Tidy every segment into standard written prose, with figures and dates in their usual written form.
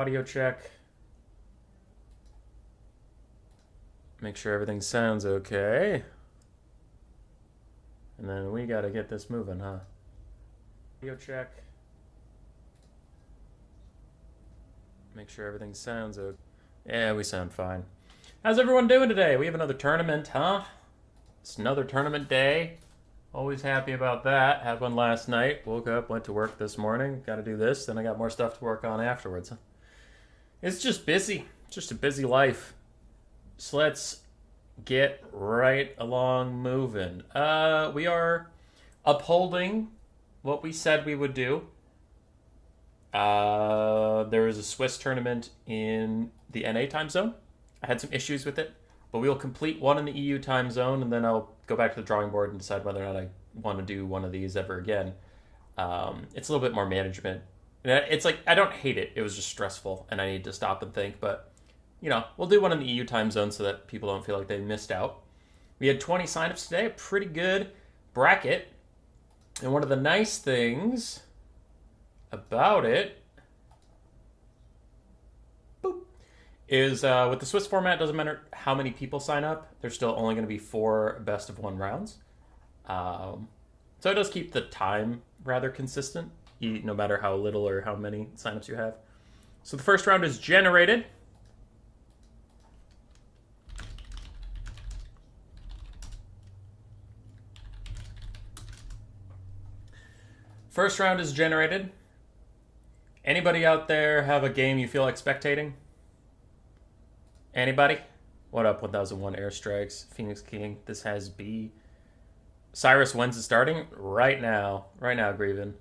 Audio check. Make sure everything sounds okay. And then we gotta get this moving, huh? Audio check. Make sure everything sounds okay. Yeah, we sound fine. How's everyone doing today? We have another tournament, huh? It's another tournament day. Always happy about that. Had one last night. Woke up, went to work this morning. Got to do this. Then I got more stuff to work on afterwards. It's just busy. It's just a busy life. So let's get right along moving. We are upholding what we said we would do. There is a Swiss tournament in the NA time zone. I had some issues with it, but we will complete one in the EU time zone, and then I'll go back to the drawing board and decide whether or not I want to do one of these ever again. It's a little bit more management. It's like, I don't hate it. It was just stressful, and I need to stop and think, but, you know, we'll do one in the EU time zone so that people don't feel like they missed out. We had 20 signups today, a pretty good bracket. And one of the nice things about it is with the Swiss format, it doesn't matter how many people sign up. There's still only going to be 4 best of 1 rounds. So it does keep the time rather consistent, no matter how little or how many signups you have. So the first round is generated. First round is generated. Anybody out there have a game you feel like spectating? Anybody? What up, 1001 Airstrikes, Phoenix King, this has B. Cyrus, when's it starting? Right now. Right now, Grieven.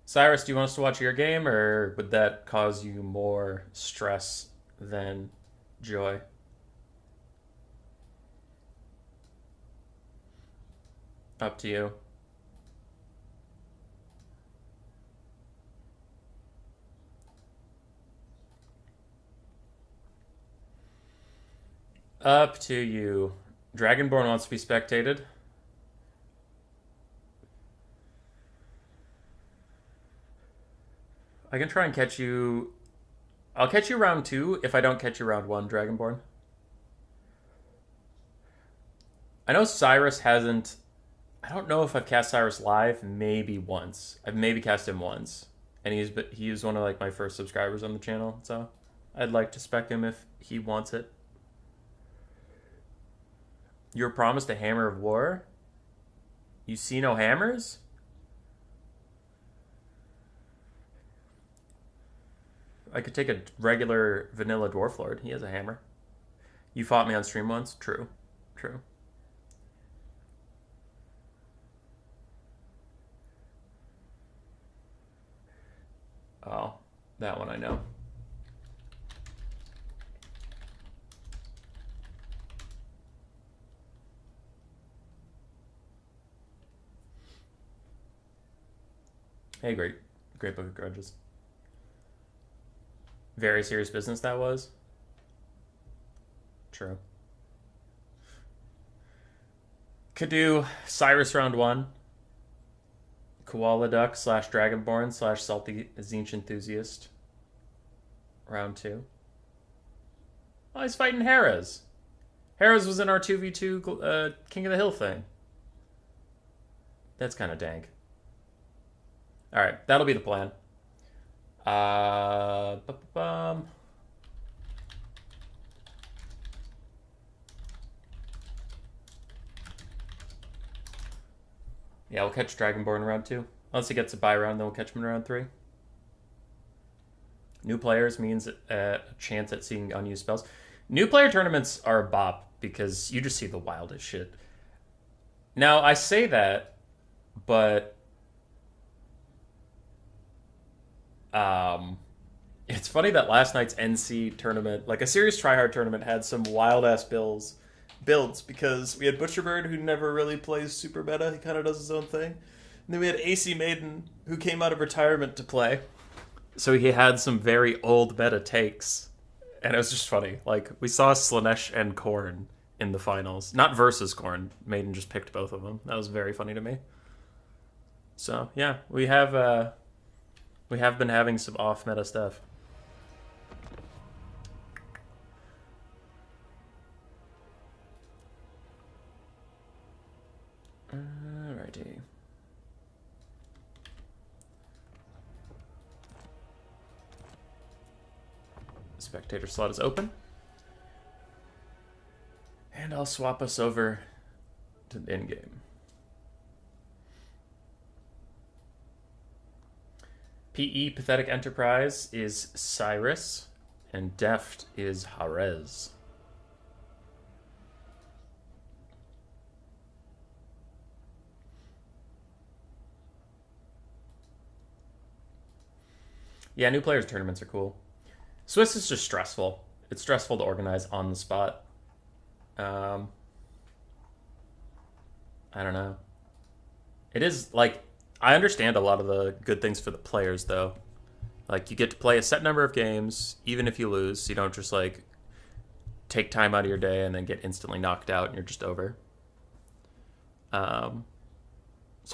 Cyrus, do you want us to watch your game, or would that cause you more stress than joy? Up to you. Up to you. Dragonborn wants to be spectated. I can try and catch you. I'll catch you round 2 if I don't catch you round 1, Dragonborn. I know Cyrus hasn't. I don't know if I've cast Cyrus live. Maybe once. I've maybe cast him once, and he was one of like my first subscribers on the channel. So I'd like to spec him if he wants it. You were promised a hammer of war? You see no hammers? I could take a regular vanilla Dwarf Lord. He has a hammer. You fought me on stream once? True. True. Oh, that one I know. Hey, great Book of Grudges. Very serious business that was. True. Could do Cyrus round 1. Koala Duck / Dragonborn / Salty Zinch Enthusiast round 2. Oh, he's fighting Harris. Harris was in our 2v2 King of the Hill thing. That's kind of dank. Alright, that'll be the plan. Yeah, we'll catch Dragonborn in round 2. Unless he gets a bye round, then we'll catch him in round 3. New players means a chance at seeing unused spells. New player tournaments are a bop because you just see the wildest shit. Now, I say that, but it's funny that last night's NC tournament, like a serious tryhard tournament, had some wild-ass builds because we had Butcherbird, who never really plays super meta. He kind of does his own thing. And then we had AC Maiden, who came out of retirement to play. So he had some very old meta takes. And it was just funny. Like, we saw Slaanesh and Khorne in the finals. Not versus Khorne. Maiden just picked both of them. That was very funny to me. So, yeah, we have been having some off-meta stuff. Spectator slot is open. And I'll swap us over to the in-game. PE, Pathetic Enterprise, is Cyrus, and Deft is Jarez. Yeah, new players tournaments are cool. Swiss is just stressful. It's stressful to organize on the spot. I don't know. It is, like, I understand a lot of the good things for the players, though. Like, you get to play a set number of games, even if you lose. So you don't just, like, take time out of your day and then get instantly knocked out and you're just over. So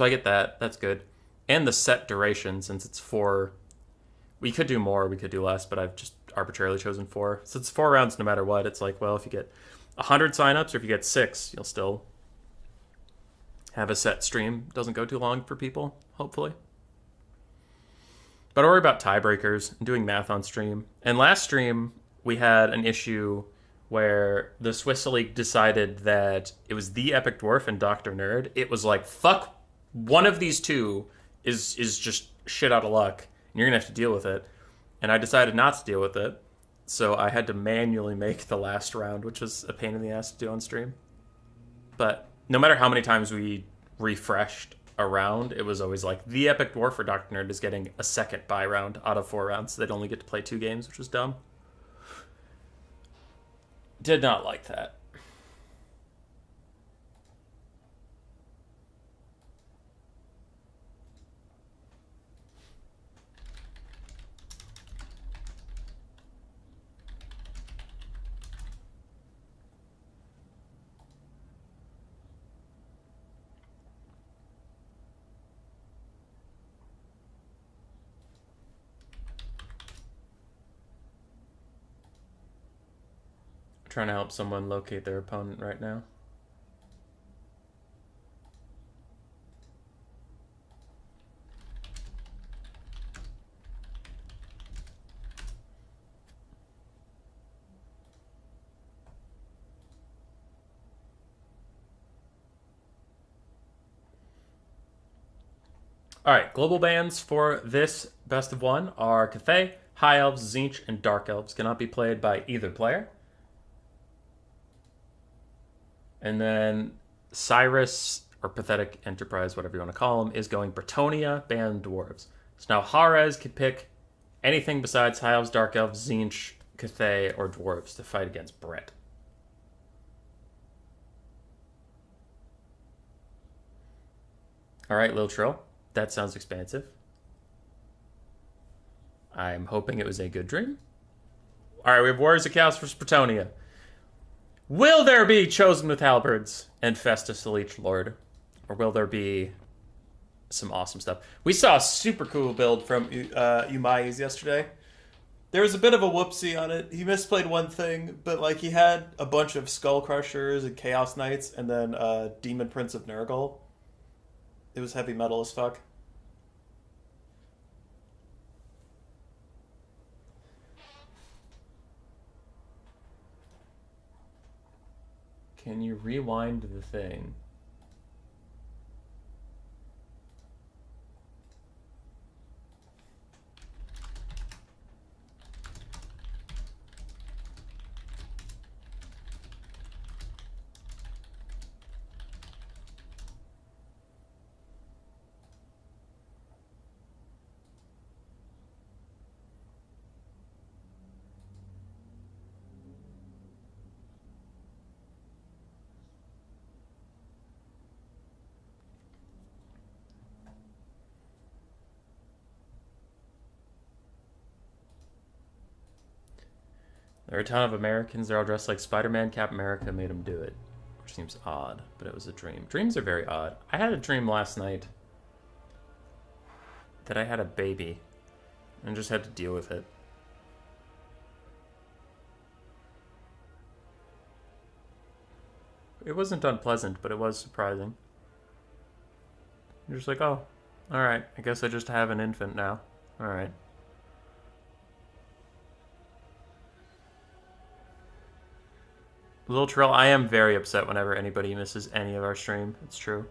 I get that. That's good. And the set duration, since it's 4... We could do more, we could do less, but I've just arbitrarily chosen 4. So it's 4 rounds no matter what. It's like, well, if you get 100 signups or if you get 6, you'll still have a set stream. Doesn't go too long for people, hopefully. But I worry about tiebreakers and doing math on stream. And last stream, we had an issue where the Swiss League decided that it was the Epic Dwarf and Dr. Nerd. It was like, fuck, one of these two is just shit out of luck. And you're going to have to deal with it. And I decided not to deal with it. So I had to manually make the last round, which was a pain in the ass to do on stream. But no matter how many times we refreshed a round, it was always like, the Epic Dwarf for Dr. Nerd is getting a second bye round out of 4 rounds. So they'd only get to play 2 games, which was dumb. Did not like that. Trying to help someone locate their opponent right now. All right, global bans for this best of 1 are Cathay, High Elves, Tzeentch, and Dark Elves. Cannot be played by either player. And then Cyrus, or Pathetic Enterprise, whatever you want to call him, is going Bretonnia, ban Dwarves. So now Jarez can pick anything besides High Elves, Dark Elves, Tzeentch, Cathay, or Dwarves to fight against Brett. All right, Lil Trill. That sounds expansive. I'm hoping it was a good dream. All right, we have Warriors of Chaos versus Bretonnia. Will there be Chosen with Halberds and Festus the Leech Lord? Or will there be some awesome stuff? We saw a super cool build from Umai's yesterday. There was a bit of a whoopsie on it. He misplayed one thing, but like he had a bunch of Skull Crushers and Chaos Knights and then Demon Prince of Nurgle. It was heavy metal as fuck. Can you rewind the thing? There are a ton of Americans. They're all dressed like Spider-Man. Cap America made them do it, which seems odd, but it was a dream. Dreams are very odd. I had a dream last night that I had a baby and just had to deal with it. It wasn't unpleasant, but it was surprising. You're just like, oh, all right. I guess I just have an infant now. All right. Little Trill, I am very upset whenever anybody misses any of our stream. It's true.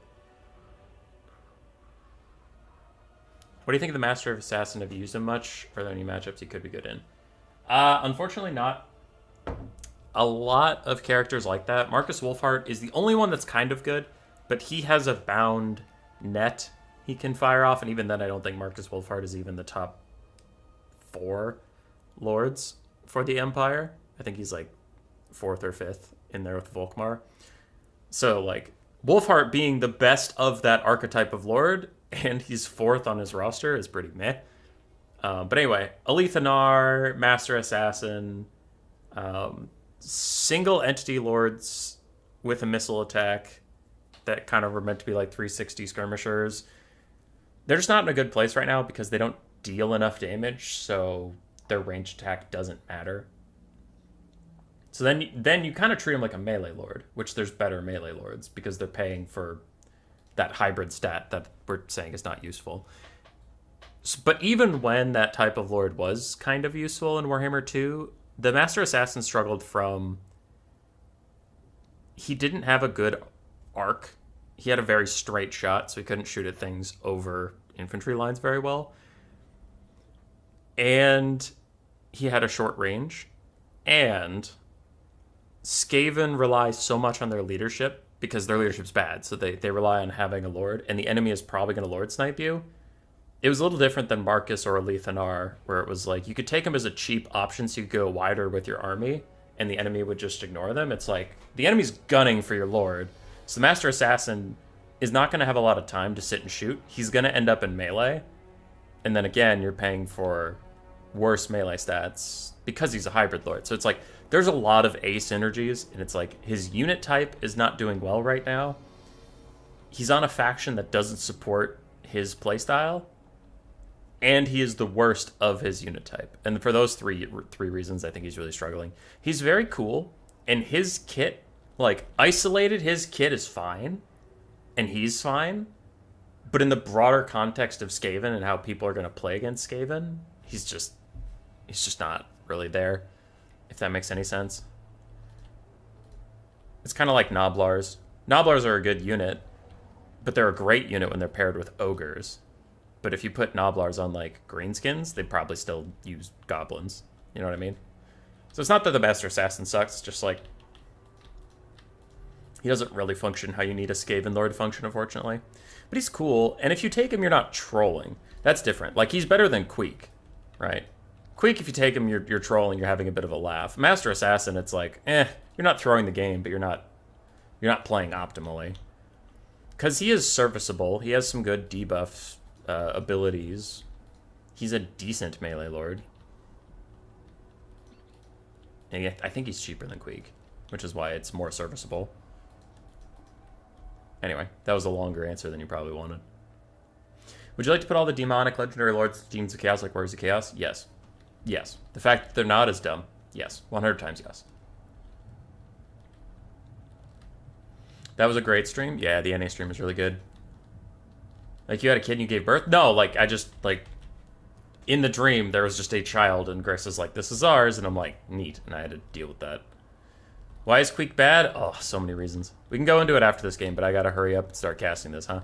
What do you think of the Master of Assassin? Have you used him much? Are there any matchups he could be good in? Unfortunately not. A lot of characters like that. Marcus Wolfheart is the only one that's kind of good, but he has a bound net he can fire off, and even then I don't think Marcus Wolfheart is even the top 4 lords for the Empire. I think he's like 4th or 5th in there with Volkmar. So, like, Wolfheart being the best of that archetype of lord, and he's 4th on his roster, is pretty meh. But anyway, Alethanar, Master Assassin, single entity lords with a missile attack that kind of were meant to be like 360 skirmishers. They're just not in a good place right now because they don't deal enough damage, so their ranged attack doesn't matter. So then you kind of treat them like a melee lord, which there's better melee lords because they're paying for that hybrid stat that we're saying is not useful. But even when that type of lord was kind of useful in Warhammer 2, the Master Assassin struggled from... He didn't have a good arc. He had a very straight shot, so he couldn't shoot at things over infantry lines very well. And he had a short range. And Skaven rely so much on their leadership because their leadership's bad, so they rely on having a lord, and the enemy is probably going to lord snipe you. It was a little different than Marcus or Alethanar, where it was like you could take them as a cheap option so you could go wider with your army, and the enemy would just ignore them. It's like the enemy's gunning for your lord, so the Master Assassin is not going to have a lot of time to sit and shoot. He's going to end up in melee, and then again, you're paying for worse melee stats because he's a hybrid lord. So it's like there's a lot of asymmetries, and it's like his unit type is not doing well right now. He's on a faction that doesn't support his playstyle, and he is the worst of his unit type. And for those three reasons, I think he's really struggling. He's very cool, and his kit, like, isolated, his kit is fine, and he's fine. But in the broader context of Skaven and how people are going to play against Skaven, he's just not really there, if that makes any sense. It's kind of like Noblars. Noblars are a good unit, but they're a great unit when they're paired with Ogres. But if you put Noblars on, like, greenskins, they'd probably still use goblins. You know what I mean? So it's not that the Master Assassin sucks, it's just, like, he doesn't really function how you need a Skaven Lord to function, unfortunately. But he's cool, and if you take him, you're not trolling. That's different. Like, he's better than Queek, right? Queek, if you take him, you're trolling, you're having a bit of a laugh. Master Assassin, it's like, you're not throwing the game, but you're not playing optimally. Because he is serviceable. He has some good debuff abilities. He's a decent melee lord. And yet, I think he's cheaper than Queek, which is why it's more serviceable. Anyway, that was a longer answer than you probably wanted. Would you like to put all the demonic legendary lords Demons of Chaos like Warriors of Chaos? Yes. Yes. The fact that they're not is dumb. Yes. 100 times yes. That was a great stream? Yeah, the NA stream was really good. Like, you had a kid and you gave birth? No, like, I just, like, in the dream, there was just a child, and Grace was like, this is ours, and I'm like, neat, and I had to deal with that. Why is Queek bad? Oh, so many reasons. We can go into it after this game, but I gotta hurry up and start casting this, huh?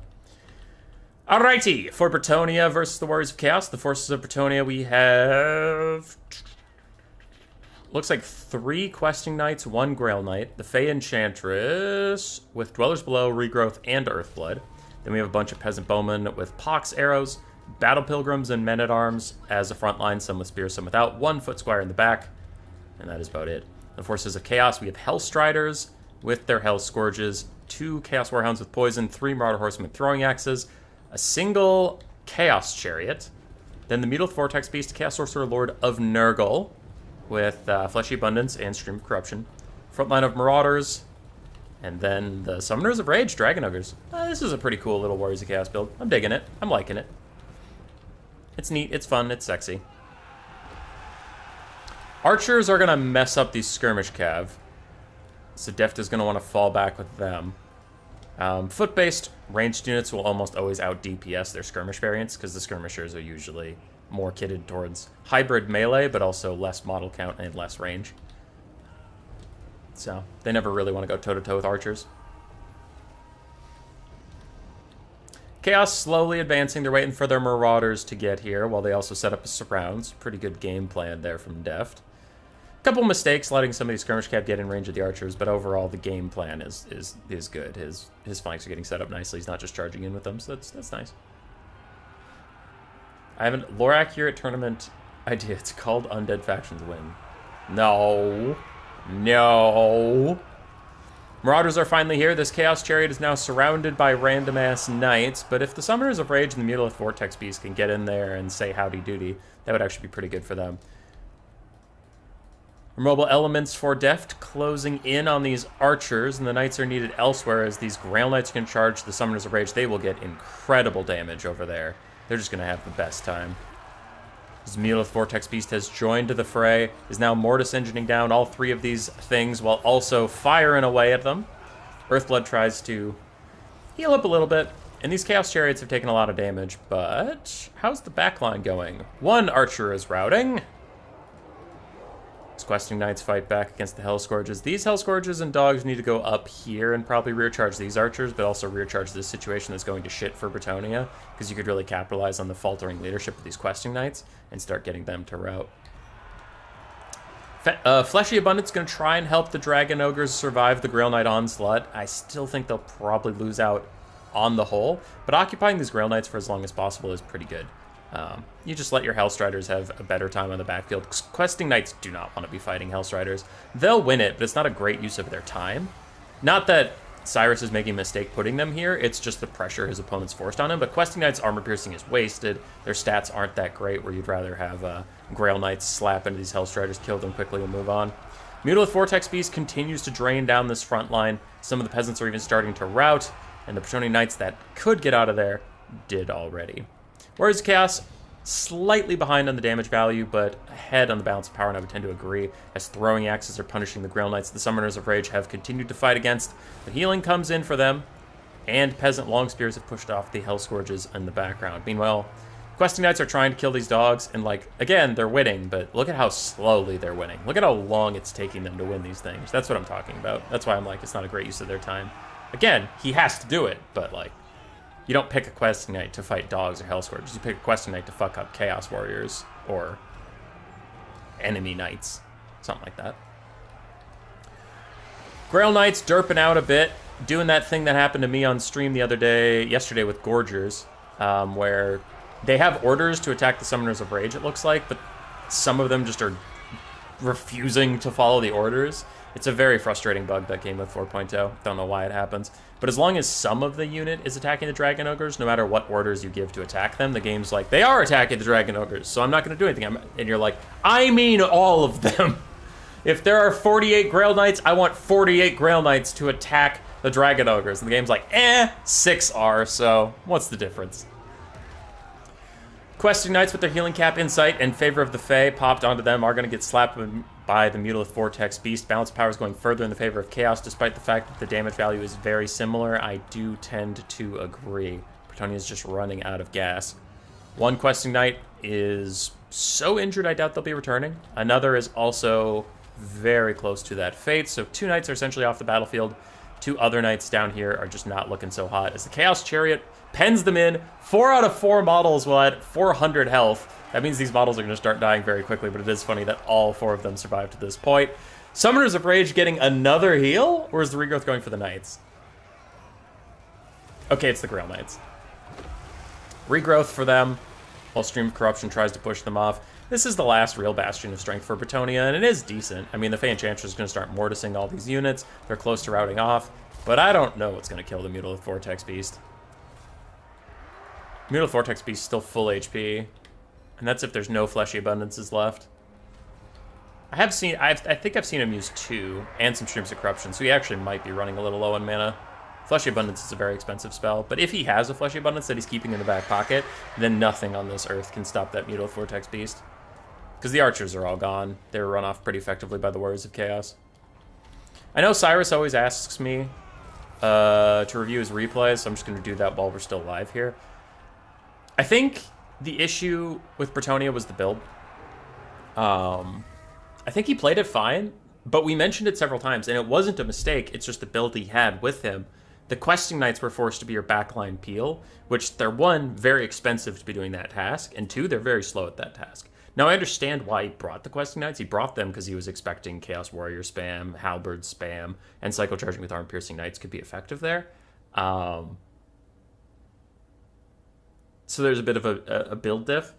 Alrighty, for Bretonnia versus the Warriors of Chaos, the forces of Bretonnia, we have... looks like 3 Questing Knights, 1 Grail Knight, the Fey Enchantress with Dwellers Below, Regrowth, and Earthblood. Then we have a bunch of Peasant Bowmen with Pox arrows, Battle Pilgrims and Men-at-Arms as a front line, some with spears, some without, 1 Foot Squire in the back, and that is about it. The Forces of Chaos, we have Hellstriders with their Hell Scourges, 2 Chaos Warhounds with Poison, 3 Marauder Horsemen with Throwing Axes, a single Chaos Chariot, then the Mutal Vortex Beast, Chaos Sorcerer Lord of Nurgle with Fleshy Abundance and Stream of Corruption, front line of Marauders, and then the Summoners of Rage, Dragon Ogres. This is a pretty cool little Warriors of Chaos build. I'm digging it. I'm liking it. It's neat, it's fun, it's sexy. Archers are going to mess up these skirmish cav, so Deft is going to want to fall back with them. Foot-based ranged units will almost always out DPS their skirmish variants, because the skirmishers are usually more kitted towards hybrid melee, but also less model count and less range. So they never really want to go toe-to-toe with archers. Chaos slowly advancing. They're waiting for their marauders to get here while they also set up a surrounds. Pretty good game plan there from Deft. Couple mistakes letting some of these skirmish cap get in range of the archers, but overall the game plan is good. His flanks are getting set up nicely. He's not just charging in with them, so that's nice. I have a lore accurate tournament idea. It's called Undead Factions Win. No. Marauders are finally here. This Chaos Chariot is now surrounded by random-ass knights, but if the Summoners of Rage and the Mutalith Vortex Beast can get in there and say howdy doody, that would actually be pretty good for them. Mobile elements for Deft closing in on these archers, and the knights are needed elsewhere as these Grail Knights can charge the Summoners of Rage. They will get incredible damage over there. They're just going to have the best time. This Mutalith Vortex Beast has joined the fray, is now Mortis engineering down all three of these things while also firing away at them. Earthblood tries to heal up a little bit, and these Chaos Chariots have taken a lot of damage, but how's the backline going? One archer is routing. These Questing Knights fight back against the Hell Scourges. These Hell Scourges and dogs need to go up here and probably rear charge these archers, but also rear charge this situation that's going to shit for Bretonnia, because you could really capitalize on the faltering leadership of these Questing Knights and start getting them to rout. Fleshy Abundance is going to try and help the Dragon Ogres survive the Grail Knight onslaught. I still think they'll probably lose out on the whole, but occupying these Grail Knights for as long as possible is pretty good. You just let your Hellstriders have a better time on the backfield. Questing Knights do not want to be fighting Hellstriders. They'll win it, but it's not a great use of their time. Not that Cyrus is making a mistake putting them here, it's just the pressure his opponent's forced on him. But Questing Knights' armor piercing is wasted. Their stats aren't that great, where you'd rather have Grail Knights slap into these Hellstriders, kill them quickly, and move on. Mutalith Vortex Beast continues to drain down this front line. Some of the peasants are even starting to rout, and the Bretonnia Knights that could get out of there did already. Whereas Chaos, slightly behind on the damage value, but ahead on the balance of power, and I would tend to agree, as throwing axes are punishing the Grail Knights the Summoners of Rage have continued to fight against. The healing comes in for them, and Peasant Long Spears have pushed off the Hell Scourges in the background. Meanwhile, Questing Knights are trying to kill these dogs, and again, they're winning, but look at how slowly they're winning. Look at how long it's taking them to win these things. That's what I'm talking about. That's why I'm it's not a great use of their time. Again, he has to do it, but you don't pick a Questing Knight to fight dogs or Hell Scourges. You pick a Questing Knight to fuck up Chaos Warriors or enemy Knights. Something like that. Grail Knights derping out a bit. Doing that thing that happened to me on stream yesterday with Gorgers, where they have orders to attack the Summoners of Rage, it looks like, but some of them just are refusing to follow the orders. It's a very frustrating bug that came with 4.0. Don't know why it happens. But as long as some of the unit is attacking the Dragon Ogres, no matter what orders you give to attack them, the game's they are attacking the Dragon Ogres, so I'm not going to do anything. And you're I mean all of them. If there are 48 Grail Knights, I want 48 Grail Knights to attack the Dragon Ogres. And the game's 6 are, so what's the difference? Questing Knights with their healing cap insight in favor of the Fae popped onto them are going to get slapped by the Mutalith Vortex Beast. Balance power is going further in the favor of Chaos, despite the fact that the damage value is very similar. I do tend to agree. Bretonnia is just running out of gas. One Questing Knight is so injured I doubt they'll be returning. Another is also very close to that fate, so 2 Knights are essentially off the battlefield. 2 other Knights down here are just not looking so hot, as the Chaos Chariot pens them in. 4 out of 4 models will add 400 health. That means these models are going to start dying very quickly, but it is funny that all 4 of them survived to this point. Summoners of Rage getting another heal? Or is the regrowth going for the Knights? Okay, it's the Grail Knights. Regrowth for them, while Stream of Corruption tries to push them off. This is the last real bastion of strength for Bretonnia, and it is decent. I mean, the Fey Enchantress is going to start mortising all these units. They're close to routing off, but I don't know what's going to kill the Mutalith Vortex Beast. Mutalith Vortex Beast is still full HP, and that's if there's no Fleshy Abundances left. I think I've seen him use 2 and some Streams of Corruption, so he actually might be running a little low on mana. Fleshy Abundance is a very expensive spell, but if he has a Fleshy Abundance that he's keeping in the back pocket, then nothing on this earth can stop that Mutalith Vortex Beast. Because the archers are all gone. They were run off pretty effectively by the Warriors of Chaos. I know Cyrus always asks me to review his replays, so I'm just going to do that while we're still live here. I think the issue with Bretonnia was the build. I think he played it fine, But we mentioned it several times, and it wasn't a mistake. It's just the build he had with him. The questing knights were forced to be your backline peel, which they're, one, very expensive to be doing that task, and two, they're very slow at that task. Now, I understand why he brought the questing knights. He brought them because he was expecting Chaos Warrior spam, Halberd spam, and Cycle Charging with Arm-Piercing Knights could be effective there. So there's a bit of a build diff.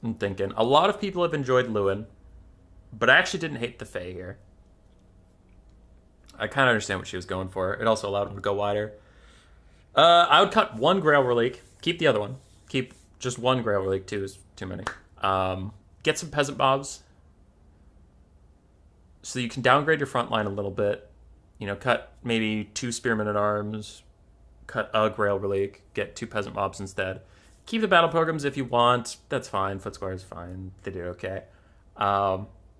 I'm thinking. A lot of people have enjoyed Lewin, but I actually didn't hate the Fae here. I kind of understand what she was going for. It also allowed him to go wider. I would cut one Grail Relic. Keep the other one. Keep just one Grail Relic. Two is too many. Get some Peasant Mobs. So you can downgrade your front line a little bit. You know, cut maybe 2 Spearmen at Arms. Cut a Grail Relic. Get 2 Peasant Mobs instead. Keep the Battle Pilgrims if you want. That's fine. Footsquire is fine. They did okay.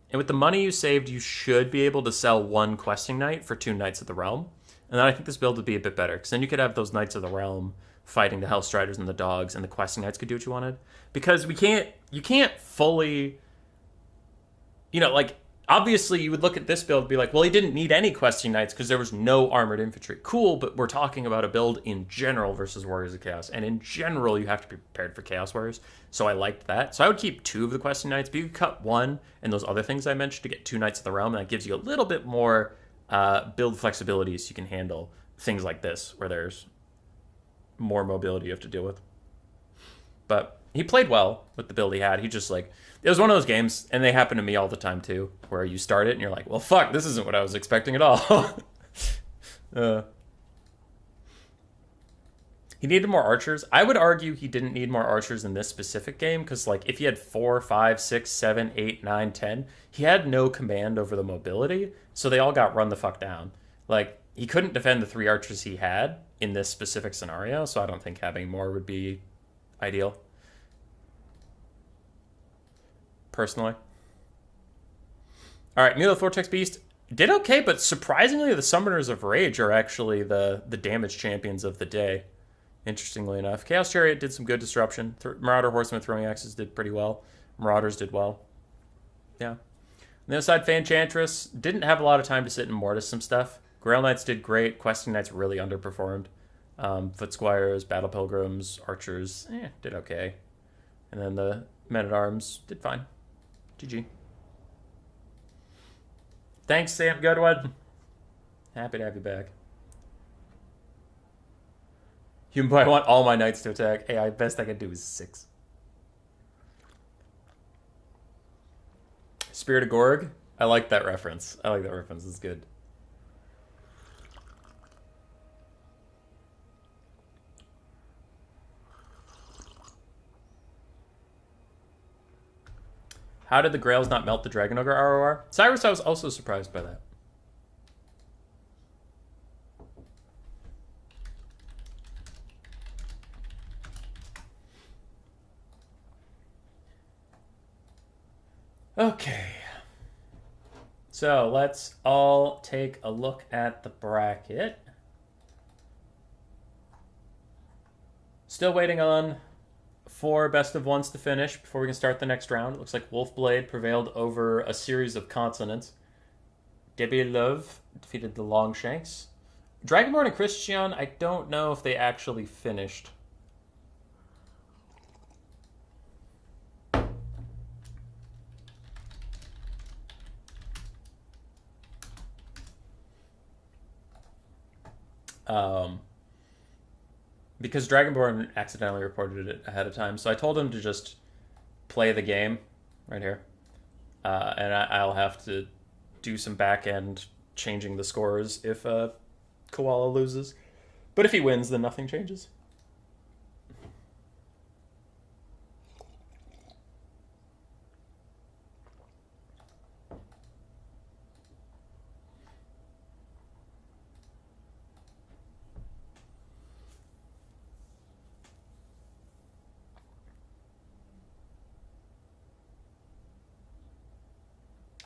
And with the money you saved, you should be able to sell 1 Questing Knight for 2 Knights of the Realm. And then I think this build would be a bit better, because then you could have those Knights of the Realm fighting the Hellstriders and the Dogs, and the Questing Knights could do what you wanted. Because you can't fully, you know, like, obviously you would look at this build and be like, well, he didn't need any Questing Knights because there was no Armored Infantry. Cool, but we're talking about a build in general versus Warriors of Chaos. And in general, you have to be prepared for Chaos Warriors. So I liked that. So I would keep 2 of the Questing Knights, but you could cut 1 and those other things I mentioned to get 2 Knights of the Realm. And that gives you a little bit more build flexibility so you can handle things like this where there's more mobility you have to deal with. But he played well with the build he had. He just, like, it was one of those games, and they happen to me all the time too, where you start it and you're like, well, fuck, this isn't what I was expecting at all. He needed more archers. I would argue he didn't need more archers in this specific game, because, like, if he had 4, 5, 6, 7, 8, 9, 10, he had no command over the mobility, so they all got run the fuck down. Like, he couldn't defend the 3 archers he had in this specific scenario, so I don't think having more would be ideal. Personally. Alright, Mule of Vortex Beast did okay, but surprisingly the Summoners of Rage are actually the damage champions of the day. Interestingly enough. Chaos Chariot did some good disruption. Marauder Horsemen with Throwing Axes did pretty well. Marauders did well. Yeah. On the other side, Fanchantress didn't have a lot of time to sit and mortis some stuff. Grail Knights did great. Questing Knights really underperformed. Footsquires, Battle Pilgrims, Archers, did okay. And then the Men-at-Arms did fine. GG. Thanks, Sam Goodwin. Happy to have you back. Human Boy, I want all my knights to attack. Hey, best I can do is 6. Spirit of Gorg? I like that reference. I like that reference. It's good. How did the Grails not melt the Dragon Ogre ROR? Cyrus, I was also surprised by that. Okay. So let's all take a look at the bracket. Still waiting on 4 best of ones to finish before we can start the next round. It looks like Wolfblade prevailed over a series of consonants. Debbie Love defeated the Longshanks. Dragonborn and Christian, I don't know if they actually finished. Because Dragonborn accidentally reported it ahead of time, so I told him to just play the game right here, and I'll have to do some back end changing the scores if Koala loses, but if he wins, then nothing changes.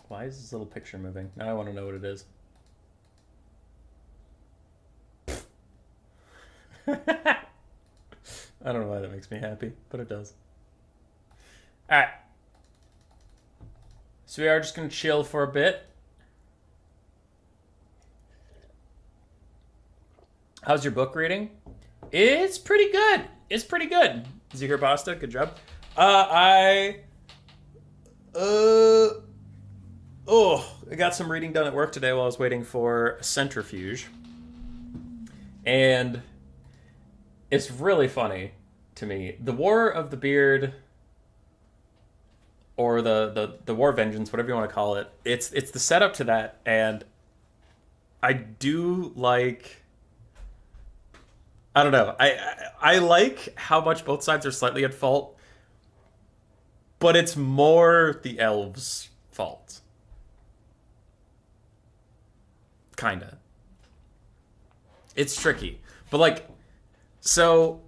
Why is this little picture moving? Now I want to know what it is. I don't know why that makes me happy, but it does. Alright. So we are just going to chill for a bit. How's your book reading? It's pretty good. It's pretty good. Did you hear pasta? Good job. I got some reading done at work today while I was waiting for Centrifuge. And it's really funny to me. The War of the Beard, or the War of Vengeance, whatever you want to call it, it's the setup to that, and I do like... I don't know. I like how much both sides are slightly at fault, but it's more the elves' fault. Kinda. It's tricky. But, like, so...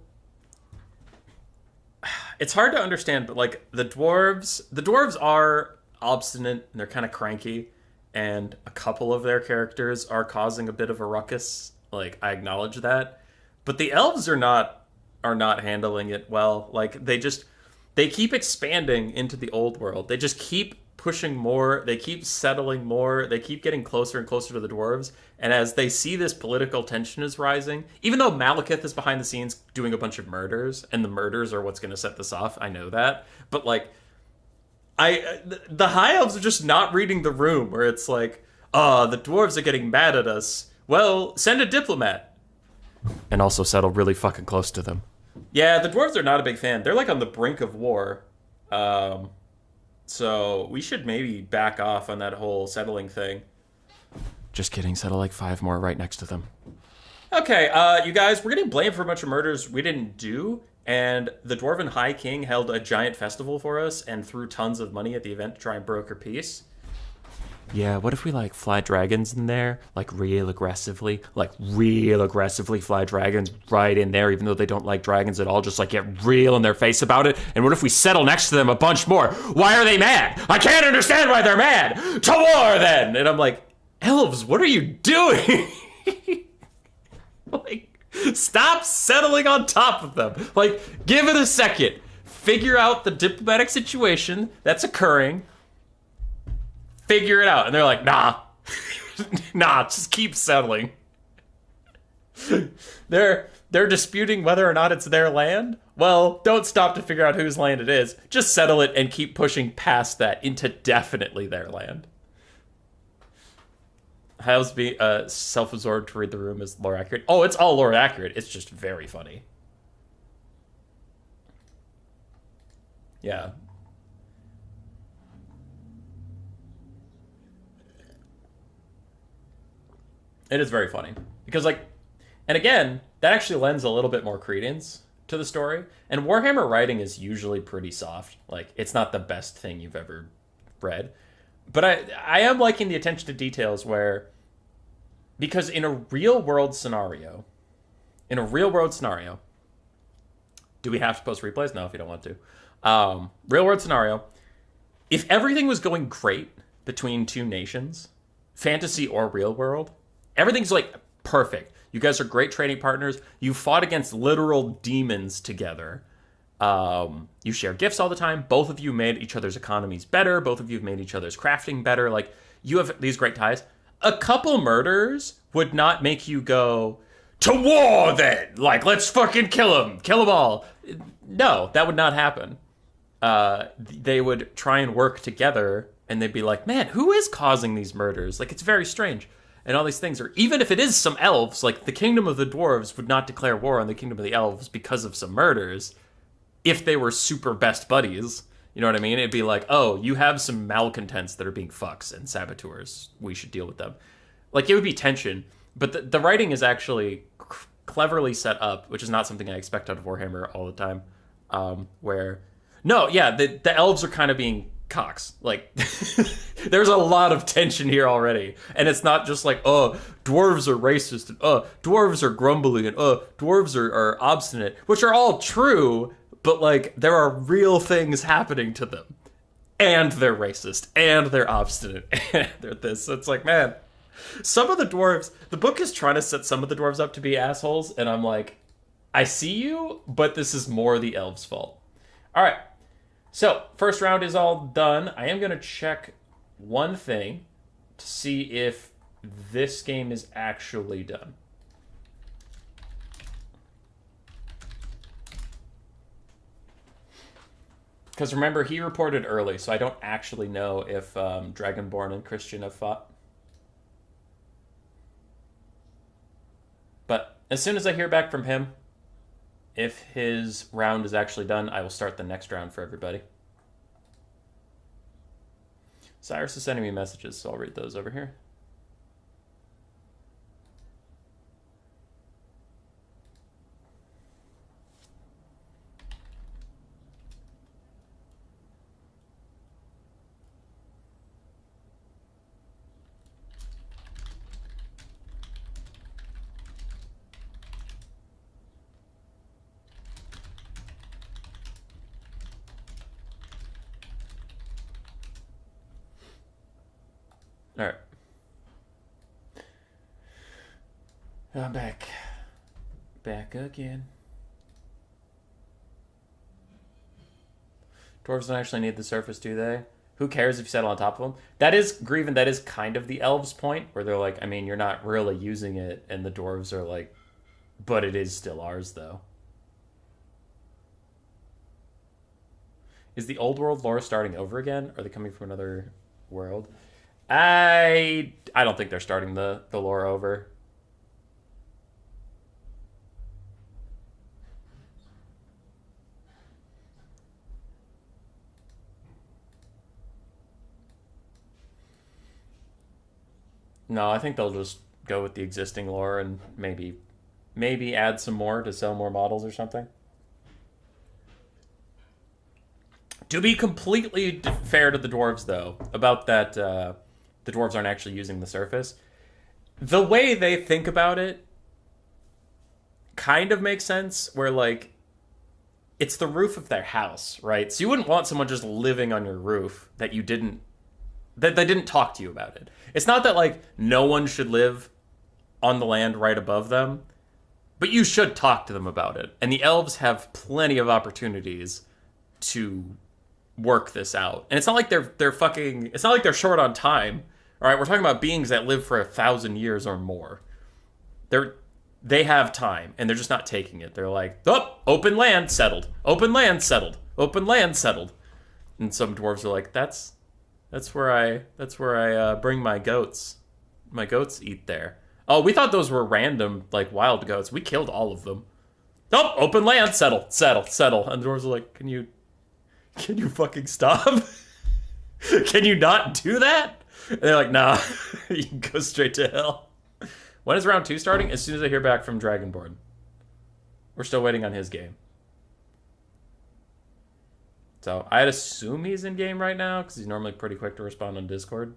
It's hard to understand, but, like, the dwarves are obstinate, and they're kind of cranky, and a couple of their characters are causing a bit of a ruckus. Like, I acknowledge that. But the elves are not handling it well. Like, they keep expanding into the old world. They just keep pushing more. They keep settling more. They keep getting closer and closer to the dwarves. And as they see this political tension is rising, even though Malekith is behind the scenes doing a bunch of murders, and the murders are what's going to set this off, I know that. But, like, the high elves are just not reading the room, where it's like, the dwarves are getting mad at us. Well, send a diplomat. And also settle really fucking close to them. Yeah, the dwarves are not a big fan. They're, like, on the brink of war. So we should maybe back off on that whole settling thing. Just kidding. Settle, like, 5 more right next to them. Okay, you guys, we're getting blamed for a bunch of murders we didn't do. And the Dwarven High King held a giant festival for us and threw tons of money at the event to try and broker peace. Yeah, what if we, like, fly dragons in there? Like, real aggressively fly dragons right in there, even though they don't like dragons at all, just, like, get real in their face about it? And what if we settle next to them a bunch more? Why are they mad? I can't understand why they're mad! To war, then! And I'm like, elves, what are you doing? Like, stop settling on top of them. Like, give it a second. Figure out the diplomatic situation that's occurring. Figure it out. And they're like, nah. Nah, just keep settling. They're disputing whether or not it's their land. Well, don't stop to figure out whose land it is. Just settle it and keep pushing past that into definitely their land. How's being self-absorbed to read the room is lore accurate? Oh, it's all lore accurate. It's just very funny. Yeah. It is very funny. Because, like, and again, that actually lends a little bit more credence to the story. And Warhammer writing is usually pretty soft. Like, it's not the best thing you've ever read. But I am liking the attention to details where, because in a real world scenario, do we have to post replays? No, if you don't want to. Real world scenario, if everything was going great between two nations, fantasy or real world, everything's, like, perfect. You guys are great trading partners. You fought against literal demons together. You share gifts all the time. Both of you made each other's economies better. Both of you have made each other's crafting better. Like, you have these great ties. A couple murders would not make you go, to war then! Like, let's fucking kill them. Kill them all. No, that would not happen. They would try and work together, and they'd be like, man, who is causing these murders? Like, it's very strange. And all these things are, even if it is some elves, like, the kingdom of the dwarves would not declare war on the kingdom of the elves because of some murders, if they were super best buddies. You know what I mean? It'd be like, oh, you have some malcontents that are being fucks and saboteurs. We should deal with them. Like, it would be tension. But the writing is actually cleverly set up, which is not something I expect out of Warhammer all the time. The elves are kind of being cocks. Like, there's a lot of tension here already. And it's not just like, oh, dwarves are racist, and dwarves are grumbly, and dwarves are obstinate, which are all true, but, like, there are real things happening to them. And they're racist, and they're obstinate, and they're this. So it's like, man, some of the dwarves, the book is trying to set some of the dwarves up to be assholes, and I'm like, I see you, but this is more the elves' fault. All right. So, first round is all done. I am going to check one thing to see if this game is actually done. Because remember, he reported early, so I don't actually know if Dragonborn and Christian have fought. But as soon as I hear back from him, if his round is actually done, I will start the next round for everybody. Cyrus is sending me messages, so I'll read those over here. All right. I'm back. Back again. Dwarves don't actually need the surface, do they? Who cares if you settle on top of them? That is, Grieven, that is kind of the Elves' point, where they're like, I mean, you're not really using it, and the Dwarves are like, but it is still ours, though. Is the old world lore starting over again? Are they coming from another world? I don't think they're starting the lore over. No, I think they'll just go with the existing lore and maybe add some more to sell more models or something. To be completely fair to the dwarves, though, about that, the dwarves aren't actually using the surface. The way they think about it kind of makes sense, where, like, it's the roof of their house, right? So you wouldn't want someone just living on your roof that they didn't talk to you about it. It's not that, like, no one should live on the land right above them, but you should talk to them about it. And the elves have plenty of opportunities to work this out. And it's not like it's not like they're short on time. All right, we're talking about beings that live for 1,000 years or more. They have time, and they're just not taking it. They're like, oh, open land, settled. Open land, settled. Open land, settled. And some dwarves are like, that's where I bring my goats. My goats eat there. Oh, we thought those were random, like, wild goats. We killed all of them. Oh, open land, settle. And the dwarves are like, can you fucking stop? Can you not do that? And they're like, nah, you can go straight to hell. When is round 2 starting? As soon as I hear back from Dragonborn. We're still waiting on his game. So I'd assume he's in game right now, because he's normally pretty quick to respond on Discord.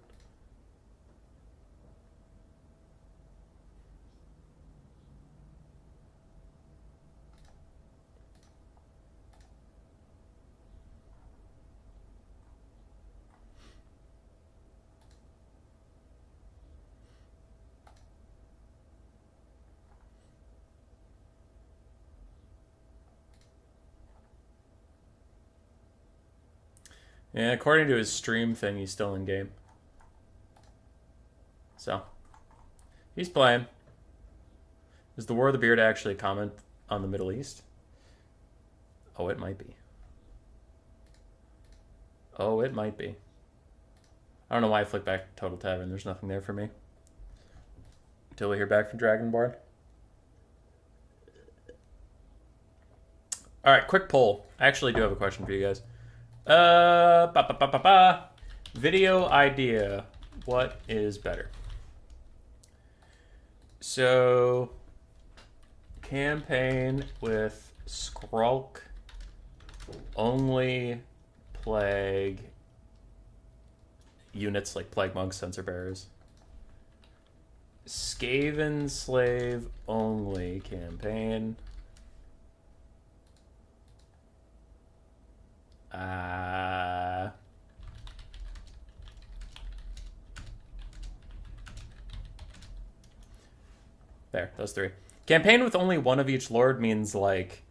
Yeah, according to his stream thing, he's still in game. So, he's playing. Is the War of the Beard actually a comment on the Middle East? Oh, it might be. Oh, it might be. I don't know why I flicked back to Total Tavern. There's nothing there for me. Until we hear back from Dragonborn. Alright, quick poll. I actually do have a question for you guys. Video idea. What is better? So, campaign with Skrulk, only plague units like plague monks, censer bearers. Skaven slave only campaign. There, those 3. Campaign with only one of each lord means, like,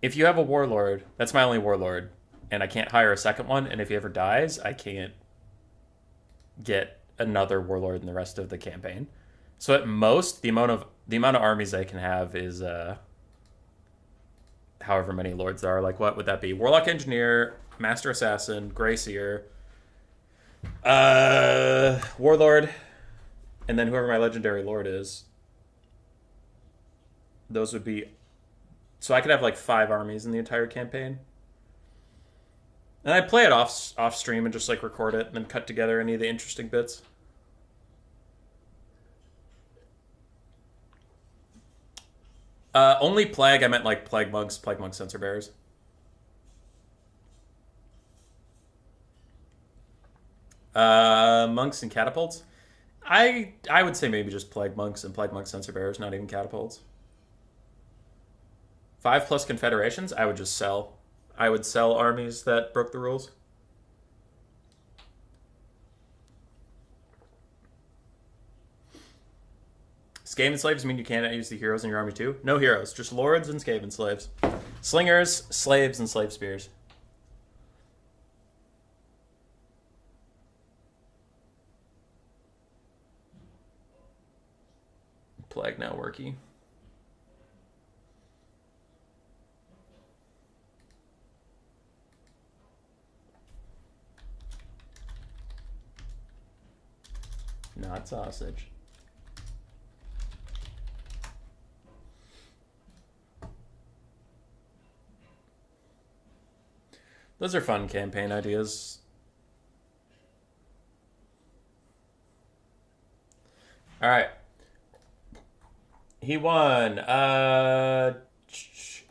if you have a warlord, that's my only warlord, and I can't hire a second one, and if he ever dies, I can't get another warlord in the rest of the campaign. So at most, the amount of armies I can have is however many lords there are. Like, what would that be? Warlock Engineer, Master Assassin, Greyseer, Warlord, and then whoever my legendary lord is. Those would be... So I could have like 5 armies in the entire campaign. And I'd play it off stream and just like record it and then cut together any of the interesting bits. Only plague, I meant like plague monks, censer bearers. Monks and catapults. I would say maybe just plague monks and plague monk censer bearers, not even catapults. 5+ confederations, I would just sell. I would sell armies that broke the rules. Skaven slaves mean you cannot use the heroes in your army too? No heroes, just lords and Skaven slaves. Slingers, slaves, and slave spears. Plague now worky. Not sausage. Those are fun campaign ideas. All right. He won.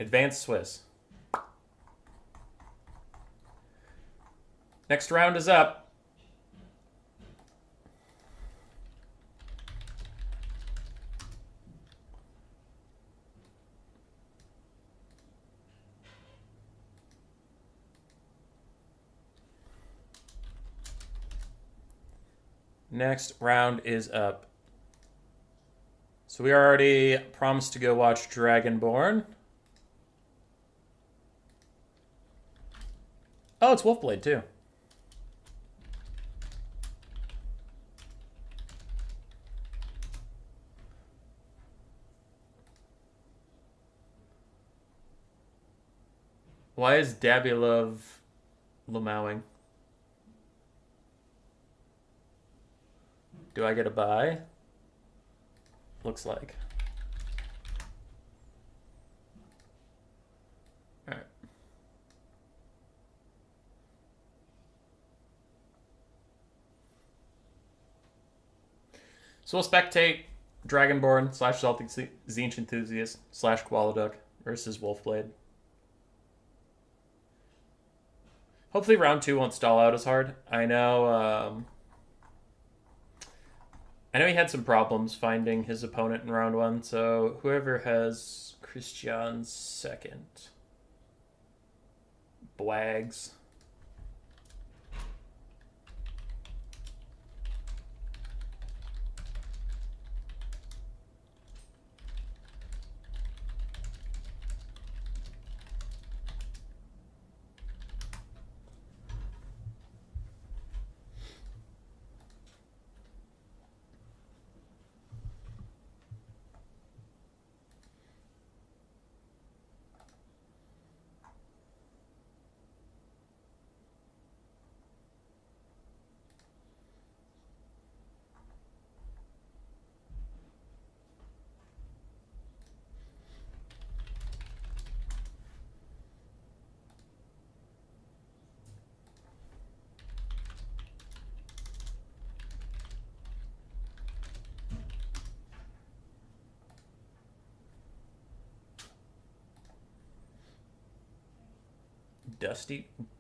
Advanced Swiss. Next round is up. Next round is up. So we already promised to go watch Dragonborn. Oh, it's Wolfblade too. Why is Dabulov lamowing? Do I get a buy? Looks like. All right. So we'll spectate Dragonborn / Celtic Tzeentch Enthusiast / Qualaduck versus Wolfblade. Hopefully round 2 won't stall out as hard. I know he had some problems finding his opponent in round 1, so whoever has Christian's second. Blags.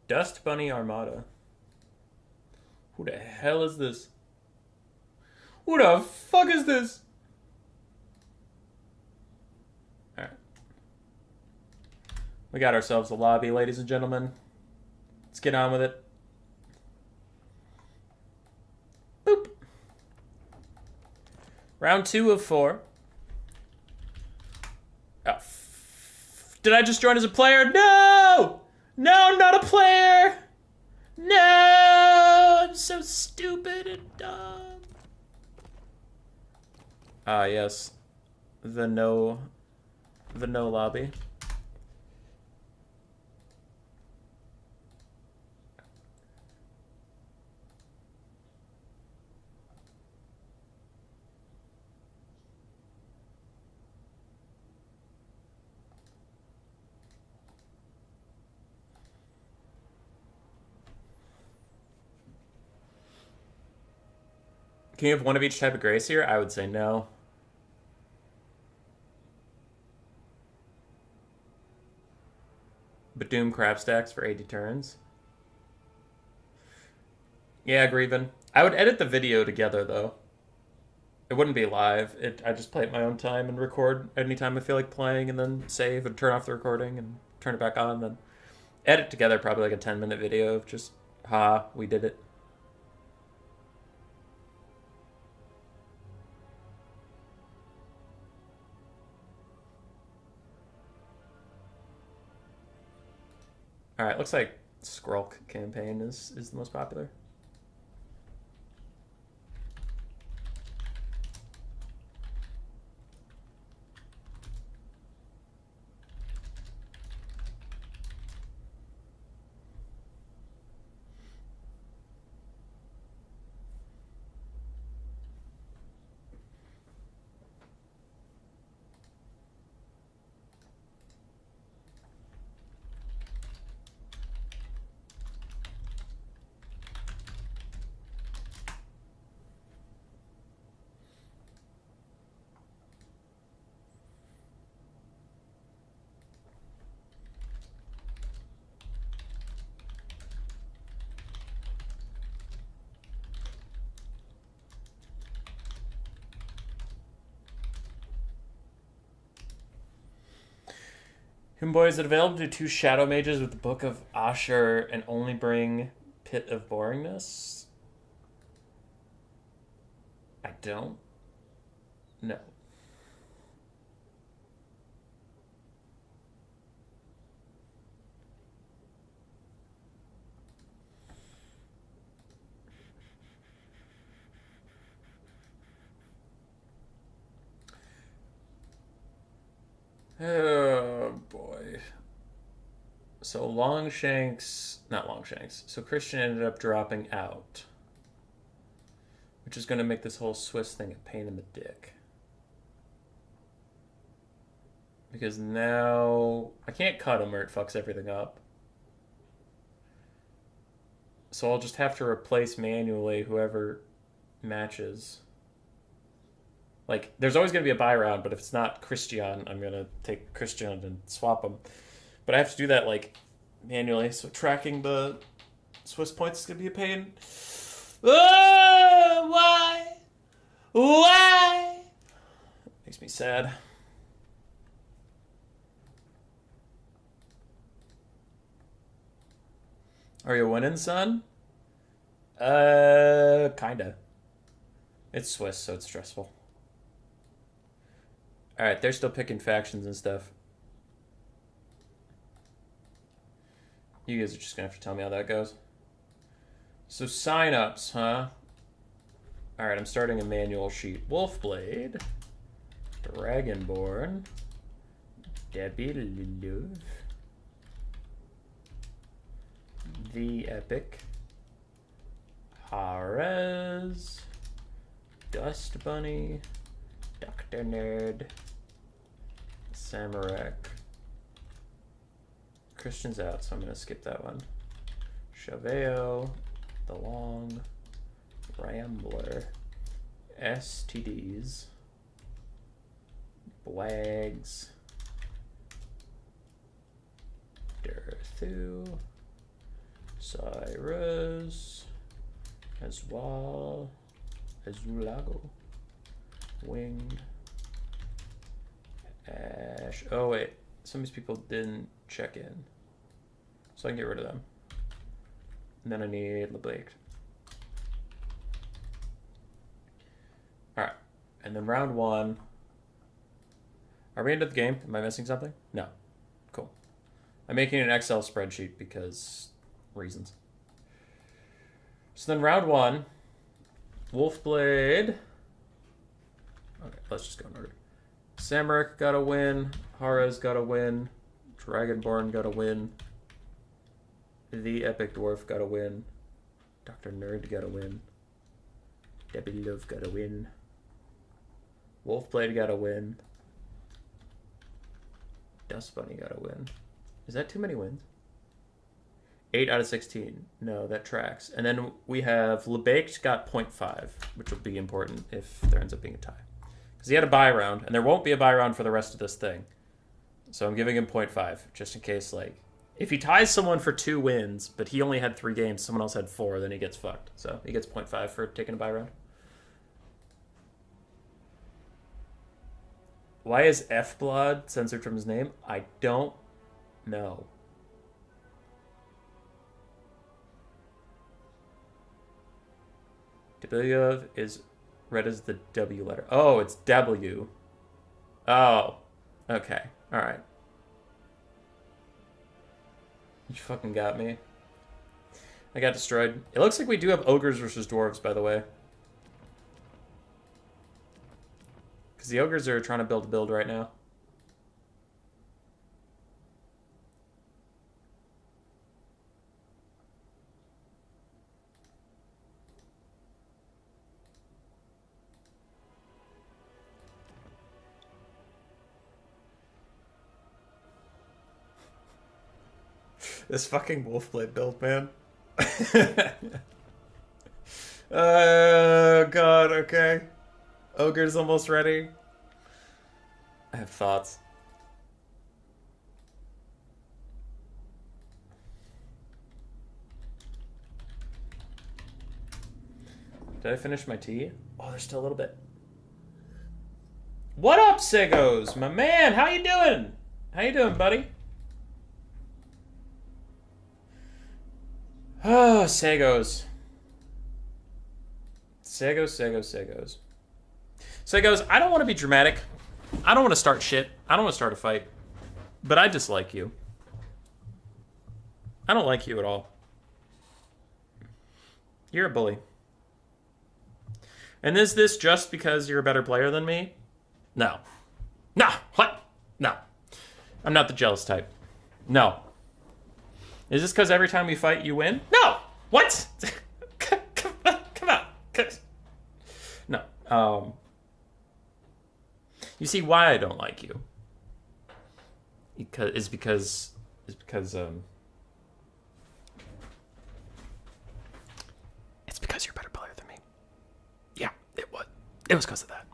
Dust Bunny Armada. Who the hell is this? Who the fuck is this? Alright. We got ourselves a lobby, ladies and gentlemen. Let's get on with it. Boop. Round 2 of 4. Oh, did I just join as a player? No! No, I'm not a player! No! I'm so stupid and dumb. Ah, yes. The no lobby. Can you have one of each type of grace here? I would say no. But Doom crab stacks for 80 turns. Yeah, Grieven. I would edit the video together, though. It wouldn't be live. I just play at my own time and record anytime I feel like playing, and then save and turn off the recording and turn it back on, and then edit together probably like a 10-minute video of just, we did it. Alright, looks like Skrulk campaign is the most popular. Boy, is it available to 2 Shadow Mages with the Book of Asher and only bring Pit of Boringness? I don't know. Oh boy. So Longshanks, not Longshanks. So Christian ended up dropping out, which is going to make this whole Swiss thing a pain in the dick. Because now I can't cut him or it fucks everything up. So I'll just have to replace manually whoever matches. Like, there's always going to be a buy round, but if it's not Christian, I'm going to take Christian and swap him. But I have to do that, like, manually, so tracking the Swiss points is going to be a pain. Oh, why? Why? Makes me sad. Are you winning, son? Kinda. It's Swiss, so it's stressful. Alright, they're still picking factions and stuff. You guys are just gonna have to tell me how that goes. So sign-ups, huh? Alright, I'm starting a manual sheet. Wolfblade. Dragonborn. Debbie Love. The Epic. Harez. Dust Bunny. Dr. Nerd. Samarak. Christian's out, so I'm going to skip that one. Chaveo. The Long. Rambler. STDs. Blags. Derthu. Cyrus. Azwal. Azulago. Winged. Ash. Oh, wait. Some of these people didn't check in. So I can get rid of them. And then I need LeBlake. Alright. And then round 1. Are we into the game? Am I missing something? No. Cool. I'm making an Excel spreadsheet because reasons. So then round 1, Wolfblade. Okay, let's just go in order. Samaric got a win. Hara's got a win. Dragonborn got a win. The Epic Dwarf got a win. Dr. Nerd got a win. Debbie Love got a win. Wolfblade got a win. Dust Bunny got a win. Is that too many wins? 8 out of 16. No, that tracks. And then we have LeBaked got 0.5, which will be important if there ends up being a tie. Because he had a bye round, and there won't be a bye round for the rest of this thing. So I'm giving him 0.5, just in case, like, if he ties someone for 2 wins, but he only had 3 games, someone else had 4, then he gets fucked. So he gets 0.5 for taking a bye round. Why is F-Blood censored from his name? I don't know. Debilyev is read as the W letter. Oh, it's W. Oh. Okay. Alright. You fucking got me. I got destroyed. It looks like we do have Ogres versus Dwarves, by the way. Because the Ogres are trying to build a build right now. This fucking Wolfblade build, man. Oh, God, okay. Ogre's almost ready. I have thoughts. Did I finish my tea? Oh, there's still a little bit. What up, Sigos? My man, how you doing? How you doing, buddy? Oh, Sagos. Sagos. Sagos, I don't want to be dramatic. I don't want to start shit. I don't want to start a fight. But I dislike you. I don't like you at all. You're a bully. And is this just because you're a better player than me? No. No. What? No. I'm not the jealous type. No. Is this because every time we fight, you win? No! What? Come on. No. You see why I don't like you? It's because it's because you're a better player than me. Yeah, it was. It was because of that.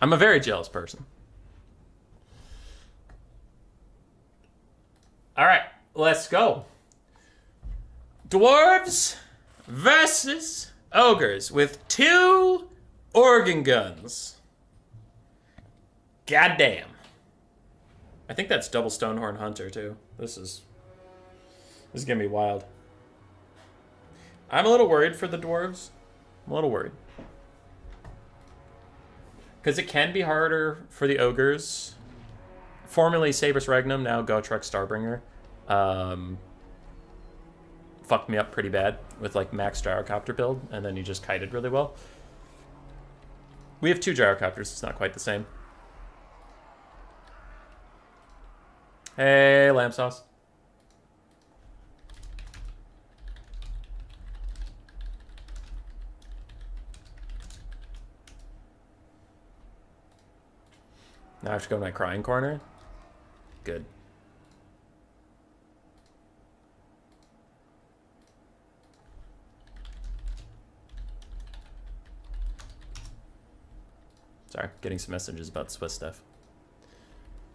I'm a very jealous person. All right, let's go. Dwarves versus Ogres with 2 organ guns. Goddamn. I think that's double Stonehorn Hunter, too. This is gonna be wild. I'm a little worried for the Dwarves. I'm a little worried. Because it can be harder for the Ogres. Formerly Saber's Regnum, now Gotrek Starbringer. Fucked me up pretty bad with like max gyrocopter build, and then you just kited really well. We have 2 gyrocopters, it's not quite the same. Hey, lamb sauce. Now I have to go to my crying corner. Good. Sorry, getting some messages about Swiss stuff.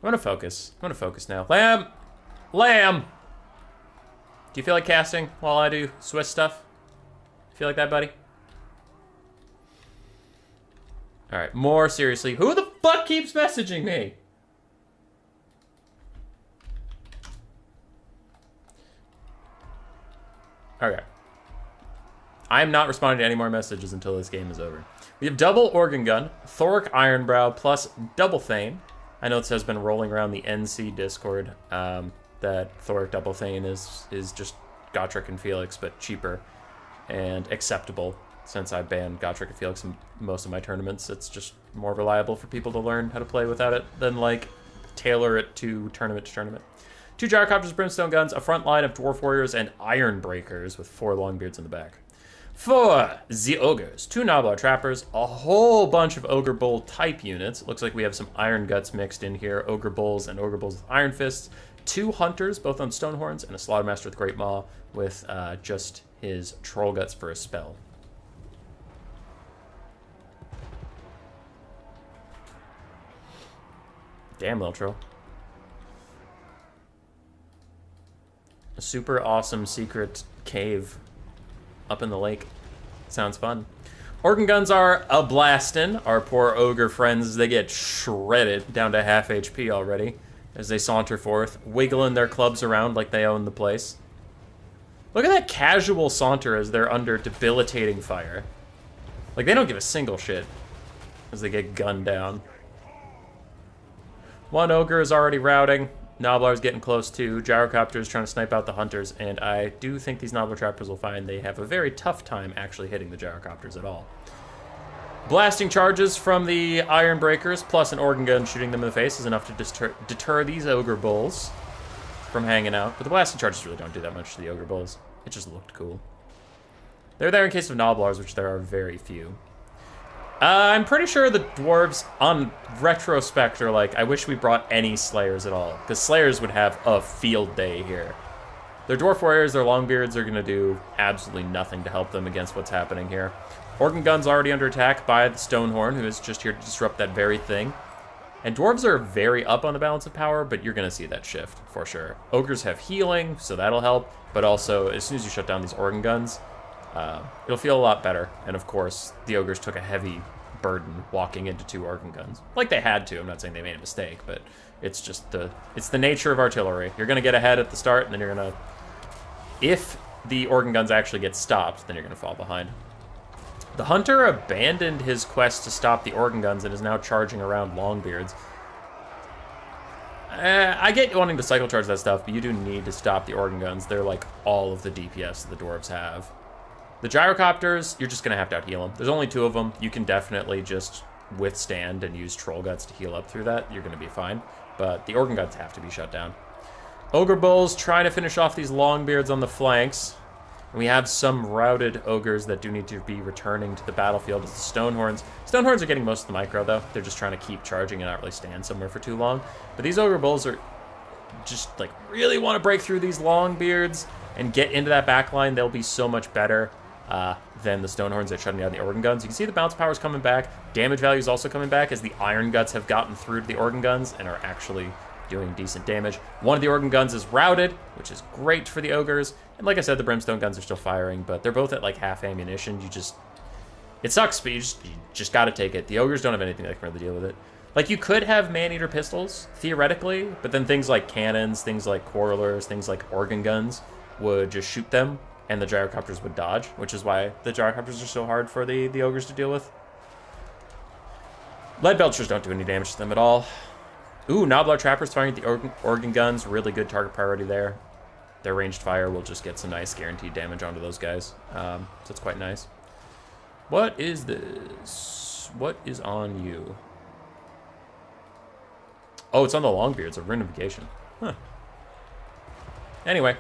I'm gonna focus. I'm gonna focus now. Lamb! Lamb! Do you feel like casting while I do Swiss stuff? Feel like that, buddy? Alright, more seriously. Who the fuck keeps messaging me? Okay. I'm not responding to any more messages until this game is over. We have double Organ Gun, Thoric Ironbrow, plus Double Thane. I know this has been rolling around the NC Discord that Thoric Double Thane is just Gotrek and Felix, but cheaper and acceptable. Since I banned Gotrek and Felix in most of my tournaments, it's just more reliable for people to learn how to play without it than, like, tailor it to tournament. 2 Gyrocopters, Brimstone Guns, a front line of Dwarf Warriors, and Iron Breakers with 4 Longbeards in the back. For the Ogres, 2 Gnoblar Trappers, a whole bunch of Ogre Bull type units. Looks like we have some Iron Guts mixed in here, Ogre Bulls and Ogre Bulls with Iron Fists. 2 Hunters, both on Stonehorns, and a Slaughtermaster with Great Maw with just his Troll Guts for a spell. Damn, little troll. A super awesome secret cave up in the lake. Sounds fun. Organ Guns are a blastin'. Our poor ogre friends, they get shredded down to half HP already as they saunter forth, wiggling their clubs around like they own the place. Look at that casual saunter as they're under debilitating fire. Like, they don't give a single shit as they get gunned down. 1 ogre is already routing. Gnoblar's getting close too. Gyrocopter's trying to snipe out the hunters, and I do think these Gnoblar Trappers will find they have a very tough time actually hitting the Gyrocopters at all. Blasting charges from the Iron Breakers, plus an Organ Gun shooting them in the face is enough to deter these Ogre Bulls from hanging out. But the blasting charges really don't do that much to the Ogre Bulls. It just looked cool. They're there in case of Gnoblars, which there are very few. I'm pretty sure the Dwarves, on retrospect, are like, I wish we brought any Slayers at all. Because Slayers would have a field day here. Their Dwarf Warriors, their Longbeards are going to do absolutely nothing to help them against what's happening here. Organ Gun's already under attack by the Stonehorn, who is just here to disrupt that very thing. And Dwarves are very up on the balance of power, but you're going to see that shift, for sure. Ogres have healing, so that'll help. But also, as soon as you shut down these Organ Guns, it'll feel a lot better. And of course, the Ogres took a heavy burden walking into 2 Organ Guns. Like they had to. I'm not saying they made a mistake, but it's just it's the nature of artillery. You're going to get ahead at the start, and then you're going to... If the Organ Guns actually get stopped, then you're going to fall behind. The Hunter abandoned his quest to stop the Organ Guns and is now charging around Longbeards. I get wanting to cycle charge that stuff, but you do need to stop the Organ Guns. They're like all of the DPS that the Dwarves have. The Gyrocopters, you're just going to have to out-heal them. There's only 2 of them. You can definitely just withstand and use Troll Guts to heal up through that. You're going to be fine. But the Organ Guns have to be shut down. Ogre Bulls trying to finish off these Longbeards on the flanks. And we have some routed Ogres that do need to be returning to the battlefield as the Stonehorns. Stonehorns are getting most of the micro, though. They're just trying to keep charging and not really stand somewhere for too long. But these Ogre Bulls are just, like, really want to break through these Longbeards and get into that backline. They'll be so much better than the Stonehorns that shutting down the Organ Guns. You can see the bounce power is coming back. Damage value is also coming back as the Iron Guts have gotten through to the Organ Guns and are actually doing decent damage. One of the Organ Guns is routed, which is great for the Ogres. And like I said, the Brimstone Guns are still firing, but they're both at like half ammunition. It sucks, but you just gotta take it. The Ogres don't have anything that can really deal with it. Like, you could have Man-Eater pistols, theoretically, but then things like cannons, things like Quarrelers, things like Organ Guns would just shoot them, and the Gyrocopters would dodge, which is why the Gyrocopters are so hard for the Ogres to deal with. Lead Belchers don't do any damage to them at all. Ooh, Gnoblar Trappers firing at the Organ Guns. Really good target priority there. Their ranged fire will just get some nice guaranteed damage onto those guys. So it's quite nice. What is this? What is on you? Oh, it's on the Longbeards, a Runification. Huh. Anyway,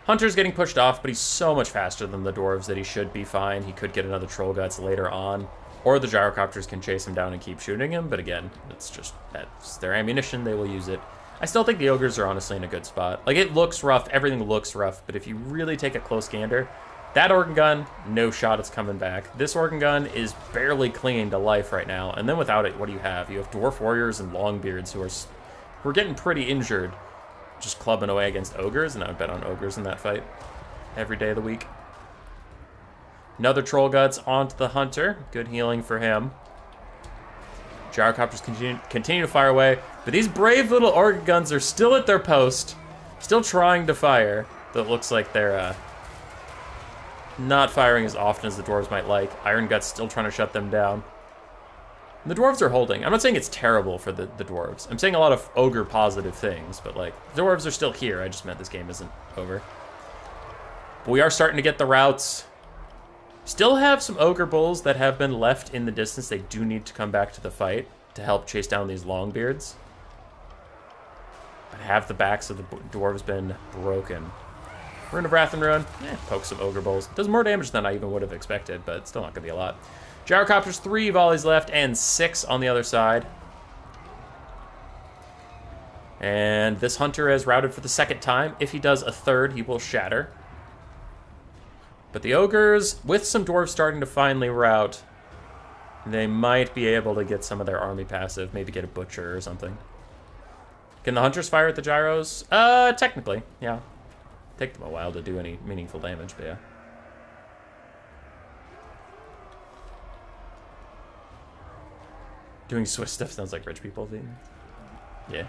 Hunter's getting pushed off, but he's so much faster than the Dwarves that he should be fine. He could get another Troll Guts later on. Or the Gyrocopters can chase him down and keep shooting him, but again, that's their ammunition, they will use it. I still think the Ogres are honestly in a good spot. Like, it looks rough, everything looks rough, but if you really take a close gander, that Organ Gun, no shot it's coming back. This Organ Gun is barely clinging to life right now, and then without it, what do you have? You have Dwarf Warriors and Longbeards who are getting pretty injured, just clubbing away against Ogres, and I would bet on Ogres in that fight every day of the week. Another Troll Guts onto the Hunter. Good healing for him. Gyrocopters continue to fire away, but these brave little Organ Guns are still at their post, still trying to fire, though it looks like they're not firing as often as the Dwarves might like. Iron Guts still trying to shut them down. And the Dwarves are holding. I'm not saying it's terrible for the Dwarves. I'm saying a lot of Ogre positive things, but like, the Dwarves are still here. I just meant this game isn't over. But we are starting to get the routes. Still have some Ogre Bulls that have been left in the distance. They do need to come back to the fight to help chase down these Longbeards. But have the backs of the Dwarves been broken? Rune of Wrath and Ruin. Poke some Ogre Bulls. Does more damage than I even would have expected, but it's still not going to be a lot. Gyrocopters, 3 volleys left and 6 on the other side. And this Hunter has routed for the second time. If he does a third, he will shatter. But the Ogres, with some Dwarves starting to finally rout, they might be able to get some of their army passive. Maybe get a Butcher or something. Can the Hunters fire at the Gyros? Technically, yeah. Take them a while to do any meaningful damage, but yeah. Doing Swiss stuff sounds like rich people. Yeah.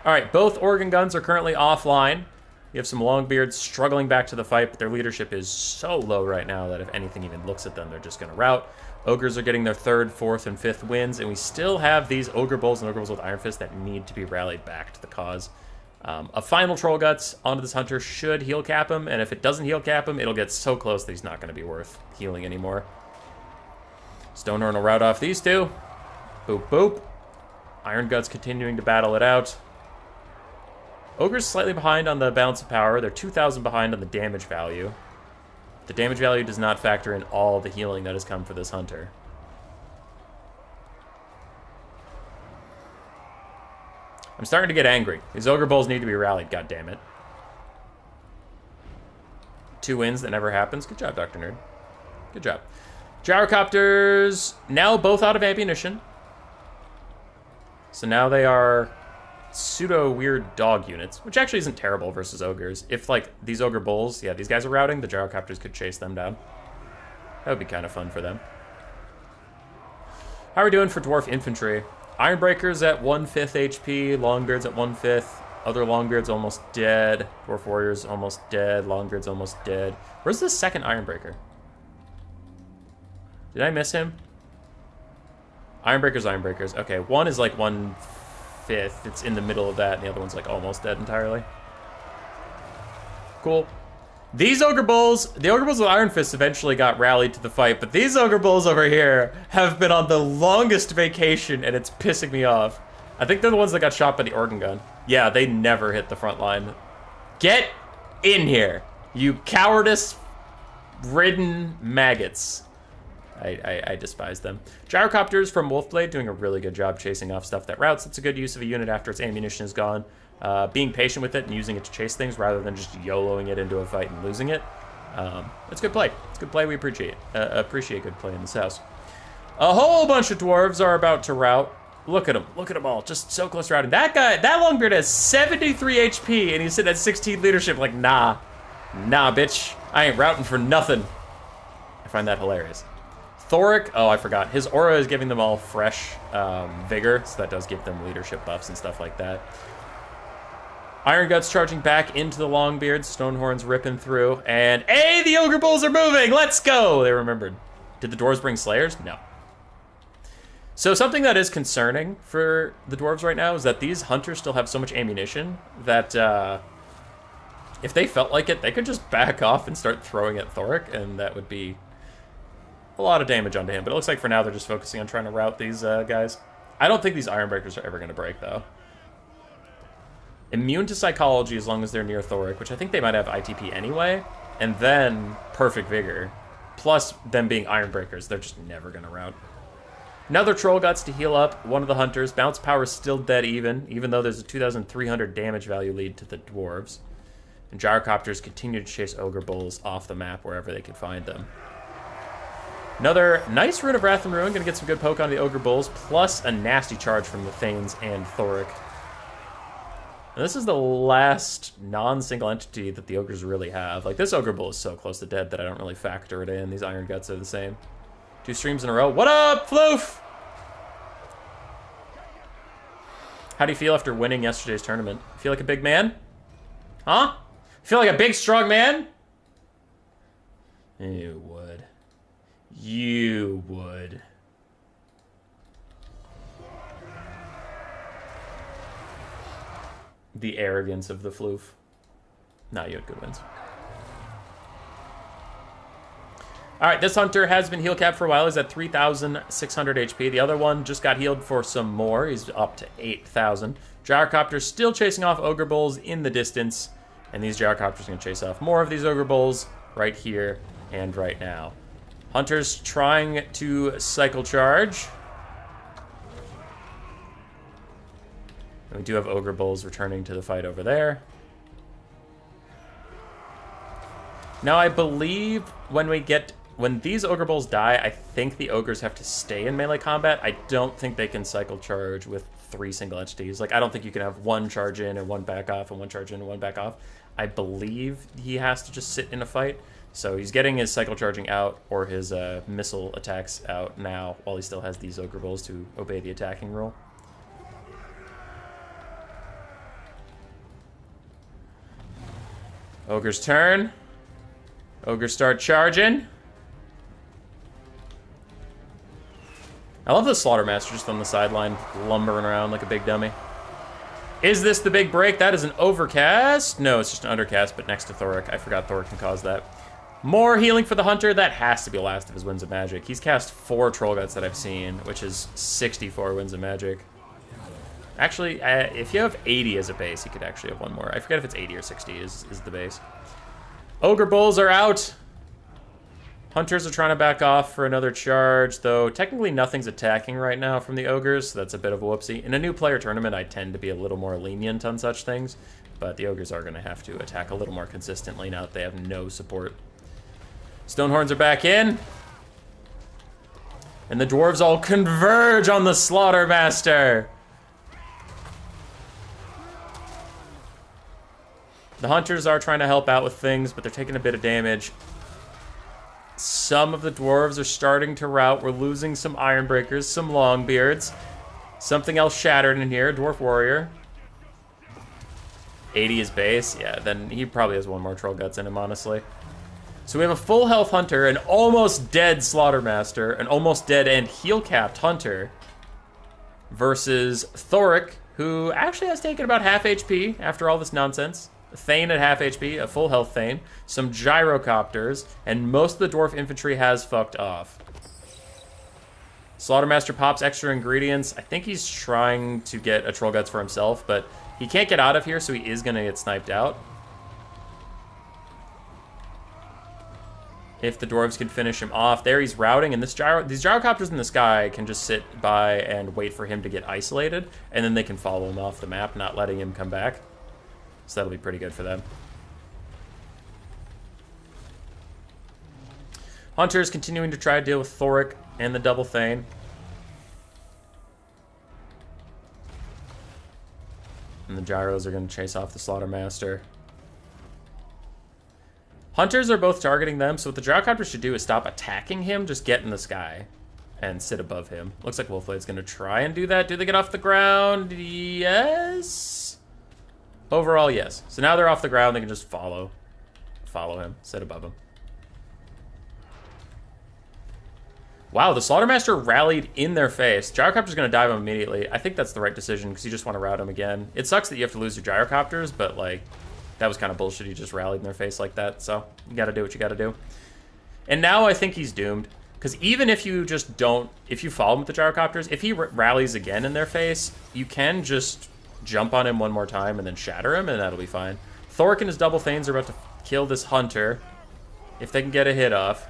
Alright, both organ guns are currently offline. You have some Longbeards struggling back to the fight, but their leadership is so low right now that if anything even looks at them, they're just going to rout. Ogres are getting their 3rd, 4th, and 5th wins, and we still have these Ogre Bulls and Ogre Bulls with Iron Fist that need to be rallied back to the cause. A final Troll Guts onto this Hunter should heal cap him, and if it doesn't heal cap him, it'll get so close that he's not going to be worth healing anymore. Stonehorn will rout off these two. Boop, boop. Iron Guts continuing to battle it out. Ogre's slightly behind on the balance of power. They're 2,000 behind on the damage value. The damage value does not factor in all the healing that has come for this Hunter. I'm starting to get angry. These Ogre Bulls need to be rallied, goddammit. 2 wins, that never happens. Good job, Dr. Nerd. Good job. Gyrocopters, now both out of ammunition. So now they are pseudo-weird dog units, which actually isn't terrible versus Ogres. If, like, these Ogre Bulls, yeah, these guys are routing, the Gyrocopters could chase them down. That would be kind of fun for them. How are we doing for Dwarf Infantry? Ironbreakers at 1/5 HP, Longbeards at 1/5, other Longbeards almost dead, Dwarf Warriors almost dead, Longbeards almost dead. Where's the second Ironbreaker? Did I miss him? Ironbreakers, Ironbreakers. Okay, one is like 1/5. It's in the middle of that, and the other one's like almost dead entirely. Cool. These Ogre Bulls, the Ogre Bulls with Iron Fist eventually got rallied to the fight, but these Ogre Bulls over here have been on the longest vacation, and it's pissing me off. I think they're the ones that got shot by the organ gun. Yeah, they never hit the front line. Get in here, you cowardice-ridden maggots. I despise them. Gyrocopters from Wolfblade doing a really good job chasing off stuff that routes. It's a good use of a unit after its ammunition is gone. Being patient with it and using it to chase things rather than just YOLOing it into a fight and losing it. It's good play. It's good play. We appreciate good play in this house. A whole bunch of Dwarves are about to rout. Look at them. Look at them all. Just so close to routing. That guy, that Longbeard has 73 HP and he's sitting at 16 leadership. Like, nah. Nah, bitch. I ain't routing for nothing. I find that hilarious. Thoric, oh, I forgot. His aura is giving them all fresh vigor, so that does give them leadership buffs and stuff like that. Iron Guts charging back into the Longbeards. Stonehorns ripping through. And, hey, the Ogre Bulls are moving! Let's go! They remembered. Did the Dwarves bring Slayers? No. So something that is concerning for the Dwarves right now is that these Hunters still have so much ammunition that if they felt like it, they could just back off and start throwing at Thoric, and that would be a lot of damage onto him. But it looks like for now they're just focusing on trying to rout these guys. I don't think these Ironbreakers are ever going to break, though. Immune to Psychology as long as they're near Thoric, which I think they might have ITP anyway. And then Perfect Vigor. Plus them being Ironbreakers. They're just never going to rout. Another Troll Guts to heal up one of the Hunters. Bounce power is still dead even though there's a 2,300 damage value lead to the Dwarves. And Gyrocopters continue to chase Ogre Bulls off the map wherever they can find them. Another nice Rune of Wrath and Ruin. Gonna get some good poke on the Ogre Bulls, plus a nasty charge from the Thanes and Thoric. And this is the last non-single entity that the Ogres really have. Like, this Ogre Bull is so close to dead that I don't really factor it in. These Iron Guts are the same. 2 streams in a row. What up, Floof? How do you feel after winning yesterday's tournament? Feel like a big man? Huh? Feel like a big, strong man? You would. You would. The arrogance of the Floof. Nah, you had good wins. All right, this hunter has been heal capped for a while. He's at 3,600 HP. The other one just got healed for some more. He's up to 8,000. Gyrocopter's still chasing off ogre bulls in the distance, and these gyrocopters are going to chase off more of these ogre bulls right here and right now. Hunter's trying to cycle charge. And we do have ogre bulls returning to the fight over there. Now I believe when these ogre bulls die, I think the ogres have to stay in melee combat. I don't think they can cycle charge with 3 single entities. Like, I don't think you can have one charge in and one back off and one charge in and one back off. I believe he has to just sit in a fight. So he's getting his cycle charging out or his missile attacks out now while he still has these ogre bulls to obey the attacking rule. Ogre's turn. Ogres start charging. I love the Slaughtermaster just on the sideline, lumbering around like a big dummy. Is this the big break? That is an overcast. No, it's just an undercast, but next to Thoric. I forgot Thoric can cause that. More healing for the Hunter. That has to be the last of his Winds of Magic. He's cast 4 Troll Guts that I've seen, which is 64 Winds of Magic. Actually, if you have 80 as a base, you could actually have one more. I forget if it's 80 or 60 is the base. Ogre Bulls are out. Hunters are trying to back off for another charge, though technically nothing's attacking right now from the Ogres, so that's a bit of a whoopsie. In a new player tournament, I tend to be a little more lenient on such things, but the Ogres are going to have to attack a little more consistently now that they have no support. Stonehorns are back in. And the Dwarves all converge on the Slaughtermaster. The Hunters are trying to help out with things, but they're taking a bit of damage. Some of the Dwarves are starting to rout. We're losing some Ironbreakers, some Longbeards. Something else shattered in here. Dwarf Warrior. 80 is base. Yeah, then he probably has one more Troll Guts in him, honestly. So we have a full health Hunter, an almost dead Slaughtermaster, an almost dead and heal-capped Hunter, versus Thoric, who actually has taken about half HP after all this nonsense. Thane at half HP, a full health Thane, some Gyrocopters, and most of the Dwarf infantry has fucked off. Slaughtermaster pops extra ingredients. I think he's trying to get a Troll Guts for himself, but he can't get out of here, so he is going to get sniped out. If the Dwarves can finish him off. There he's routing, and these Gyrocopters in the sky can just sit by and wait for him to get isolated, and then they can follow him off the map, not letting him come back. So that'll be pretty good for them. Hunter's continuing to try to deal with Thoric and the double Thane. And the Gyros are going to chase off the Slaughtermaster. Hunters are both targeting them, so what the Gyrocopter should do is stop attacking him, just get in the sky and sit above him. Looks like Wolfblade's going to try and do that. Do they get off the ground? Yes. Overall, yes. So now they're off the ground, they can just follow him, sit above him. Wow, the Slaughtermaster rallied in their face. Gyrocopter's going to dive him immediately. I think that's the right decision because you just want to rout him again. It sucks that you have to lose your Gyrocopters, but like, that was kind of bullshit. He just rallied in their face like that, so you got to do what you got to do. And now I think he's doomed because even if you just don't, if you follow him with the Gyrocopters, if he rallies again in their face, you can just jump on him one more time and then shatter him, and that'll be fine. Thoric and his double Thanes are about to kill this Hunter if they can get a hit off.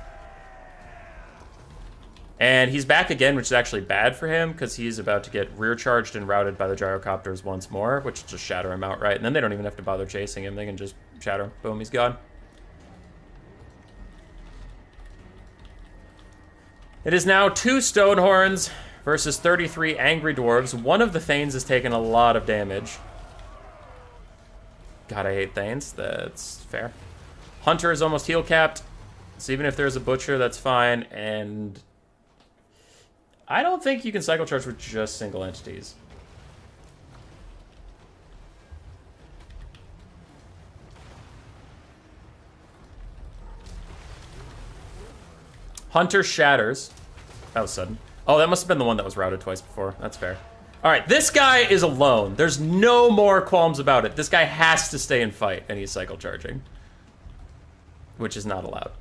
And he's back again, which is actually bad for him because he's about to get rear charged and routed by the Gyrocopters once more, which will just shatter him outright. And then they don't even have to bother chasing him. They can just shatter him. Boom, he's gone. It is now 2 Stonehorns versus 33 Angry Dwarves. One of the Thanes has taken a lot of damage. God, I hate Thanes. That's fair. Hunter is almost heal capped. So even if there's a Butcher, that's fine. And I don't think you can cycle charge with just single entities. Hunter shatters. That was sudden. Oh, that must have been the one that was routed twice before. That's fair. All right, this guy is alone. There's no more qualms about it. This guy has to stay and fight, and he's cycle charging, which is not allowed.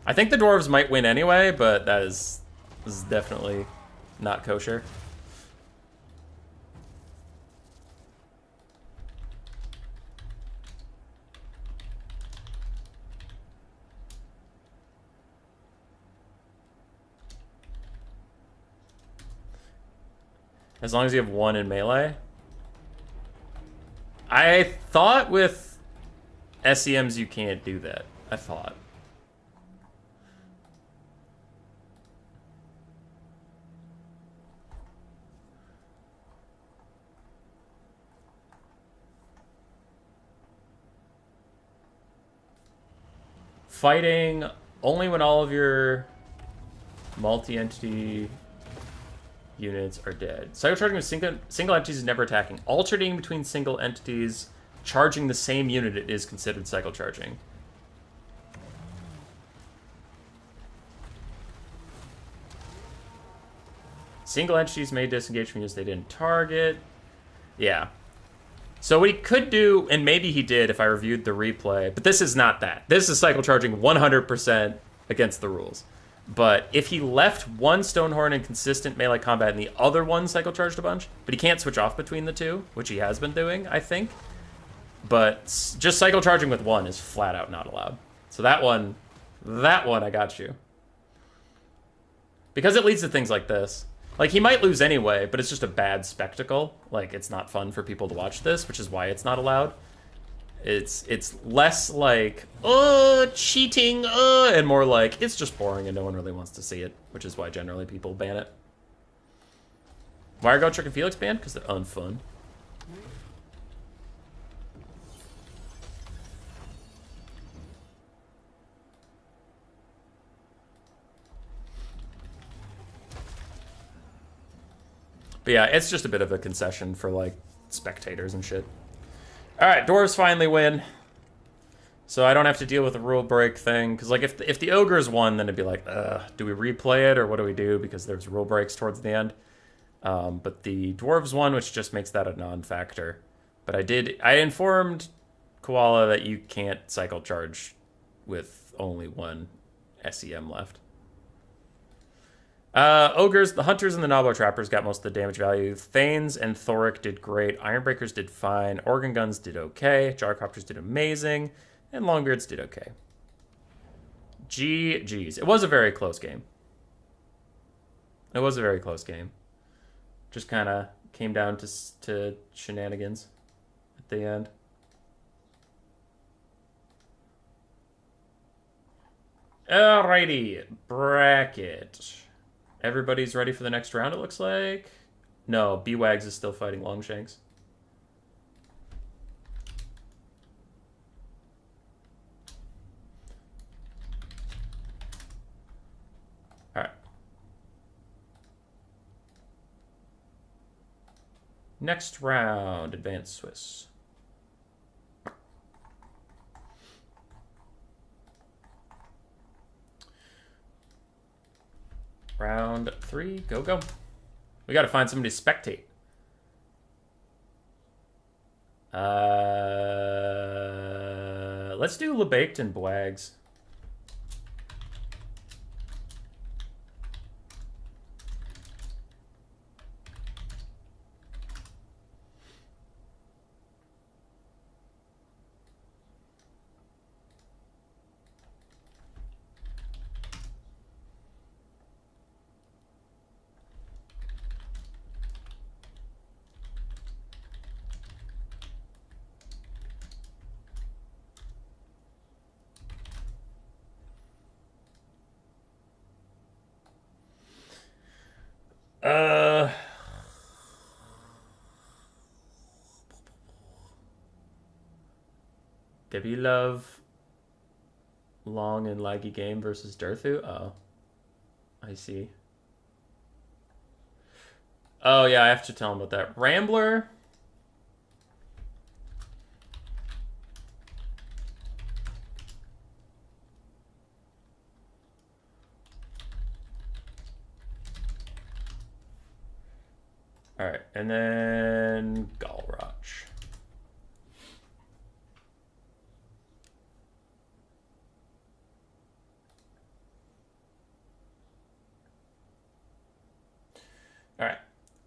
I think the dwarves might win anyway, but this is definitely not kosher. As long as you have one in melee. I thought with SEMs you can't do that. I thought. Fighting only when all of your multi-entity units are dead. Cycle charging with single entities is never attacking. Alternating between single entities, charging the same unit is considered cycle charging. Single entities may disengage from units they didn't target. Yeah. So what he could do, and maybe he did if I reviewed the replay, but this is not that. This is cycle charging 100% against the rules. But if he left one Stonehorn in consistent melee combat and the other one cycle charged a bunch, but he can't switch off between the two, which he has been doing, I think. But just cycle charging with one is flat out not allowed. So that one I got you. Because it leads to things like this. Like, he might lose anyway, but it's just a bad spectacle. Like, it's not fun for people to watch this, which is why it's not allowed. It's less like, cheating, and more like, it's just boring and no one really wants to see it, which is why generally people ban it. Why are Gotrek and Felix banned? Because they're unfun. But yeah, it's just a bit of a concession for, like, spectators and shit. Alright, dwarves finally win. So I don't have to deal with the rule break thing. Because, like, if the ogres won, then it'd be like, do we replay it or what do we do? Because there's rule breaks towards the end. But the dwarves won, which just makes that a non-factor. But I informed Koala that you can't cycle charge with only one SEM left. Ogres, the Hunters, and the Nobbler Trappers got most of the damage value. Thanes and Thoric did great. Ironbreakers did fine. Organ Guns did okay. Jarcopters did amazing. And Longbeards did okay. GG's. It was a very close game. It was a very close game. Just kind of came down to shenanigans at the end. Alrighty. Bracket. Everybody's ready for the next round, it looks like. No, B-Wags is still fighting Longshanks. Alright. Next round, Advanced Swiss. Round 3, go. We gotta find somebody to spectate. Let's do LeBaked and Bwags. Debbie Love, long and laggy game versus Durthu? Oh. I see. Oh, yeah, I have to tell him about that. Rambler. Alright, and then Galroch.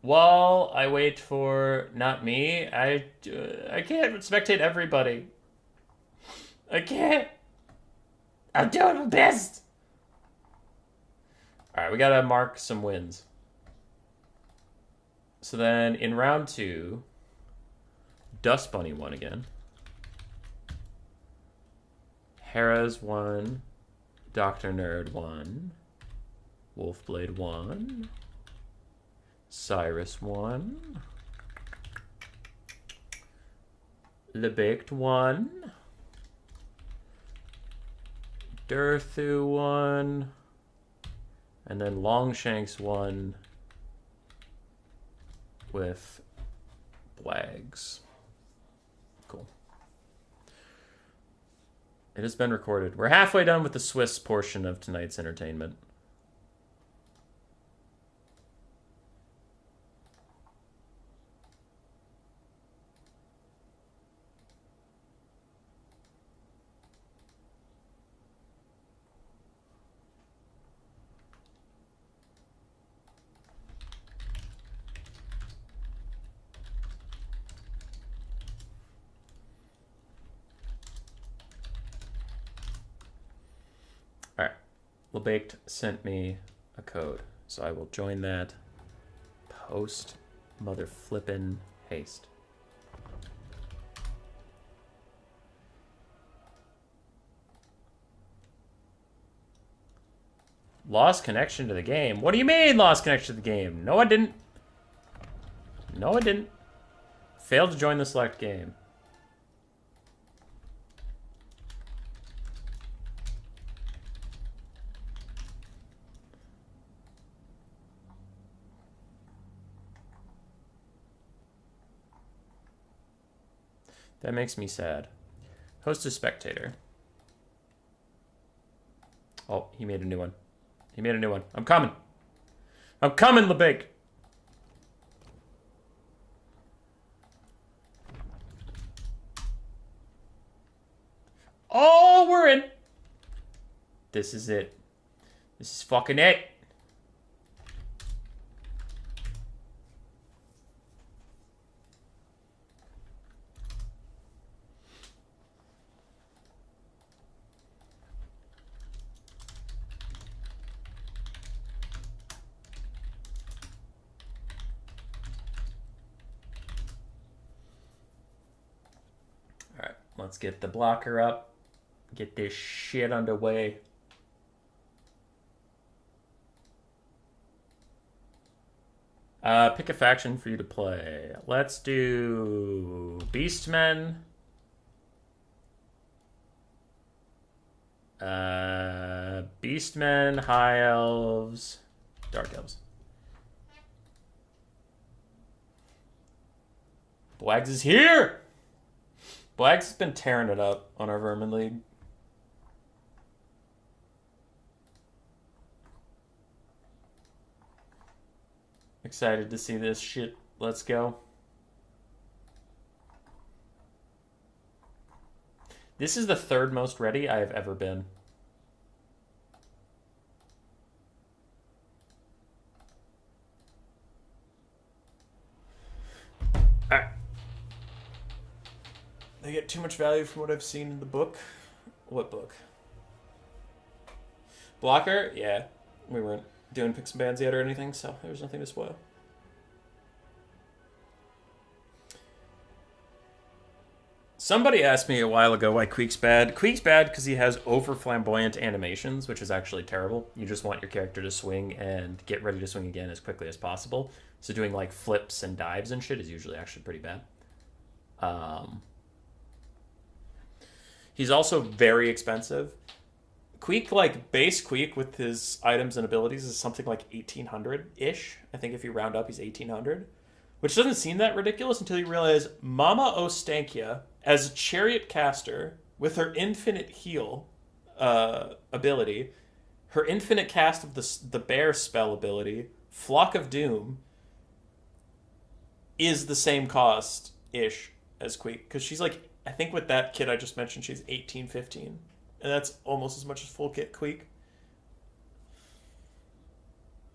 While I wait for not me, I can't spectate everybody. I can't. I'm doing my best. All right, we gotta mark some wins. So then in round 2, Dust Bunny won again. Hera's won. Dr. Nerd won. Wolfblade won. Cyrus won. LeBaked won. Durthu won. And then Longshanks won with Blags. Cool. It has been recorded. We're halfway done with the Swiss portion of tonight's entertainment. LeBaked sent me a code, so I will join that post mother flippin' haste. Lost connection to the game? What do you mean lost connection to the game? No, I didn't. No, I didn't. Failed to join the select game. That makes me sad. Host a spectator. Oh, he made a new one. He made a new one. I'm coming. I'm coming, LeBake. Oh, we're in. This is it. This is fucking it. Let's get the blocker up. Get this shit underway. Pick a faction for you to play. Let's do Beastmen. Beastmen, High Elves, Dark Elves. Blags is here! Blags has been tearing it up on our Vermin League. Excited to see this shit. Let's go. This is the third most ready I have ever been. Alright. They get too much value from what I've seen in the book. What book? Blocker? Yeah. We weren't doing picks and bans yet or anything, so there was nothing to spoil. Somebody asked me a while ago why Queek's bad. Queek's bad because he has over flamboyant animations, which is actually terrible. You just want your character to swing and get ready to swing again as quickly as possible. So doing like flips and dives and shit is usually actually pretty bad. He's also very expensive. Queek, like, base Queek with his items and abilities is something like 1,800-ish. I think if you round up, he's 1,800. Which doesn't seem that ridiculous until you realize Mama Ostankia, as a chariot caster, with her infinite heal ability, her infinite cast of the bear spell ability, Flock of Doom, is the same cost-ish as Queek. Because she's like, I think with that kit I just mentioned, she's 18-15. And that's almost as much as full kit Queek.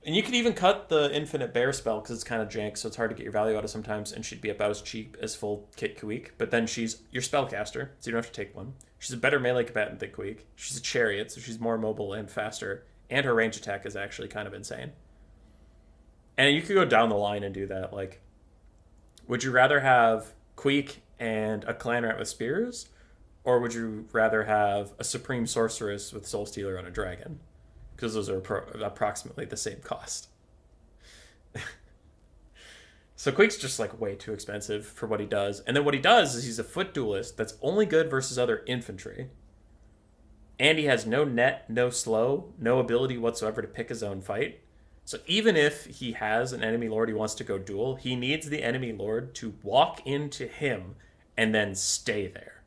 And you could even cut the infinite bear spell because it's kind of jank, so it's hard to get your value out of sometimes, and she'd be about as cheap as full kit Queek. But then she's your spellcaster, so you don't have to take one. She's a better melee combatant than Queek. She's a chariot, so she's more mobile and faster, and her range attack is actually kind of insane. And you could go down the line and do that. Like, would you rather have Queek and a clan rat with spears, or would you rather have a supreme sorceress with soul stealer on a dragon? Because those are approximately the same cost. So Queek's just like way too expensive for what he does. And then what he does is he's a foot duelist that's only good versus other infantry. And he has no net, no slow, no ability whatsoever to pick his own fight. So even if he has an enemy lord he wants to go duel, he needs the enemy lord to walk into him and then stay there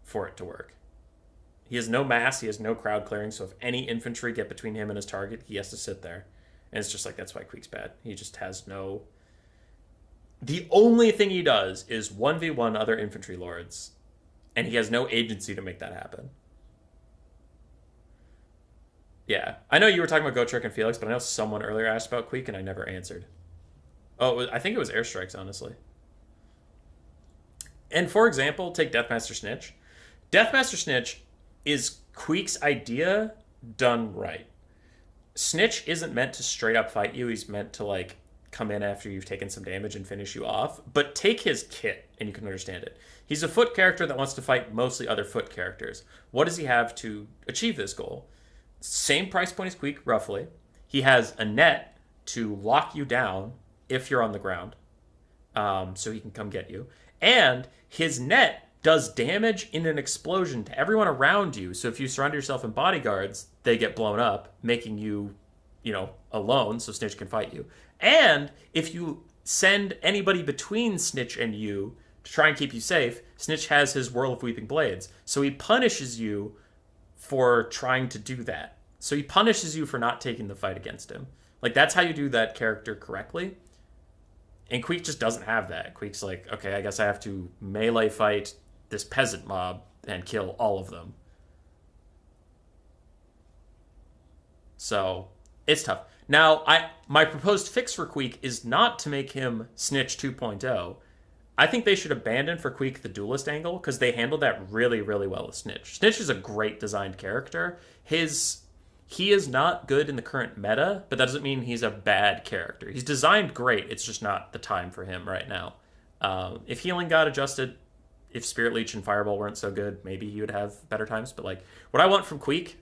for it to work. He has no mass, he has no crowd clearing, so if any infantry get between him and his target, he has to sit there. And it's just like, that's why Queek's bad. He just has no... The only thing he does is 1v1 other infantry lords, and he has no agency to make that happen. Yeah. I know you were talking about Gotrek and Felix, but I know someone earlier asked about Queek, and I never answered. Oh, I think it was airstrikes, honestly. And for example, take Deathmaster Snitch. Deathmaster Snitch is Queek's idea done right. Snitch isn't meant to straight up fight you. He's meant to like come in after you've taken some damage and finish you off. But take his kit and you can understand it. He's a foot character that wants to fight mostly other foot characters. What does he have to achieve this goal? Same price point as Queek, roughly. He has a net to lock you down if you're on the ground, so he can come get you. And his net does damage in an explosion to everyone around you. So if you surround yourself in bodyguards, they get blown up, making you, alone so Snitch can fight you. And if you send anybody between Snitch and you to try and keep you safe, Snitch has his Whirl of Weeping Blades. So he punishes you for trying to do that. So he punishes you for not taking the fight against him. Like, that's how you do that character correctly. And Queek just doesn't have that. Queek's like, okay, I guess I have to melee fight this peasant mob and kill all of them. So it's tough. Now, my proposed fix for Queek is not to make him Snitch 2.0. I think they should abandon for Queek the duelist angle because they handled that really, really well with Snitch. Snitch is a great designed character. He is not good in the current meta, but that doesn't mean he's a bad character. He's designed great. It's just not the time for him right now. If healing got adjusted, if Spirit Leech and Fireball weren't so good, maybe he would have better times. But like, what I want from Queek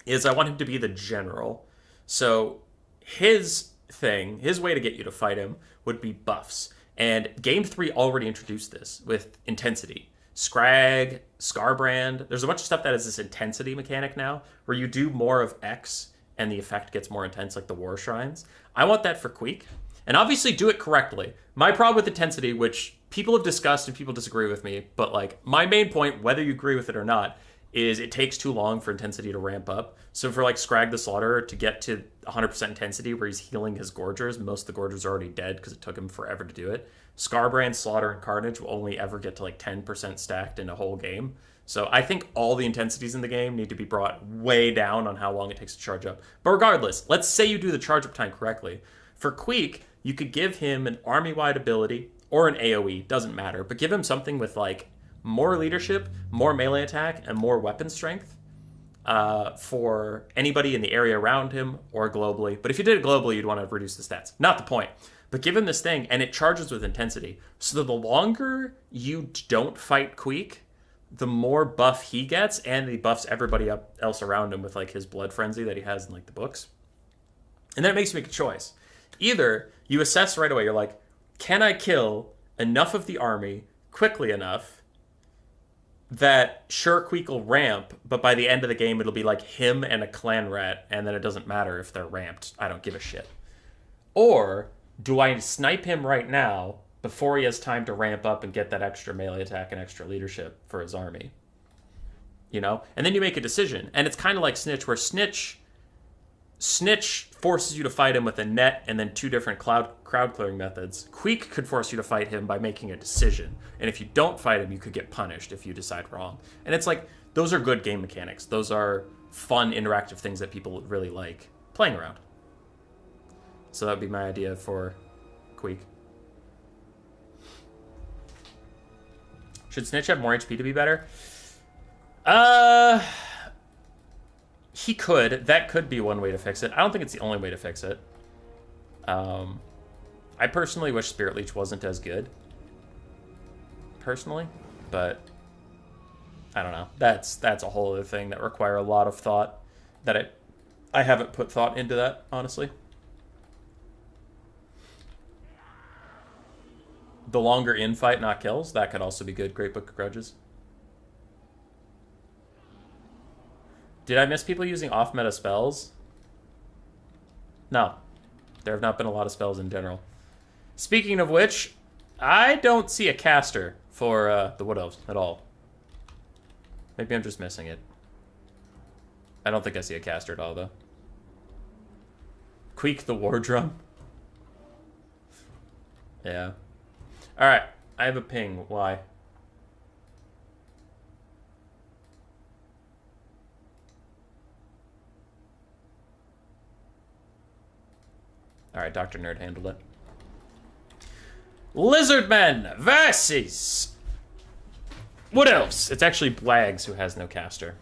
is I want him to be the general. So his way to get you to fight him would be buffs. And Game 3 already introduced this with intensity. Scrag, Scarbrand, there's a bunch of stuff that has this intensity mechanic now, where you do more of X and the effect gets more intense, like the War Shrines. I want that for Queek. And obviously do it correctly. My problem with intensity, which people have discussed and people disagree with me, but like my main point, whether you agree with it or not, is it takes too long for intensity to ramp up. So for like Scrag the Slaughterer to get to 100% intensity where he's healing his Gorgers, most of the Gorgers are already dead because it took him forever to do it. Scarbrand, Slaughter, and Carnage will only ever get to like 10% stacked in a whole game. So I think all the intensities in the game need to be brought way down on how long it takes to charge up. But regardless, let's say you do the charge up time correctly. For Queek, you could give him an army-wide ability or an AoE, doesn't matter, but give him something with like more leadership, more melee attack, and more weapon strength for anybody in the area around him or globally. But if you did it globally, you'd want to reduce the stats. Not the point. But give him this thing, and it charges with intensity. So the longer you don't fight Queek, the more buff he gets, and he buffs everybody else around him with like his blood frenzy that he has in like the books. And then it makes you make a choice. Either you assess right away, you're like, can I kill enough of the army quickly enough that sure Queek will ramp, but by the end of the game it'll be like him and a clan rat, and then it doesn't matter if they're ramped. I don't give a shit. Or do I snipe him right now before he has time to ramp up and get that extra melee attack and extra leadership for his army? And then you make a decision. And it's kind of like Snitch, where Snitch forces you to fight him with a net and then two different crowd clearing methods. Queek could force you to fight him by making a decision. And if you don't fight him, you could get punished if you decide wrong. And it's like, those are good game mechanics. Those are fun, interactive things that people really like playing around. So that would be my idea for Queek. Should Snitch have more HP to be better? He could. That could be one way to fix it. I don't think it's the only way to fix it. I personally wish Spirit Leech wasn't as good. Personally. But I don't know. That's a whole other thing that require a lot of thought. That I haven't put thought into that, honestly. The longer infight, not kills. That could also be good. Great Book of Grudges. Did I miss people using off-meta spells? No. There have not been a lot of spells in general. Speaking of which, I don't see a caster for the Wood Elves at all. Maybe I'm just missing it. I don't think I see a caster at all, though. Queek the War Drum. Yeah. Alright, I have a ping. Why? Alright, Dr. Nerd handled it. Lizardmen versus Wood Elves. It's actually Blags who has no caster.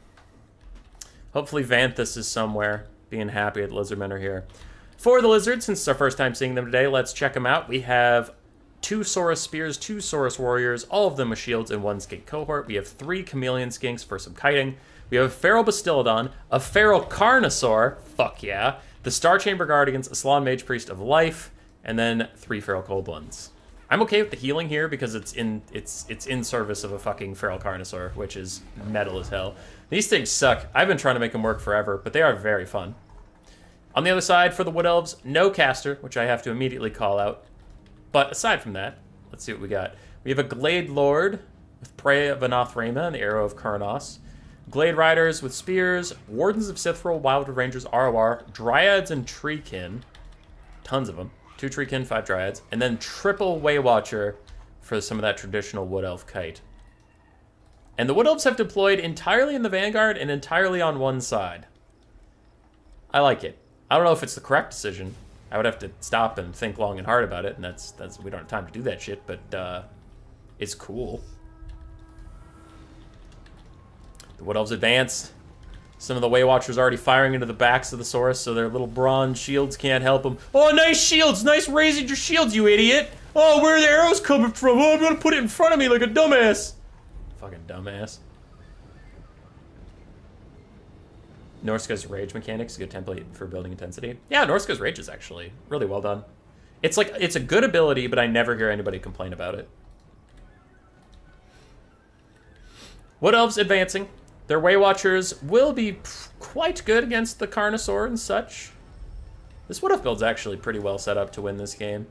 Hopefully Vanthus is somewhere, being happy that Lizardmen are here. For the Lizards, since it's our first time seeing them today, let's check them out. We have 2 Saurus Spears, 2 Saurus Warriors, all of them with shields in 1 skink cohort. We have 3 Chameleon Skinks for some kiting. We have a Feral Bastiladon, a Feral Carnosaur, fuck yeah, the Star Chamber Guardians, a Salon Mage Priest of Life, and then 3 Feral Cold Ones. I'm okay with the healing here because it's in service of a fucking Feral Carnosaur, which is metal as hell. These things suck. I've been trying to make them work forever, but they are very fun. On the other side, for the Wood Elves, no caster, which I have to immediately call out. But aside from that, let's see what we got. We have a Glade Lord with Prey of Anothrema and the Arrow of Kurnos. Glade Riders with Spears, Wardens of Sithral, Wildwood Rangers, ROR, Dryads and Treekin. Tons of them. 2 Treekin, 5 Dryads. And then triple Waywatcher for some of that traditional Wood Elf kite. And the Wood Elves have deployed entirely in the Vanguard and entirely on one side. I like it. I don't know if it's the correct decision. I would have to stop and think long and hard about it, and that's we don't have time to do that shit, but it's cool. The Wood Elves advance. Some of the Waywatchers already firing into the backs of the Saurus, so their little bronze shields can't help them. Oh, nice shields! Nice raising your shields, you idiot! Oh, where are the arrows coming from? Oh, I'm gonna put it in front of me like a dumbass. Fucking dumbass. Norska's Rage mechanics is a good template for building intensity. Yeah, Norska's Rage is actually really well done. It's like, it's a good ability, but I never hear anybody complain about it. Wood Elves advancing. Their Waywatchers will be quite good against the Carnosaur and such. This Wood Elf build's actually pretty well set up to win this game.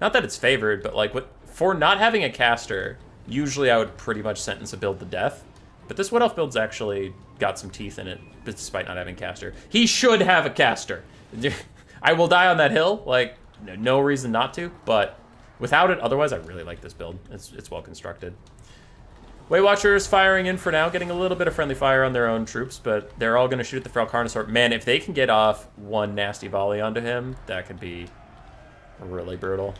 Not that it's favored, but like for not having a caster, usually I would pretty much sentence a build to death. But this Wood Elf build's actually got some teeth in it, despite not having caster. He should have a caster. I will die on that hill, like, no reason not to, but without it, otherwise I really like this build. It's well constructed. Waywatchers firing in for now, getting a little bit of friendly fire on their own troops, but they're all going to shoot at the Feral Carnosaur. Man, if they can get off one nasty volley onto him, that could be really brutal.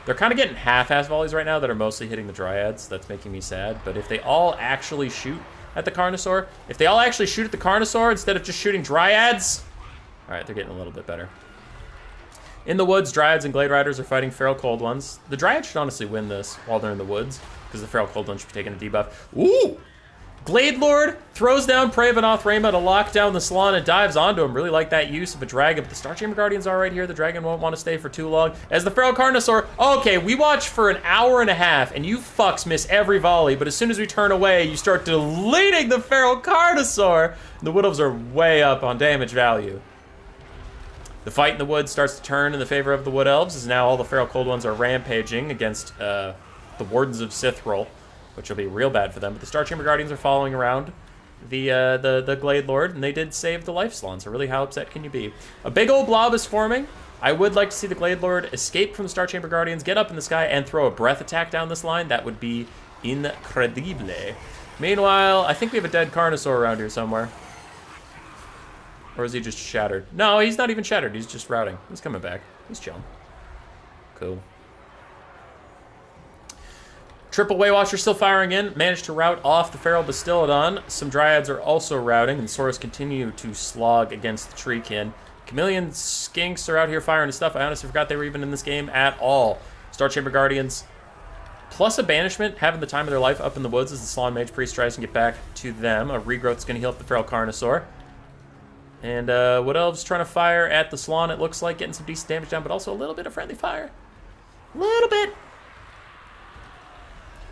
They're kind of getting half-ass volleys right now that are mostly hitting the Dryads. That's making me sad. But if they all actually shoot at the Carnosaur, if they all actually shoot at the Carnosaur instead of just shooting Dryads, all right, they're getting a little bit better. In the woods, Dryads and Glade Riders are fighting Feral Cold Ones. The Dryads should honestly win this while they're in the woods, because the Feral Cold Ones should be taking a debuff. Ooh! Glade Lord throws down Prey of Anothrema to lock down the Salon and dives onto him. Really like that use of a dragon, but the Star Chamber Guardians are right here. The dragon won't want to stay for too long. As the Feral Carnosaur, okay, we watch for an hour and a half, and you fucks miss every volley, but as soon as we turn away, you start deleting the Feral Carnosaur. The Wood Elves are way up on damage value. The fight in the woods starts to turn in the favor of the Wood Elves, as now all the Feral Cold Ones are rampaging against the Wardens of Sithral, which will be real bad for them. But the Star Chamber Guardians are following around the Glade Lord, and they did save the life Salon, so really how upset can you be? A big old blob is forming. I would like to see the Glade Lord escape from the Star Chamber Guardians, get up in the sky, and throw a breath attack down this line. That would be incredible. Meanwhile, I think we have a dead Carnosaur around here somewhere. Or is he just shattered? No, he's not even shattered. He's just routing. He's coming back. He's chilling. Cool. Triple Waywatcher still firing in. Managed to rout off the Feral Bastiladon. Some Dryads are also routing, and Saurus continue to slog against the Treekin. Chameleon Skinks are out here firing his stuff. I honestly forgot they were even in this game at all. Star Chamber Guardians, plus a Banishment, having the time of their life up in the woods as the Salon Mage Priest tries to get back to them. A Regrowth is going to heal up the Feral Carnosaur. And Wood Elves trying to fire at the Salon, it looks like, getting some decent damage down, but also a little bit of friendly fire. A little bit.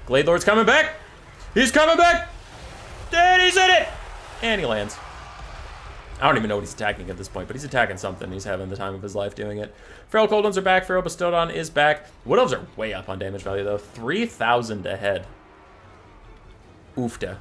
Glade Lord's coming back. He's coming back. And he's in it. And he lands. I don't even know what he's attacking at this point, but he's attacking something. He's having the time of his life doing it. Feral Cold Ones are back. Feral Bastiladon is back. Wood Elves are way up on damage value, though. 3,000 ahead. Oofta.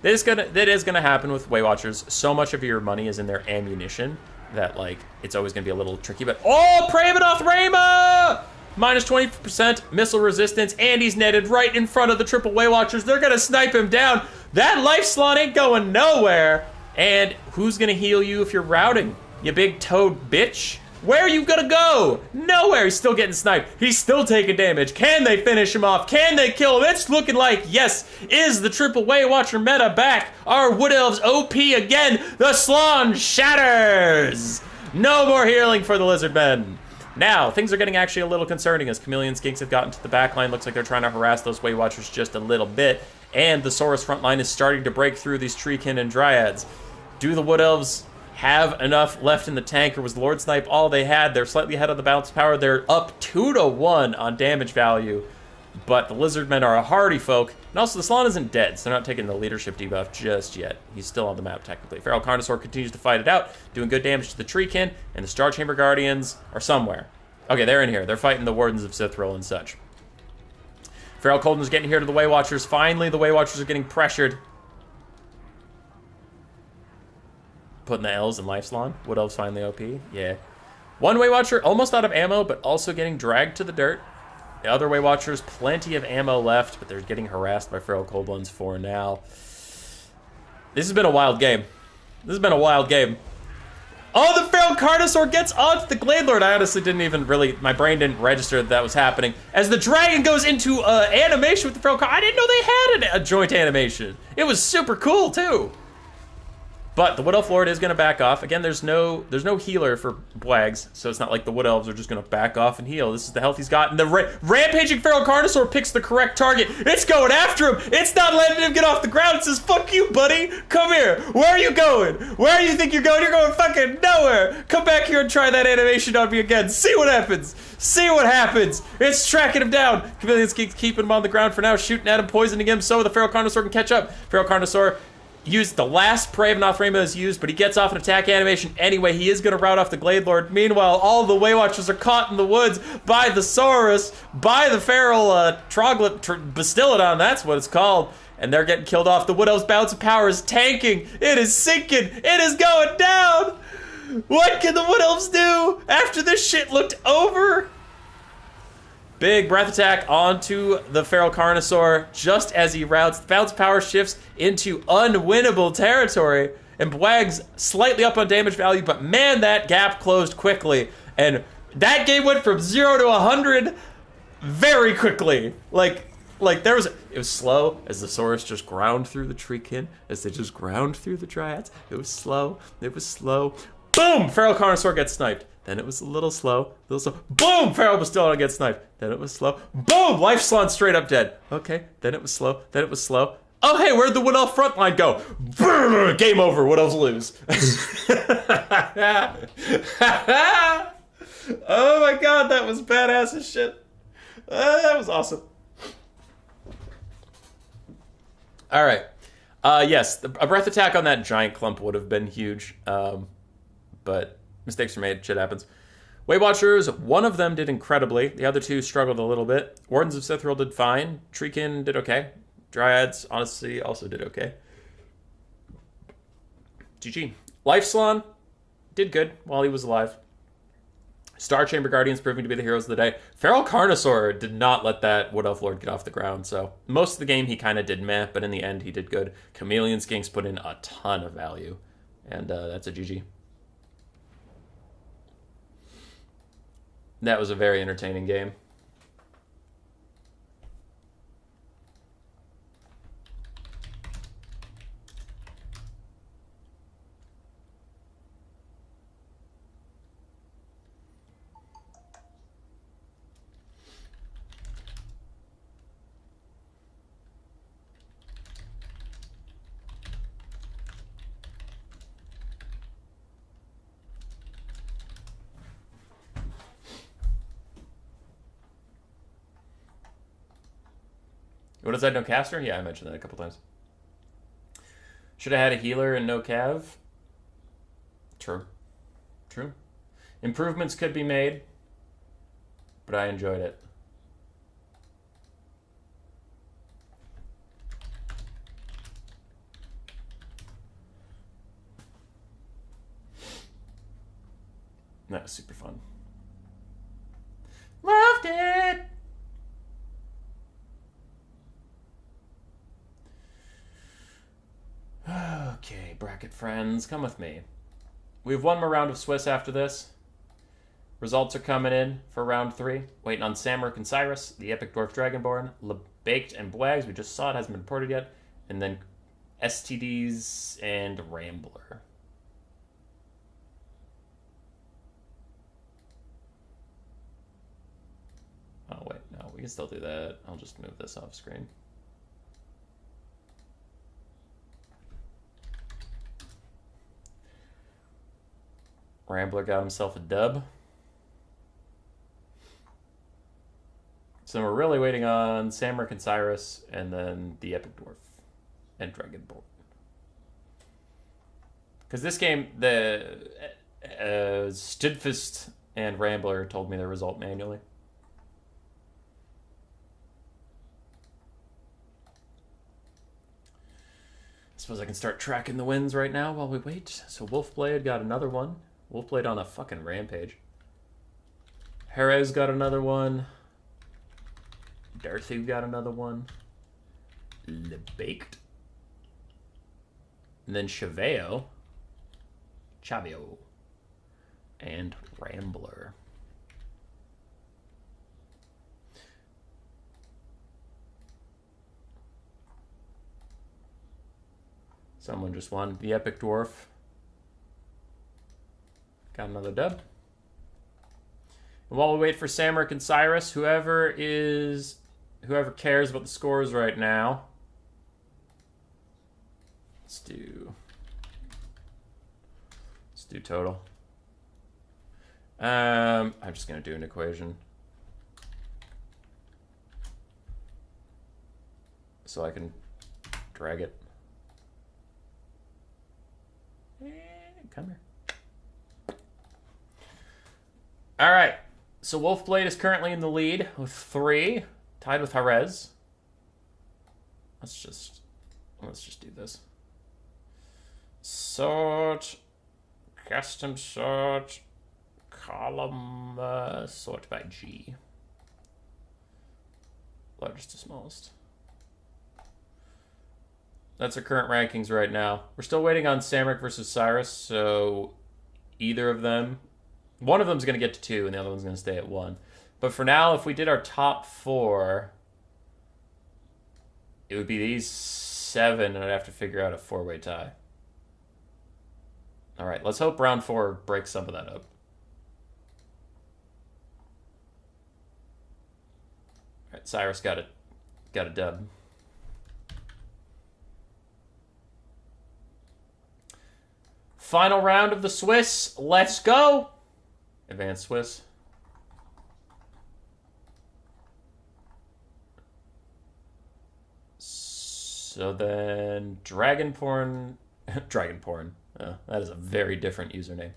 That is gonna happen with Waywatchers. So much of your money is in their ammunition that, like, it's always gonna be a little tricky, but... Oh, Pravenoth Rayma! Minus 20% missile resistance, and he's netted right in front of the triple Waywatchers. They're gonna snipe him down. That life slot ain't going nowhere. And who's gonna heal you if you're routing? You big toad bitch? Where are you gonna go? Nowhere. He's still getting sniped. He's still taking damage. Can they finish him off? Can they kill him? It's looking like, yes, is the triple Waywatcher meta back? Are Wood Elves OP again? The Slon shatters. No more healing for the Lizardmen. Now, things are getting actually a little concerning as Chameleon Skinks have gotten to the back line. Looks like they're trying to harass those Waywatchers just a little bit. And the Saurus front line is starting to break through these Treekin and Dryads. Do the Wood Elves have enough left in the tank, or was the Lord Snipe all they had? They're slightly ahead of the balance power. They're up 2-1 on damage value. But the Lizardmen are a hardy folk. And also, the Salon isn't dead, so they're not taking the leadership debuff just yet. He's still on the map, technically. Feral Carnosaur continues to fight it out, doing good damage to the Treekin, and the Star Chamber Guardians are somewhere. Okay, they're in here. They're fighting the Wardens of Sithril and such. Feral Colden's getting here to the Waywatchers. Finally, the Waywatchers are getting pressured. Putting the Elves in Life Salon. Wood Elves finally OP. Yeah. One Waywatcher almost out of ammo, but also getting dragged to the dirt. The other Waywatchers, plenty of ammo left, but they're getting harassed by Feral Cold Ones for now. This has been a wild game. This has been a wild game. Oh, the Feral Carnosaur gets onto the Glade Lord. I honestly didn't even really, my brain didn't register that was happening. As the dragon goes into animation with the Feral Carnosaur, I didn't know they had a joint animation. It was super cool, too. But the Wood Elf Lord is going to back off. Again, there's no healer for Bwags, so it's not like the Wood Elves are just going to back off and heal. This is the health he's got. And the rampaging Feral Carnosaur picks the correct target. It's going after him. It's not letting him get off the ground. It says, fuck you, buddy. Come here. Where are you going? Where do you think you're going? You're going fucking nowhere. Come back here and try that animation on me again. See what happens. See what happens. It's tracking him down. Chameleons keeping him on the ground for now, shooting at him, poisoning him so the Feral Carnosaur can catch up. Feral Carnosaur used the last Pravenoth Rayma is used, but he gets off an attack animation anyway. He is going to rout off the Glade Lord. Meanwhile, all the Waywatchers are caught in the woods by the Saurus, by the Feral Troglodyte, Bastiladon, that's what it's called. And they're getting killed off. The Wood Elf's balance of power is tanking. It is sinking. It is going down. What can the Wood Elves do after this shit looked over? Big breath attack onto the Feral Carnosaur just as he routes. The balance power shifts into unwinnable territory. And Bwags slightly up on damage value, but man, that gap closed quickly. And that game went from 0 to 100 very quickly. Like there was, it was slow as the Saurus just ground through the Treekin, as they just ground through the Dryads. It was slow. It was slow. Boom! Feral Carnosaur gets sniped. Then it was a little slow. Boom! Feral Bastiladon gets sniped. Then it was slow. Boom! Life Salon straight up dead. Okay. Then it was slow. Then it was slow. Oh, hey, where'd the Wood Elf front line go? Brrr, game over. Wood Elves lose. Oh my god, that was badass as shit. That was awesome. All right. Yes, a breath attack on that giant clump would have been huge. But mistakes are made. Shit happens. Waywatchers, one of them did incredibly. The other two struggled a little bit. Wardens of Sithril did fine. Treekin did okay. Dryads, honestly, also did okay. GG. Life Salon did good while he was alive. Star Chamber Guardians proving to be the heroes of the day. Feral Carnosaur did not let that Wood Elf Lord get off the ground, so most of the game he kind of did meh, but in the end he did good. Chameleon Skinks put in a ton of value, and that's a GG. That was a very entertaining game. What is that, no caster? Yeah, I mentioned that a couple times. Should have had a healer and no cav. True. True. Improvements could be made, but I enjoyed it. That was super fun. Loved it! Okay, bracket friends, come with me. We have one more round of Swiss after this. Results are coming in for round 3. Waiting on Samric and Cyrus, the Epic Dwarf Dragonborn, Baked and Bwags, we just saw it, hasn't been reported yet. And then STDs and Rambler. Oh, wait, no, we can still do that. I'll just move this off screen. Rambler got himself a dub. So we're really waiting on Samric and Cyrus, and then the Epic Dwarf and Dragonborn. Because this game, the Stidfist and Rambler told me the result manually. I suppose I can start tracking the wins right now while we wait. So Wolfblade got another one. Wolfblade on a fucking rampage. Jerez got another one. Darthu got another one. Baked. And then Chaveo. And Rambler. Someone just won. The Epic Dwarf got another dub. And while we wait for Samric and Cyrus, whoever cares about the scores right now, let's do total. I'm just gonna do an equation so I can drag it. Come here. All right. So Wolfblade is currently in the lead with 3, tied with Jerez. Let's just do this. Sort, custom sort, column, sort by G. Largest to smallest. That's our current rankings right now. We're still waiting on Samric versus Cyrus, so either of them, one of them's going to get to 2 and the other one's going to stay at 1. But for now, if we did our top 4, it would be these 7, and I'd have to figure out a 4-way tie. All right, let's hope round 4 breaks some of that up. All right, Cyrus got a dub. Final round of the Swiss. Let's go. Advanced Swiss. So then Dragonporn. Dragonporn. Oh, that is a very different username.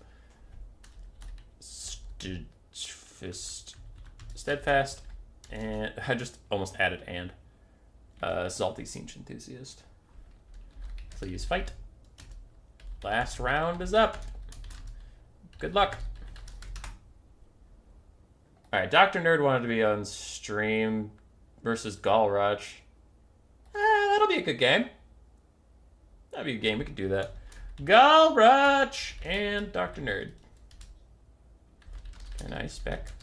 Steadfast. And I just almost added and. Salty Siege Enthusiast. Please fight. Last round is up. Good luck. Alright, Dr. Nerd wanted to be on stream versus Galrush. That'll be a good game. That'll be a game. We could do that. Galrush and Dr. Nerd. Can I spec?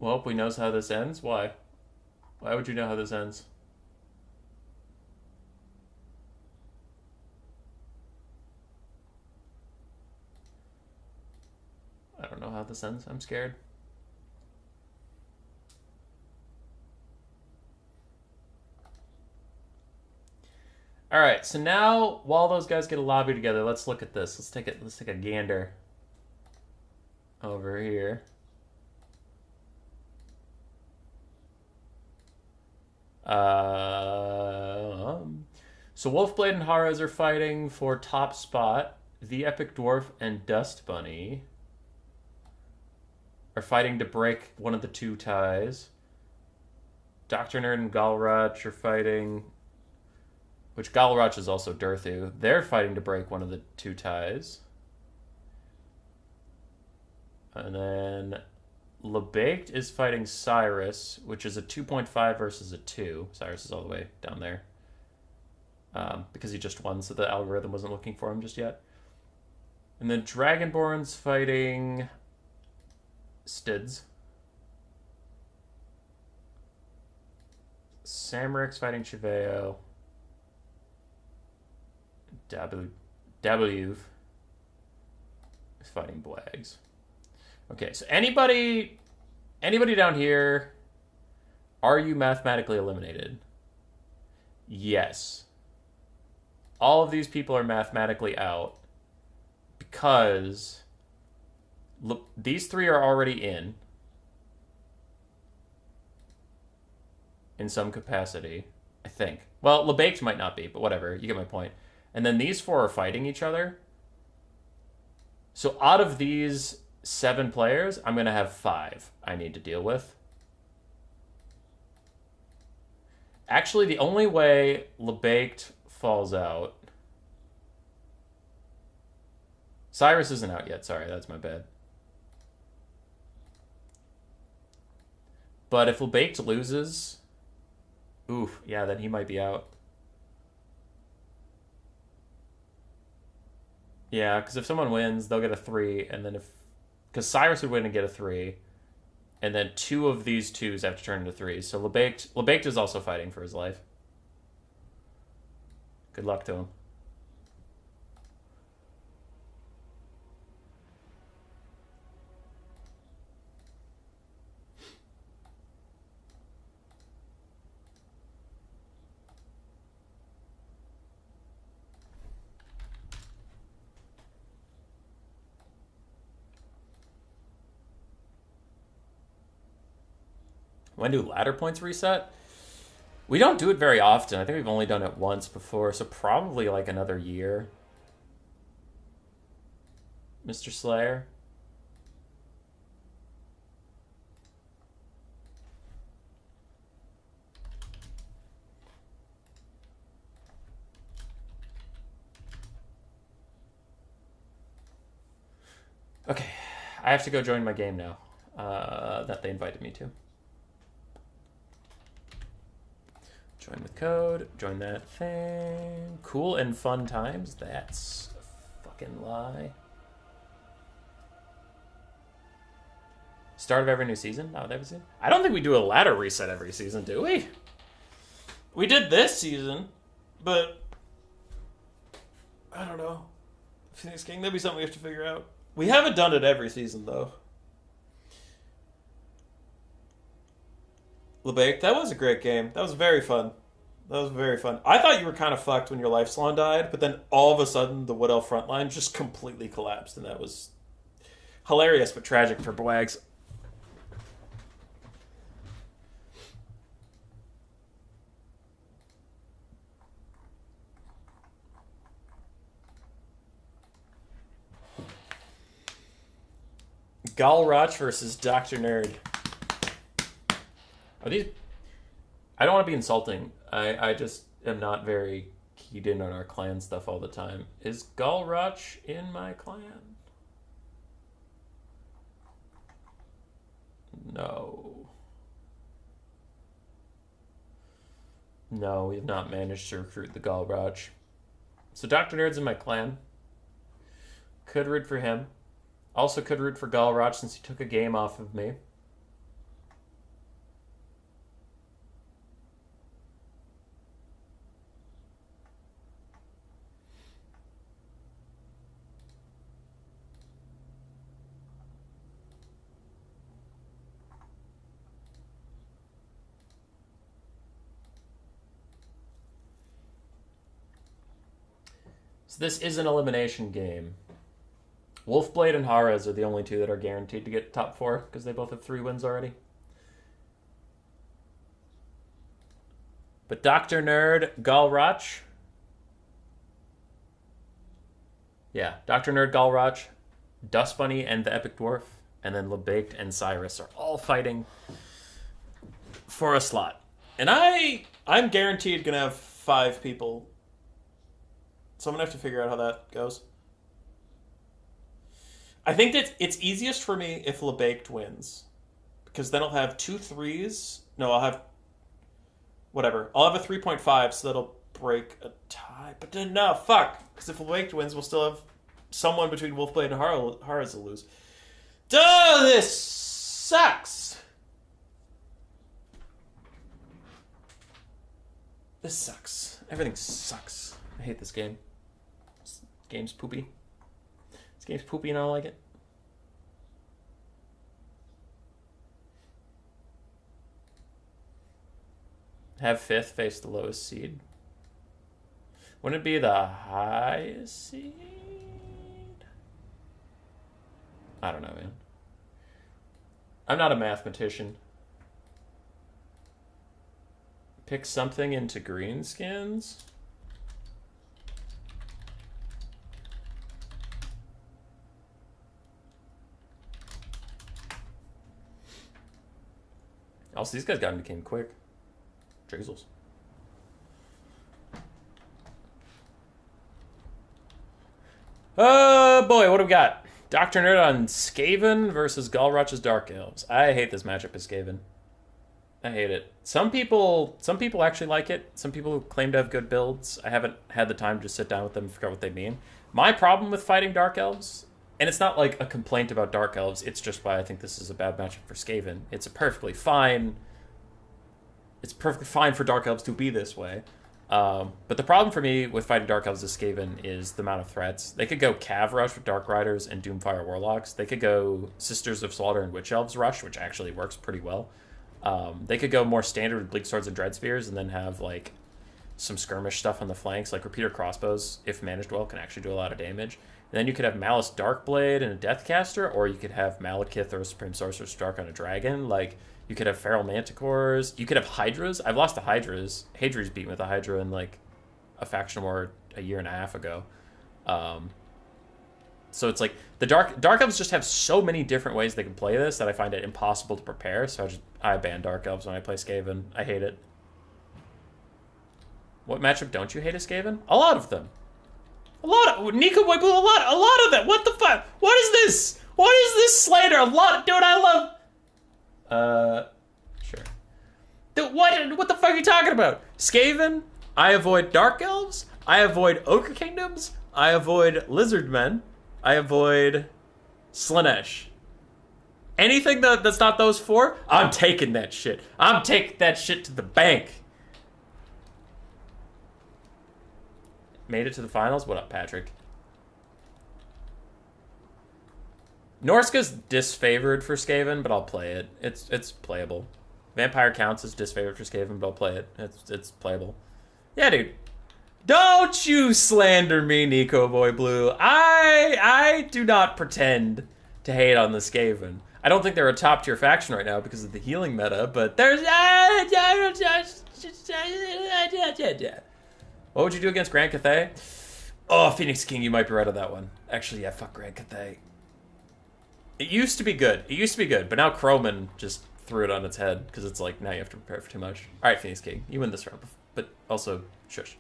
Well, we knows how this ends. Why? Why would you know how this ends? I don't know how this ends. I'm scared. All right, so now while those guys get a lobby together, let's look at this. Let's take a gander over here. So Wolfblade and Haras are fighting for top spot. The Epic Dwarf and Dust Bunny are fighting to break one of the two ties. Dr. Nerd and Galrach are fighting, which Galrach is also Durthu. They're fighting to break one of the two ties. And then LeBaked is fighting Cyrus, which is a 2.5 versus a 2. Cyrus is all the way down there. Because he just won, so the algorithm wasn't looking for him just yet. And then Dragonborn's fighting Stids. Samric's fighting Chiveo. Dabuv is fighting Blags. Okay, so anybody down here, are you mathematically eliminated? Yes. All of these people are mathematically out because these three are already in some capacity, I think. Well, LeBaked might not be, but whatever. You get my point. And then these four are fighting each other. So out of these 7 players, I'm going to have 5 I need to deal with. Actually, the only way LeBaked falls out... Cyrus isn't out yet. Sorry, that's my bad. But if LeBaked loses... Oof, yeah, then he might be out. Yeah, because if someone wins, they'll get a 3, and then if... Because Cyrus would win and get a 3, and then 2 of these 2s have to turn into 3s. So LeBaked is also fighting for his life. Good luck to him. When do ladder points reset? We don't do it very often. I think we've only done it once before, so probably like another year. Mr. Slayer? Okay, I have to go join my game now that they invited me to. Join with code, join that thing. Cool and fun times, that's a fucking lie. Start of every new season? Not every season? I don't think we do a ladder reset every season, do we? We did this season, but I don't know. Phoenix King, that'd be something we have to figure out. We haven't done it every season, though. LeBake, that was a great game. That was very fun. That was very fun. I thought you were kind of fucked when your life salon died, but then all of a sudden the Wood Elf front line just completely collapsed, and that was hilarious but tragic for Bwags. Galrach versus Dr. Nerd. Are these... I don't want to be insulting. I just am not very keyed in on our clan stuff all the time. Is Galrach in my clan? No. No, we have not managed to recruit the Galrach. So Dr. Nerd's in my clan. Could root for him. Also could root for Galrach since he took a game off of me. So this is an elimination game. Wolfblade and Haras are the only two that are guaranteed to get top 4 because they both have 3 wins already. But Dr. Nerd, Galrach. Yeah, Dr. Nerd, Galrach, Dust Bunny, and the Epic Dwarf, and then LeBaked and Cyrus are all fighting for a slot. And I'm guaranteed gonna have 5 people. So I'm gonna have to figure out how that goes. I think that it's easiest for me if LeBaked wins. Because then I'll have 2 3s. No, I'll have... Whatever. I'll have a 3.5, so that'll break a tie. But then, no, fuck. Because if LeBaked wins, we'll still have someone between Wolfblade and Haras to lose. Duh, this sucks. This sucks. Everything sucks. I hate this game. This game's poopy. This game's poopy and I don't like it. Have 5th face the lowest seed. Wouldn't it be the highest seed? I don't know, man. I'm not a mathematician. Pick something into greenskins. Also, these guys got into game quick. Jesus. Oh boy, what do we got? Dr. Nerd on Skaven versus Galrach's Dark Elves. I hate this matchup as Skaven. I hate it. Some people actually like it. Some people claim to have good builds. I haven't had the time to sit down with them and figure out what they mean. My problem with fighting Dark Elves, and it's not like a complaint about Dark Elves, it's just why I think this is a bad matchup for Skaven. It's perfectly fine for Dark Elves to be this way. But the problem for me with fighting Dark Elves as Skaven is the amount of threats. They could go Cav Rush with Dark Riders and Doomfire Warlocks. They could go Sisters of Slaughter and Witch Elves Rush, which actually works pretty well. They could go more standard with Bleak Swords and Dread Spears and then have like some skirmish stuff on the flanks, like Repeater Crossbows, if managed well, can actually do a lot of damage. And then you could have Malice Darkblade and a Deathcaster, or you could have Malekith or a Supreme Sorcerer's Dark on a Dragon. Like, you could have Feral Manticores. You could have Hydras. I've lost to Hydras. Hadri's beat me with a Hydra in, like, a faction war a year and a half ago. So it's like, the Dark Elves just have so many different ways they can play this that I find it impossible to prepare, so I ban Dark Elves when I play Skaven. I hate it. What matchup don't you hate as Skaven? A lot of them. Nico Boy Blue, a lot of them. What the fuck? What is this? What is this slander? A lot, dude, I love... Sure. Dude, what the fuck are you talking about? Skaven, I avoid Dark Elves, I avoid Ogre Kingdoms, I avoid Lizardmen, I avoid Slaanesh. Anything that's not those 4, I'm taking that shit. I'm taking that shit to the bank. Made it to the finals? What up, Patrick? Norska's disfavored for Skaven, but I'll play it. It's playable. Vampire counts as disfavored for Skaven, but I'll play it. It's playable. Yeah, dude. Don't you slander me, Nico Boy Blue. I do not pretend to hate on the Skaven. I don't think they're a top tier faction right now because of the healing meta, but there's... What would you do against Grand Cathay? Oh, Phoenix King, you might be right on that one. Actually, yeah, fuck Grand Cathay. It used to be good. But now Croman just threw it on its head because it's like, now you have to prepare for too much. All right, Phoenix King, you win this round, but also, shush.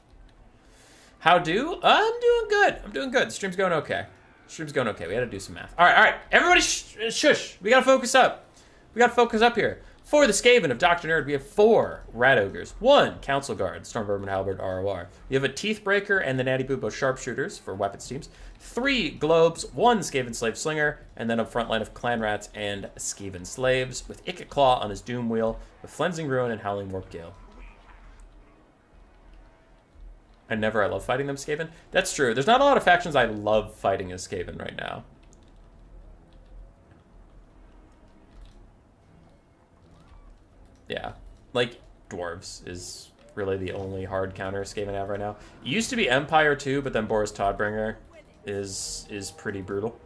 How do? I'm doing good. The stream's going okay. We had to do some math. All right. Everybody shush. We got to focus up. Here. For the Skaven of Dr. Nerd, we have 4 Rat Ogres, 1 Council Guard, Stormvermin Halberd ROR. We have a Teethbreaker and the Natty Boobo Sharpshooters for weapons teams, 3 Globes, 1 Skaven Slave Slinger, and then a front line of Clan Rats and Skaven Slaves, with Ikit Claw on his Doom Wheel, with Flensing Ruin and Howling Warp Gale. I love fighting them, Skaven. That's true. There's not a lot of factions I love fighting as Skaven right now. Yeah, like Dwarves is really the only hard counter Skaven have right now. It used to be Empire too, but then Boris Todbringer is pretty brutal.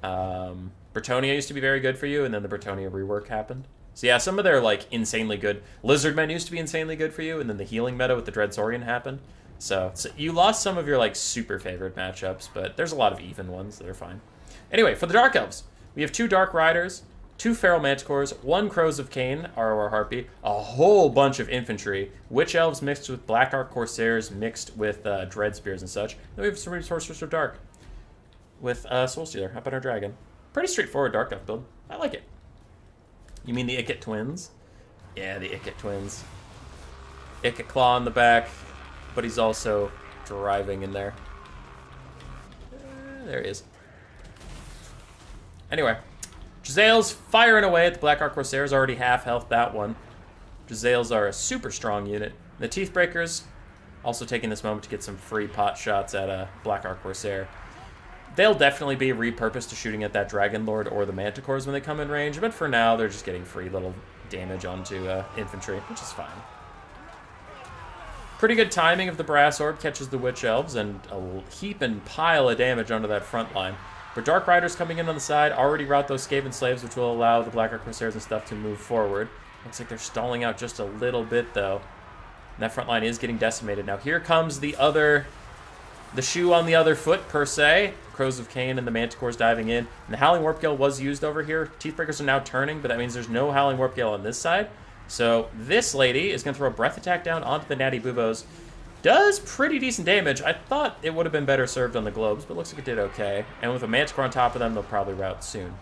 Bretonnia used to be very good for you, and then the Bretonnia rework happened. So yeah, some of their like insanely good Lizardmen used to be insanely good for you, and then the healing meta with the Dreadsaurian happened. So you lost some of your like super favorite matchups, but there's a lot of even ones that are fine. Anyway, for the Dark Elves, we have 2 Dark Riders, 2 Feral Manticores, 1 Crows of Cain, ROR Harpy, a whole bunch of infantry, Witch Elves mixed with Black Ark Corsairs mixed with Dread Spears and such. Then we have some Sorcerers of Dark with Soul Stealer up on our dragon. Pretty straightforward Dark Elf build. I like it. You mean the Ikit twins? Yeah, the Ikit twins. Ikit Claw in the back, but he's also driving in there. There he is. Anyway, Jezzail's firing away at the Black Ark Corsairs, already half health that one. Jezzail's are a super strong unit. The Teethbreakers also taking this moment to get some free pot shots at a Black Ark Corsair. They'll definitely be repurposed to shooting at that Dragon Lord or the Manticores when they come in range, but for now they're just getting free little damage onto infantry, which is fine. Pretty good timing of the Brass Orb catches the Witch Elves and a heap and pile of damage onto that front line. But Dark Riders coming in on the side already route those Skaven Slaves, which will allow the Black Ark Corsairs and stuff to move forward. Looks like they're stalling out just a little bit, though. And that front line is getting decimated. Now here comes the shoe on the other foot, per se. Crows of Cain and the Manticores diving in. And the Howling Warp Gale was used over here. Teethbreakers are now turning, but that means there's no Howling Warp Gale on this side. So this lady is going to throw a Breath Attack down onto the Natty Boobos. Does pretty decent damage. I thought it would have been better served on the Globes, but looks like it did okay. And with a Manticore on top of them, they'll probably rout soon.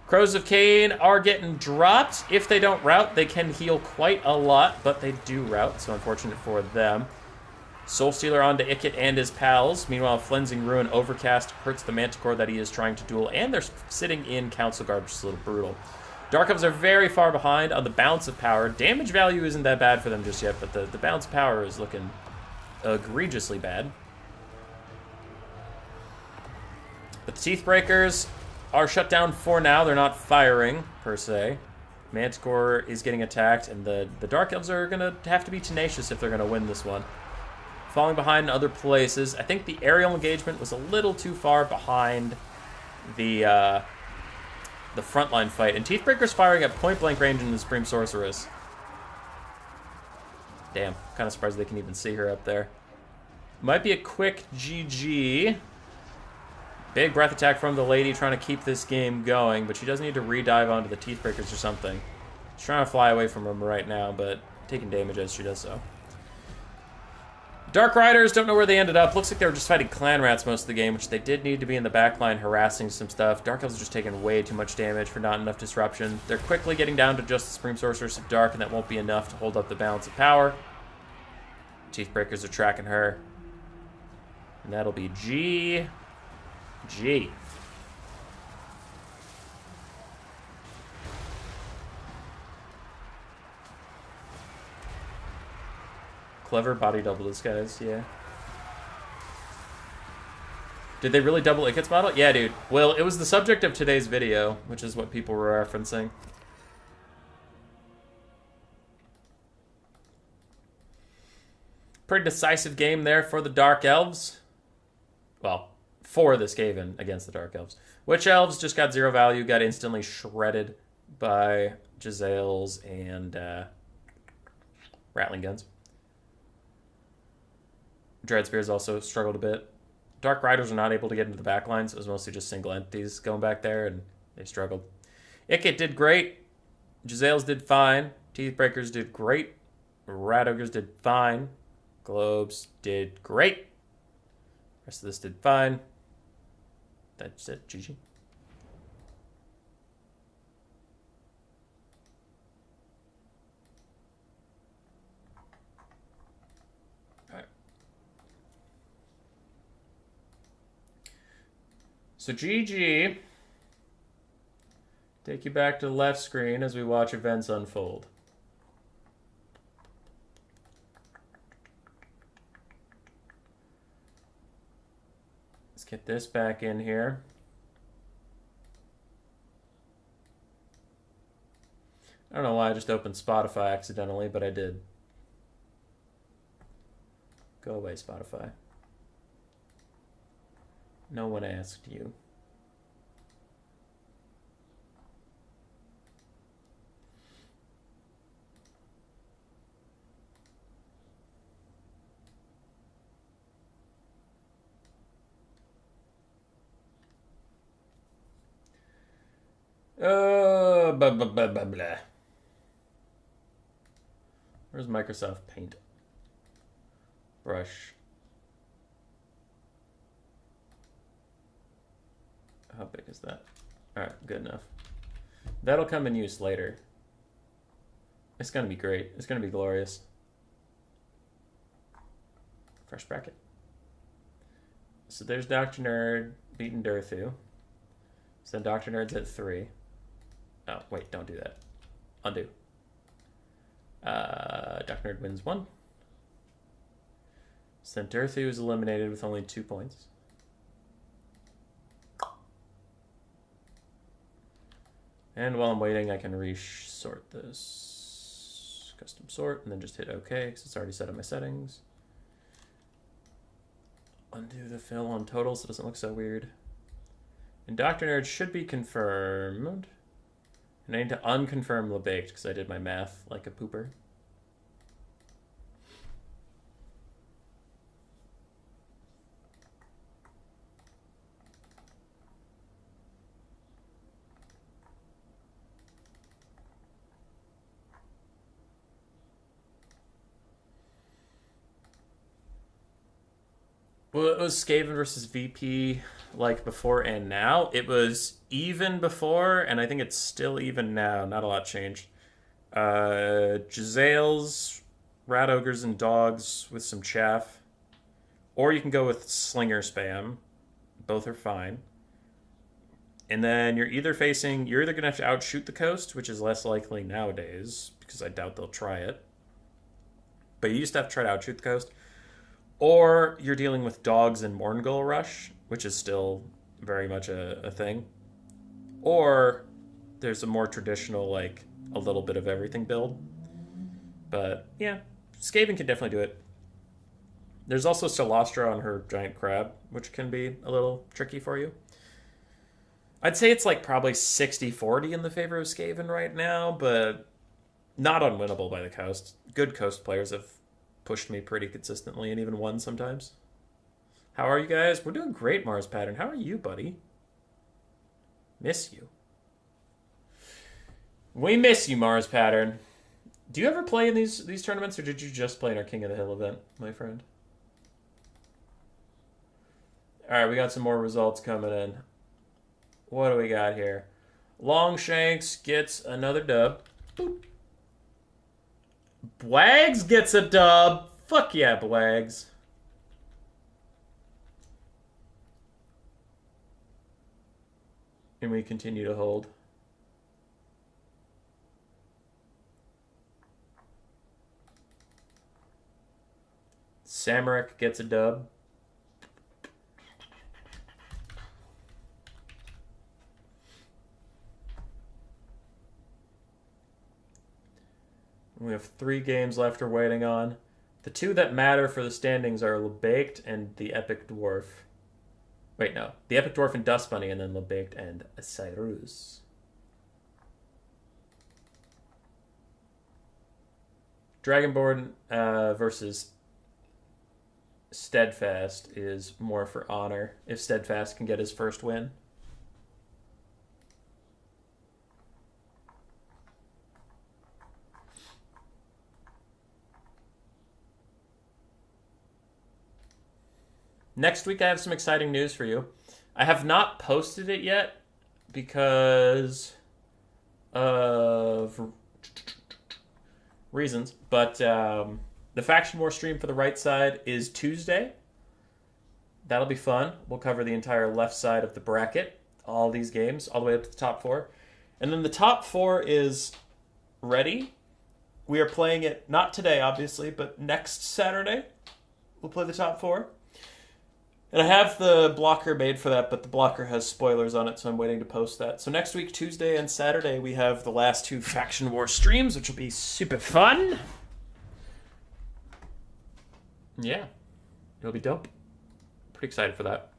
Crows of Cain are getting dropped. If they don't rout, they can heal quite a lot, but they do rout, so unfortunate for them. Soul Stealer onto Ikit and his pals. Meanwhile, Flensing Ruin Overcast hurts the Manticore that he is trying to duel, and they're sitting in Council Guard, which is a little brutal. Dark Elves are very far behind on the balance of power. Damage value isn't that bad for them just yet, but the balance of power is looking egregiously bad. But the Teethbreakers are shut down for now. They're not firing, per se. Manticore is getting attacked, and the Dark Elves are going to have to be tenacious if they're going to win this one. Falling behind in other places. I think the aerial engagement was a little too far behind the frontline fight. And Teethbreaker's firing at point-blank range in the Supreme Sorceress. Damn, kind of surprised they can even see her up there. Might be a quick GG. Big breath attack from the lady trying to keep this game going, but she does need to re-dive onto the Teethbreakers or something. She's trying to fly away from them right now, but taking damage as she does so. Dark Riders, don't know where they ended up. Looks like they were just fighting clan rats most of the game, which they did need to be in the backline harassing some stuff. Dark Elves are just taking way too much damage for not enough disruption. They're quickly getting down to just the Supreme Sorceress of Dark, and that won't be enough to hold up the balance of power. Teethbreakers are tracking her. And that'll be GG. Clever body double disguise, yeah. Did they really double Ikit's model? Yeah, dude. Well, it was the subject of today's video, which is what people were referencing. Pretty decisive game there for the Dark Elves. Well, for the Skaven against the Dark Elves. Witch Elves just got 0 value, got instantly shredded by Jezzail's and Rattling Guns. Dread Spears also struggled a bit. Dark Riders are not able to get into the back lines. It was mostly just single entities going back there, and they struggled. Ikit did great. Jezzail's did fine. Teethbreakers did great. Rat Ogres did fine. Globes did great. Rest of this did fine. That's it. GG. So GG, take you back to the left screen as we watch events unfold. Let's get this back in here. I don't know why I just opened Spotify accidentally, but I did. Go away, Spotify. No one asked you. Blah, blah, blah, blah, blah. Where's Microsoft Paint? Brush. How big is that? Alright, good enough. That'll come in use later. It's gonna be great. It's gonna be glorious. Fresh bracket. So there's Dr. Nerd beating Durthu. So then Dr. Nerd's at 3. Oh, wait, don't do that. Undo. Dr. Nerd wins 1. So then Durthu is eliminated with only 2 points. And while I'm waiting, I can re-sort this. Custom sort, and then just hit OK, because it's already set up my settings. Undo the fill on total so it doesn't look so weird. And Dr. Nerd should be confirmed. And I need to unconfirm LeBaked because I did my math like a pooper. Well, it was Skaven versus VP like before and now. It was even before, and I think it's still even now. Not a lot changed. Giselles, Rat Ogres, and Dogs with some chaff. Or you can go with Slinger Spam. Both are fine. And then you're either going to have to outshoot the coast, which is less likely nowadays, because I doubt they'll try it. But you used to have to try to outshoot the coast. Or you're dealing with Dogs and Morngul Rush, which is still very much a thing. Or there's a more traditional, like, a little bit of everything build. But, yeah, Skaven can definitely do it. There's also Celastra on her Giant Crab, which can be a little tricky for you. I'd say it's, like, probably 60-40 in the favor of Skaven right now, but not unwinnable by the coast. Good coast players have pushed me pretty consistently and even won sometimes. How are you guys? We're doing great, Mars Pattern. How are you, buddy? Miss you. We miss you, Mars Pattern. Do you ever play in these tournaments, or did you just play in our King of the Hill event, my friend? Alright, we got some more results coming in. What do we got here? Longshanks gets another dub. Boop. Bwags gets a dub. Fuck yeah, Bwags. And we continue to hold. Samaric gets a dub. We have 3 games left we're waiting on. The 2 that matter for the standings are LeBaked and the Epic Dwarf. Wait, no. The Epic Dwarf and Dust Bunny, and then LeBaked and Cyrus. Dragonborn versus Steadfast is more for honor, if Steadfast can get his first win. Next week I have some exciting news for you. I have not posted it yet because of reasons, but the Faction War stream for the right side is Tuesday. That'll be fun. We'll cover the entire left side of the bracket, all these games, all the way up to the top 4. And then the top 4 is ready. We are playing it, not today, obviously, but next Saturday. We'll play the top 4. And I have the blocker made for that, but the blocker has spoilers on it, so I'm waiting to post that. So next week, Tuesday and Saturday, we have the last 2 Faction War streams, which will be super fun. Yeah. It'll be dope. Pretty excited for that.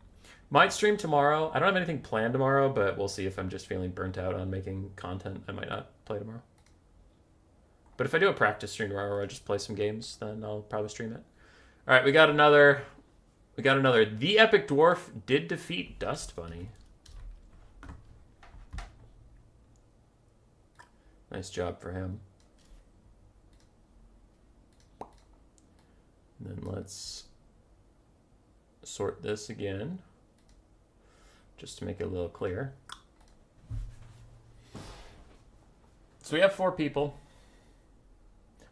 Might stream tomorrow. I don't have anything planned tomorrow, but we'll see if I'm just feeling burnt out on making content. I might not play tomorrow. But if I do a practice stream tomorrow where I just play some games, then I'll probably stream it. All right, we got another. The Epic Dwarf did defeat Dust Bunny. Nice job for him. And then let's sort this again, just to make it a little clearer. So we have 4 people.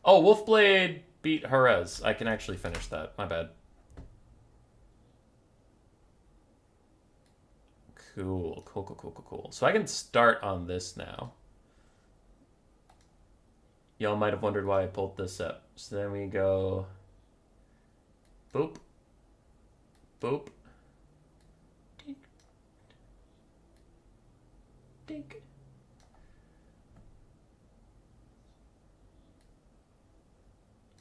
Oh, Wolfblade beat Jerez. I can actually finish that. My bad. Cool. So I can start on this now. Y'all might have wondered why I pulled this up. So then we go boop, boop, dink, dink.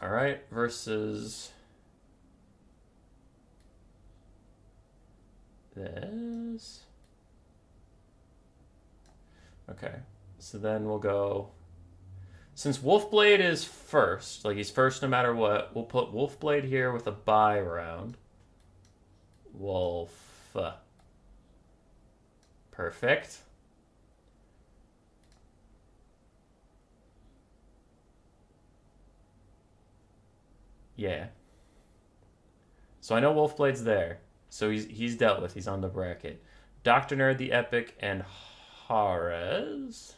All right, versus this. Okay, so then we'll go. Since Wolfblade is first, like he's first no matter what, we'll put Wolfblade here with a bye round. Wolf. Perfect. Yeah. So I know Wolfblade's there. So he's dealt with. He's on the bracket. Dr. Nerd, the Epic, and Jerez.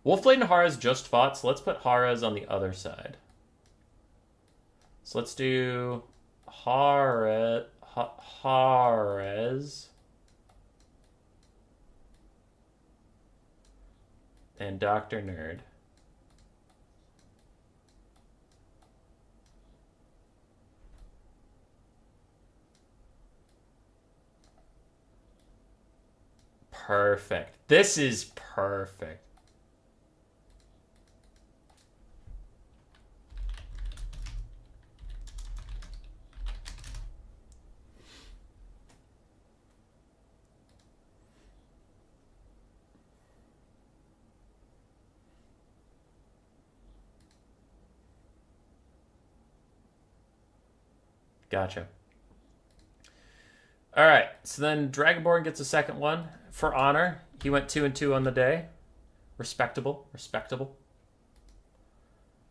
Wolfblade and Jerez just fought, so let's put Jerez on the other side. So let's do Jerez and Dr. Nerd. Perfect. This is perfect. Gotcha. All right, so then Dragonborn gets a second one for honor. He went 2-2 on the day. Respectable.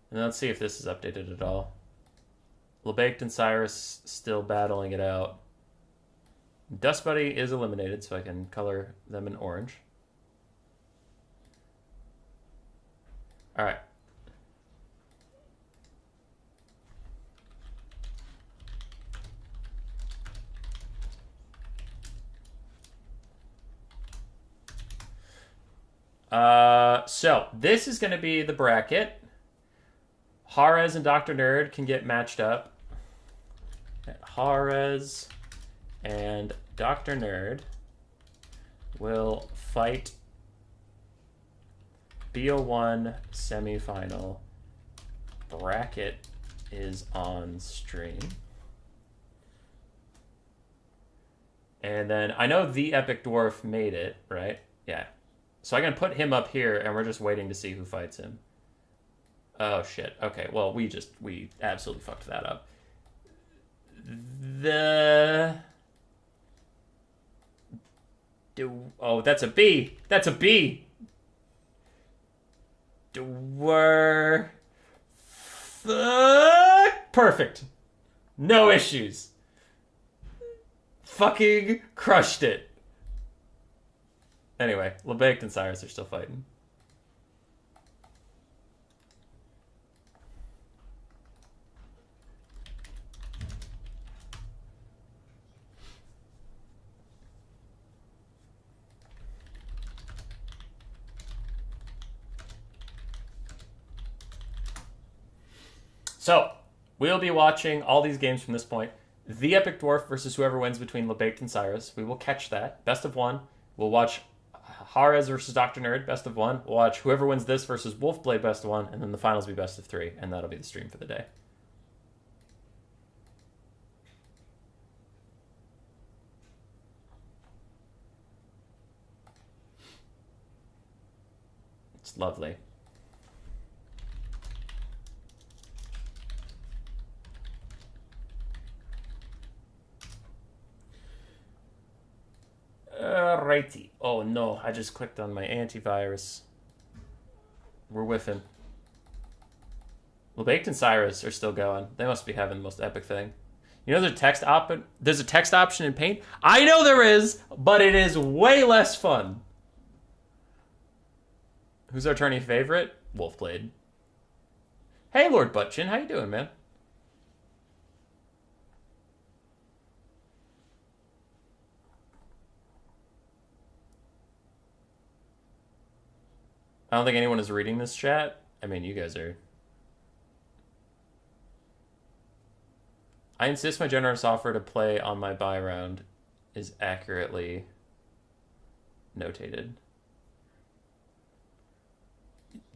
And let's see if this is updated at all. LeBaked and Cyrus still battling it out. Dust Buddy is eliminated, so I can color them in orange. All right. So this is going to be the bracket. Jerez and Dr. Nerd can get matched up. Jerez and Dr. Nerd will fight BO1 semifinal. Bracket is on stream. And then I know the Epic Dwarf made it, right? Yeah. So I'm going to put him up here, and we're just waiting to see who fights him. Oh, shit. Okay, well, we absolutely fucked that up. Oh, that's a B. That's a B. Perfect. No issues. Fucking crushed it. Anyway, LeBaked and Cyrus are still fighting. So, we'll be watching all these games from this point. The Epic Dwarf versus whoever wins between LeBaked and Cyrus. We will catch that. Best of one. We'll watch Jerez versus Dr. Nerd, best of one. We'll watch whoever wins this versus Wolfblade, best of one. And then the finals will be best of 3. And that'll be the stream for the day. Lovely. Righty. Oh no, I just clicked on my antivirus. We're whiffing. Baked and Cyrus are still going. They must be having the most epic thing. You know there's a text option in Paint? I know there is, but it is way less fun. Who's our tourney favorite? Wolfblade. Hey, Lord Buttchin, how you doing, man? I don't think anyone is reading this chat. I mean, you guys are. I insist my generous offer to play on my buy round is accurately notated.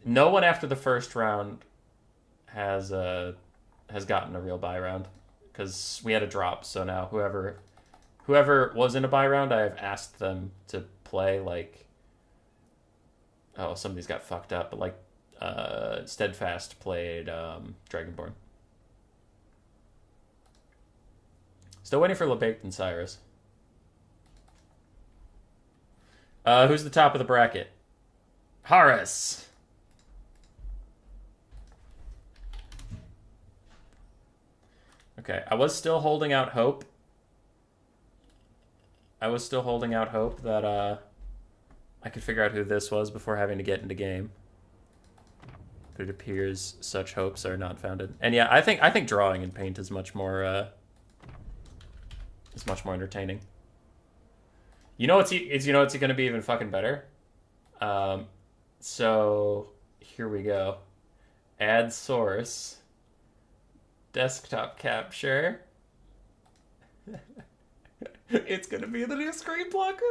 No one after the first round has gotten a real buy round because we had a drop. So now whoever was in a buy round, I have asked them to play like. Oh, somebody's got fucked up, but like Steadfast played Dragonborn. Still waiting for LeBaked and Cyrus. Who's the top of the bracket? Horus. Okay, I was still holding out hope. That I could figure out who this was before having to get into game. But it appears such hopes are not founded. And yeah, I think drawing in Paint is much more entertaining. You know what's going to be even fucking better? So here we go. Add source. Desktop capture. It's going to be the new screen blocker.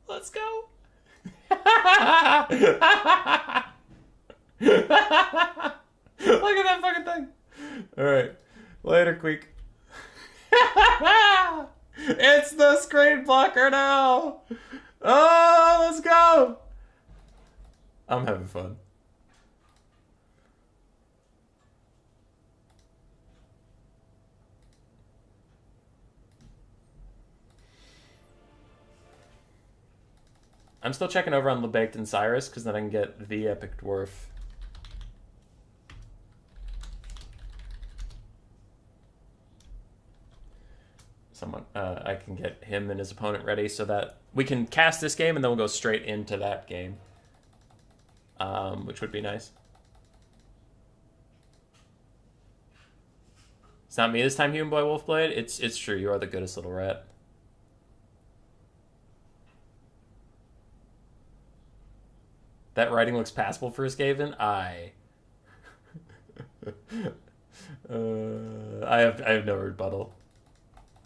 Let's go. Look at that fucking thing. Alright. Later, Queek. It's the screen blocker now. Oh, let's go. I'm having fun. I'm still checking over on LeBaked and Cyrus because then I can get the epic dwarf. I can get him and his opponent ready so that we can cast this game and then we'll go straight into that game, which would be nice. It's not me this time, Human Boy Wolfblade. It's true. You are the goodest little rat. That writing looks passable for a Skaven. I have no rebuttal.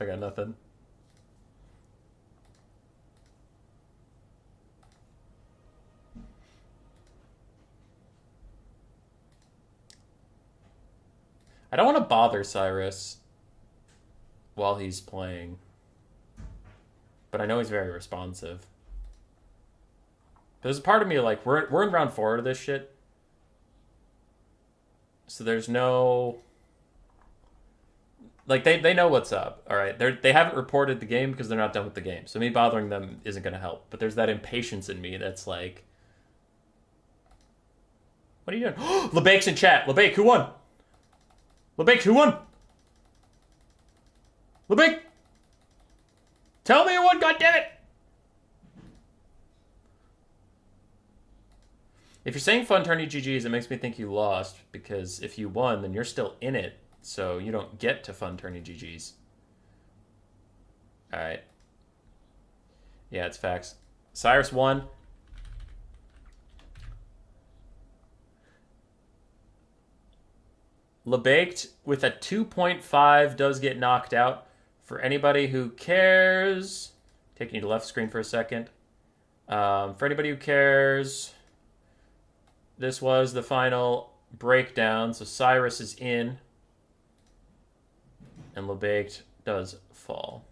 I got nothing. I don't want to bother Cyrus while he's playing, but I know he's very responsive. There's a part of me like we're in round 4 of this shit, so there's no like they know what's up. All right, they haven't reported the game because they're not done with the game. So me bothering them isn't going to help. But there's that impatience in me that's like, what are you doing? LeBake's in chat. LeBake, who won? LeBake, who won? LeBake, tell me who won. God damn it! If you're saying fun tourney GGs, it makes me think you lost, because if you won, then you're still in it, so you don't get to fun tourney GGs. Alright. Yeah, it's facts. Cyrus won. LeBaked with a 2.5 does get knocked out. For anybody who cares, taking you to left screen for a second. For anybody who cares, this was the final breakdown. So Cyrus is in, and LeBaked does fall.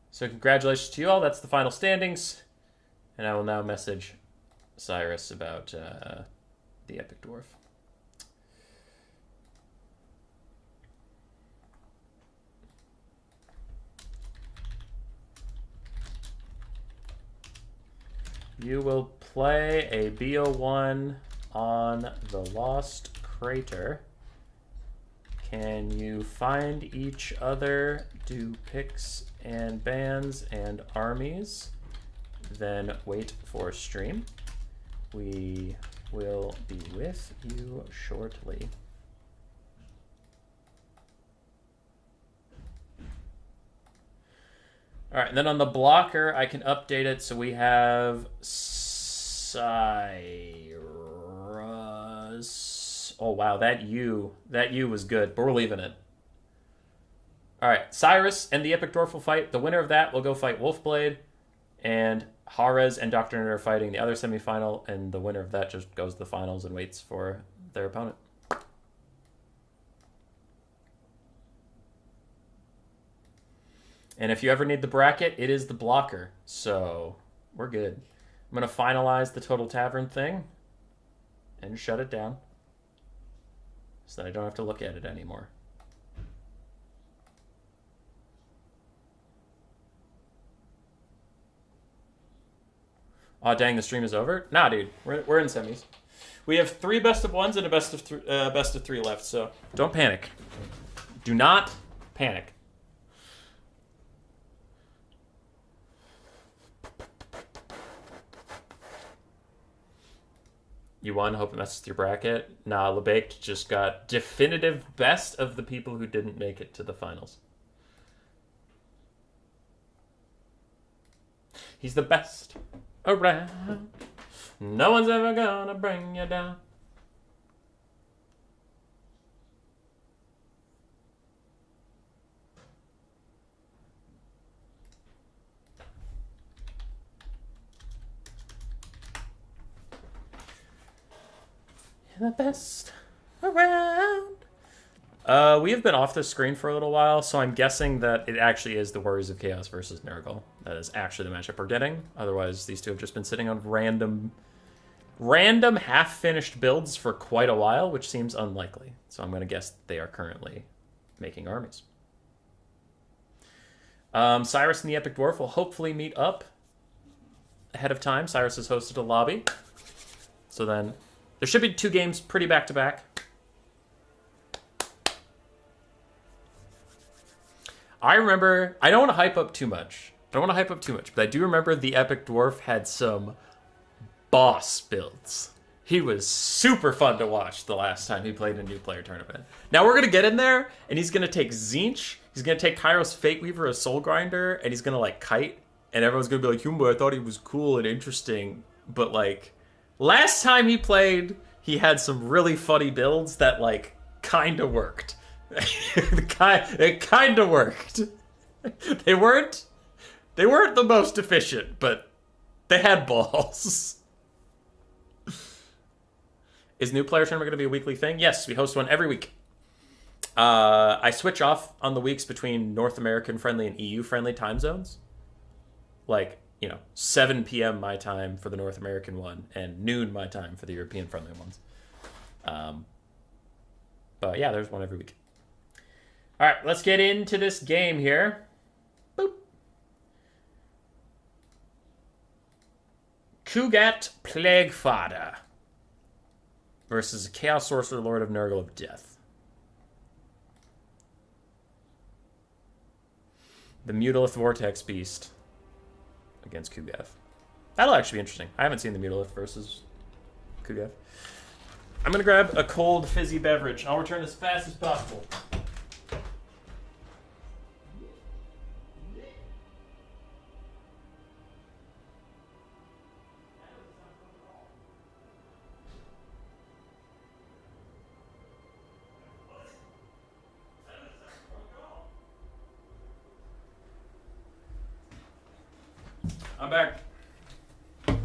So congratulations to you all. That's the final standings. And I will now message Cyrus about the Epic Dwarf. You will play a BO1 on the Lost Crater. Can you find each other, do picks and bans and armies, then wait for stream? We will be with you shortly. All right, and then on the blocker, I can update it so we have Cyrus. Oh wow, that U was good, but we're leaving it. All right, Cyrus and the Epic Dwarf will fight. The winner of that will go fight Wolfblade, and Harez and Dr. Nerd are fighting the other semifinal, and the winner of that just goes to the finals and waits for their opponent. And if you ever need the bracket, it is the blocker. So we're good. I'm going to finalize the Total Tavern thing and shut it down so that I don't have to look at it anymore. Oh, dang, the stream is over? Nah, dude. We're in semis. We have 3 best of 1s and a best of 3 left, so don't panic. Do not panic. You won, hope it messes with your bracket. Nah, LeBaked just got definitive best of the people who didn't make it to the finals. He's the best around. No one's ever gonna bring you down. You're the best around. We have been off the screen for a little while, so I'm guessing that it actually is the Warriors of Chaos versus Nurgle. That is actually the matchup we're getting. Otherwise, these two have just been sitting on random half-finished builds for quite a while, which seems unlikely. So I'm going to guess they are currently making armies. Cyrus and the Epic Dwarf will hopefully meet up ahead of time. Cyrus has hosted a lobby. So then there should be 2 games pretty back-to-back. I remember, I don't want to hype up too much. But I do remember the Epic Dwarf had some boss builds. He was super fun to watch the last time he played a new player tournament. Now we're going to get in there, and he's going to take Tzeentch, he's going to take Kairos Fate Weaver as Soul Grinder, and he's going to, like, kite. And everyone's going to be like, Humbo, I thought he was cool and interesting. But, like, last time he played, he had some really funny builds that, like, kind of worked. It kind of worked. They weren't the most efficient, but they had balls. Is new player tournament going to be a weekly thing? Yes, we host one every week. I switch off on the weeks between North American friendly and EU friendly time zones. Like, 7 p.m. my time for the North American one and noon my time for the European friendly ones. But yeah, there's one every week. All right, let's get into this game here. Boop. Kugat Plaguefather versus Chaos Sorcerer Lord of Nurgle of Death. The Mutalith Vortex Beast against Kugath. That'll actually be interesting. I haven't seen the Mutalith versus Kugath. I'm going to grab a cold fizzy beverage. I'll return as fast as possible.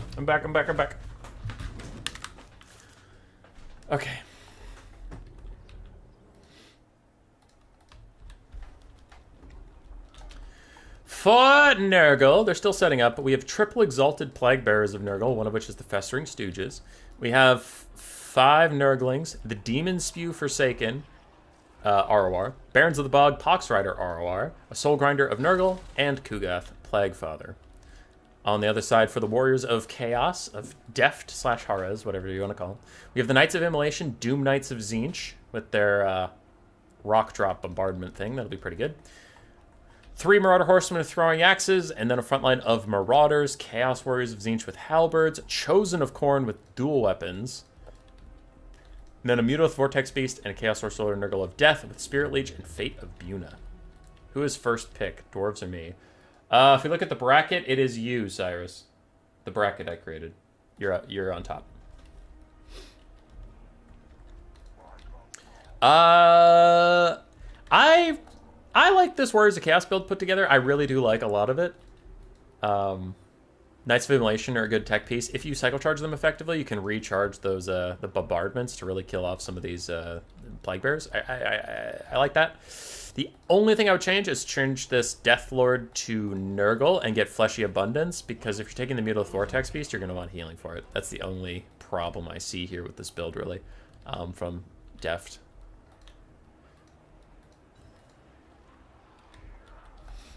I'm back. Okay. For Nurgle, they're still setting up, but we have triple exalted plague bearers of Nurgle, one of which is the Festering Stooges. We have 5 Nurglings, the Demon Spew Forsaken, ROR, Barons of the Bog, Poxrider, ROR, a Soul Grinder of Nurgle, and Kugath, Plaguefather. On the other side, for the Warriors of Chaos, of Deft / Harez, whatever you want to call them, we have the Knights of Immolation, Doom Knights of Tzeentch, with their rock drop bombardment thing. That'll be pretty good. 3 Marauder Horsemen with throwing axes, and then a front line of Marauders, Chaos Warriors of Tzeentch with halberds, Chosen of Khorne with dual weapons, and then a Mutalith Vortex Beast and a Chaos Sorcerer Nurgle of Death with Spirit Leech and Fate of Buna. Who is first pick, Dwarves or me? If we look at the bracket, it is you, Cyrus. The bracket I created. You're on top. I like this Warriors of Chaos build put together. I really do like a lot of it. Knights of Immolation are a good tech piece. If you cycle charge them effectively, you can recharge those the bombardments to really kill off some of these plague bears. I like that. The only thing I would change is change this Death Lord to Nurgle and get Fleshy Abundance, because if you're taking the Mutalith Vortex Beast, you're going to want healing for it. That's the only problem I see here with this build, really, from Deft.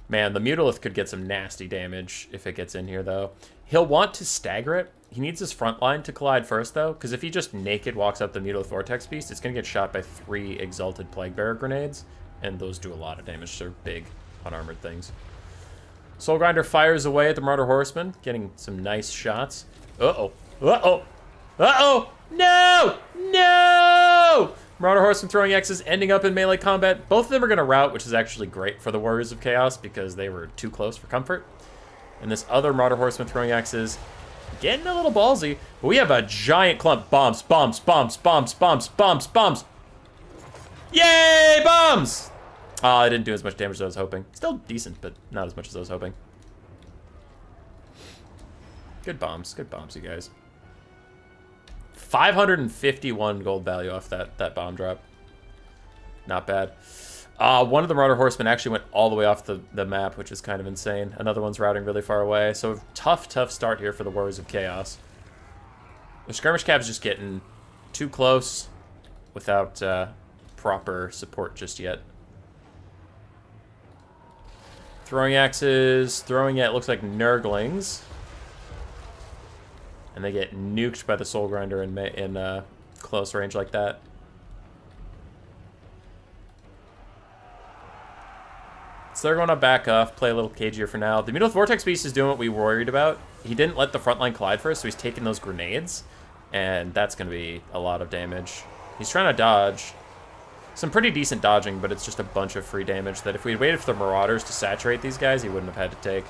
Man, the Mutalith could get some nasty damage if it gets in here, though. He'll want to stagger it. He needs his front line to collide first, though, because if he just naked walks up the Mutalith Vortex Beast, it's going to get shot by 3 Exalted Plaguebearer grenades, and those do a lot of damage. They're big, unarmored things. Soul Grinder fires away at the Marauder Horseman, getting some nice shots. Uh-oh. Uh-oh. Uh-oh! No! No! Marauder Horseman throwing X's, ending up in melee combat. Both of them are going to rout, which is actually great for the Warriors of Chaos because they were too close for comfort. And this other Marauder Horseman throwing X's, getting a little ballsy. But we have a giant clump. Bombs, bombs, bombs, bombs, bombs, bombs, bombs. Yay, bombs! I didn't do as much damage as I was hoping. Still decent, but not as much as I was hoping. Good bombs, you guys. 551 gold value off that bomb drop. Not bad. One of the Marauder Horsemen actually went all the way off the map, which is kind of insane. Another one's routing really far away. So tough start here for the Warriors of Chaos. The Skirmish Cab's just getting too close without proper support just yet. Throwing axes, throwing at, looks like Nurglings. And they get nuked by the Soul Grinder in close range like that. So they're going to back off, play a little cagier for now. The Mutalith Vortex Beast is doing what we worried about. He didn't let the front line collide first, so he's taking those grenades. And that's going to be a lot of damage. He's trying to dodge. Some pretty decent dodging, but it's just a bunch of free damage that if we'd waited for the Marauders to saturate these guys, he wouldn't have had to take.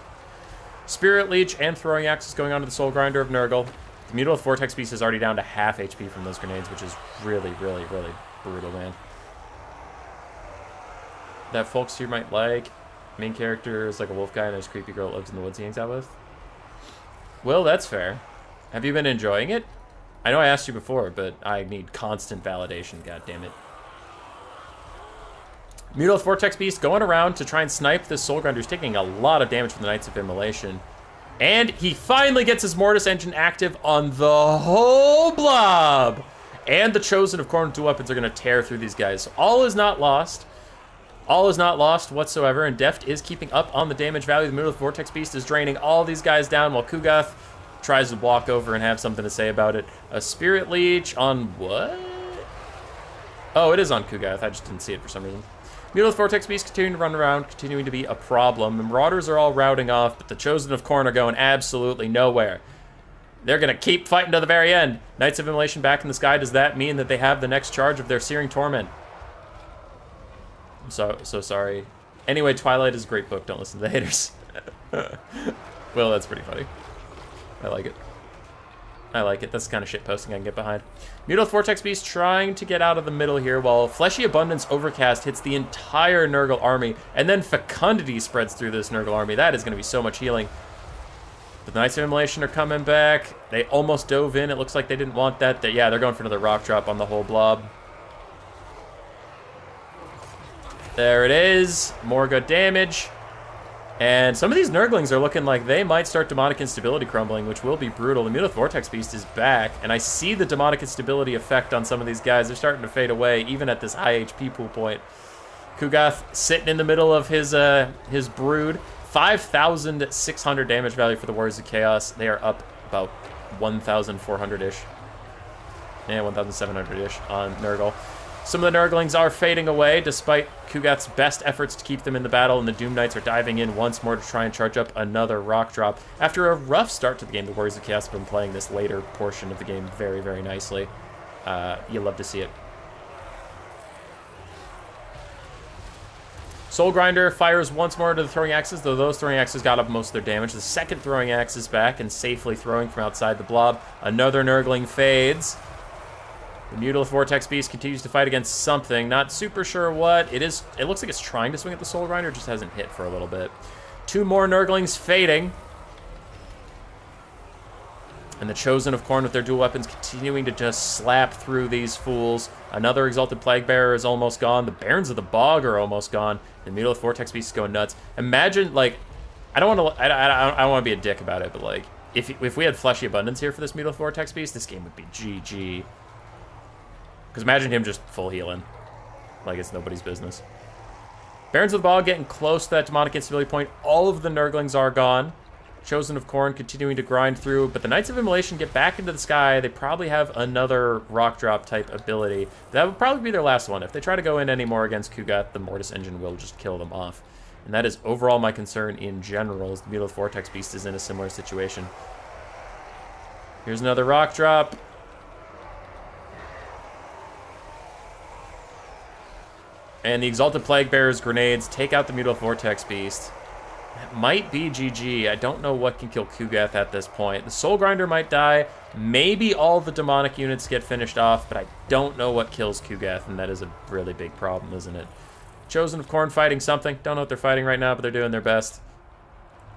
Spirit Leech and Throwing Axe is going on to the Soul Grinder of Nurgle. The Mutalith Vortex Beast is already down to half HP from those grenades, which is really, really, really brutal, man. That folks here might like. Main character is like a wolf guy and there's a creepy girl that lives in the woods he hangs out with. Well, that's fair. Have you been enjoying it? I know I asked you before, but I need constant validation, goddammit. Mutalith Vortex Beast going around to try and snipe this Soul Grinder. He's taking a lot of damage from the Knights of Immolation. And he finally gets his Mortis Engine active on the whole blob. And the Chosen of Khorne dual weapons are going to tear through these guys. So all is not lost. All is not lost whatsoever. And Deft is keeping up on the damage value. The Mutalith Vortex Beast is draining all these guys down while Kugath tries to walk over and have something to say about it. A Spirit Leech on what? Oh, it is on Kugath. I just didn't see it for some reason. Mutalith Vortex Beast continuing to run around, continuing to be a problem. The Marauders are all routing off, but the Chosen of Khorne are going absolutely nowhere. They're going to keep fighting to the very end. Knights of Immolation back in the sky. Does that mean that they have the next charge of their Searing Torment? I'm so sorry. Anyway, Twilight is a great book. Don't listen to the haters. Well, that's pretty funny. I like it. I like it. That's the kind of shit posting I can get behind. Mutalith Vortex Beast trying to get out of the middle here while Fleshy Abundance Overcast hits the entire Nurgle army. And then Fecundity spreads through this Nurgle army. That is going to be so much healing. But the Knights of Immolation are coming back. They almost dove in. It looks like they didn't want that. Yeah, they're going for another rock drop on the whole blob. There it is. More good damage. And some of these Nurglings are looking like they might start demonic instability crumbling, which will be brutal. The Mutant Vortex Beast is back, and I see the demonic instability effect on some of these guys. They're starting to fade away, even at this high HP pool point. Kugath sitting in the middle of his brood. 5,600 damage value for the Warriors of Chaos. They are up about 1,400-ish. Yeah, 1,700-ish on Nurgle. Some of the Nurglings are fading away, despite Kugath's best efforts to keep them in the battle, and the Doom Knights are diving in once more to try and charge up another rock drop. After a rough start to the game, the Warriors of Chaos have been playing this later portion of the game very, very nicely. You love to see it. Soul Grinder fires once more to the throwing axes, though those throwing axes got up most of their damage. The second throwing axe is back and safely throwing from outside the blob. Another Nurgling fades. The Mutilith Vortex Beast continues to fight against something. Not super sure what. It looks like it's trying to swing at the Soul Grinder, just hasn't hit for a little bit. Two more Nurglings fading. And the Chosen of Khorne with their dual weapons continuing to just slap through these fools. Another Exalted Plague Bearer is almost gone. The Barons of the Bog are almost gone. The Mutilith Vortex Beast is going nuts. Imagine, like, I don't want to be a dick about it, but, like, if we had Fleshy Abundance here for this Mutilith Vortex Beast, this game would be GG. Because imagine him just full healing. Like it's nobody's business. Barons of the Bog getting close to that demonic instability point. All of the Nurglings are gone. Chosen of Khorne continuing to grind through. But the Knights of Immolation get back into the sky. They probably have another rock drop type ability. That would probably be their last one. If they try to go in anymore against Kugath, the Mortis Engine will just kill them off. And that is overall my concern in general, as the Mutilith Vortex Beast is in a similar situation. Here's another rock drop. And the Exalted Plague Bearer's grenades take out the Mutilith Vortex Beast. That might be GG. I don't know what can kill Kugath at this point. The Soul Grinder might die. Maybe all the demonic units get finished off, but I don't know what kills Kugath, and that is a really big problem, isn't it? Chosen of Khorne fighting something. Don't know what they're fighting right now, but they're doing their best.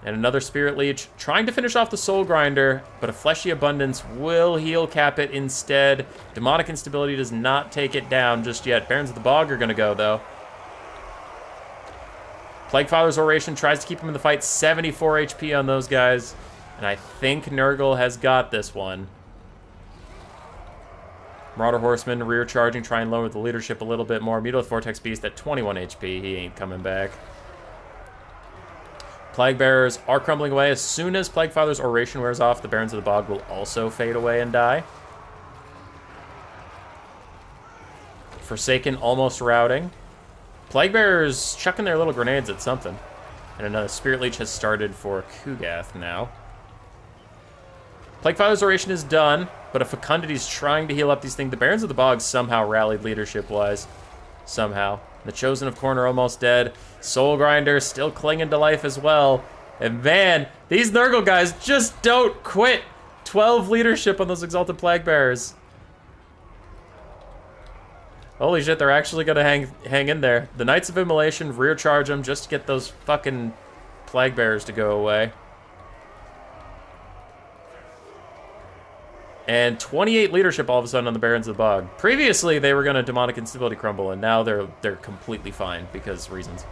And another Spirit Leech trying to finish off the Soul Grinder, but a Fleshy Abundance will heal cap it instead. Demonic Instability does not take it down just yet. Barons of the Bog are going to go, though. Plaguefather's Oration tries to keep him in the fight. 74 HP on those guys. And I think Nurgle has got this one. Marauder Horseman rear charging, try and lower the leadership a little bit more. Mutilith Vortex Beast at 21 HP. He ain't coming back. Plague Bearers are crumbling away. As soon as Plaguefather's Oration wears off, the Barons of the Bog will also fade away and die. Forsaken almost routing. Plague Bearers chucking their little grenades at something. And another Spirit Leech has started for Kugath now. Plaguefather's Oration is done, but a Fecundity's trying to heal up these things. The Barons of the Bog somehow rallied leadership-wise. Somehow. The Chosen of Khorne are almost dead. Soul Grinder still clinging to life as well. And man, these Nurgle guys just don't quit. 12 leadership on those Exalted Plague Bearers. Holy shit, they're actually going to hang in there. The Knights of Immolation rear charge them just to get those fucking Plague Bearers to go away. And 28 leadership all of a sudden on the Barons of the Bog. Previously, they were going to demonic instability crumble, and now they're completely fine because reasons.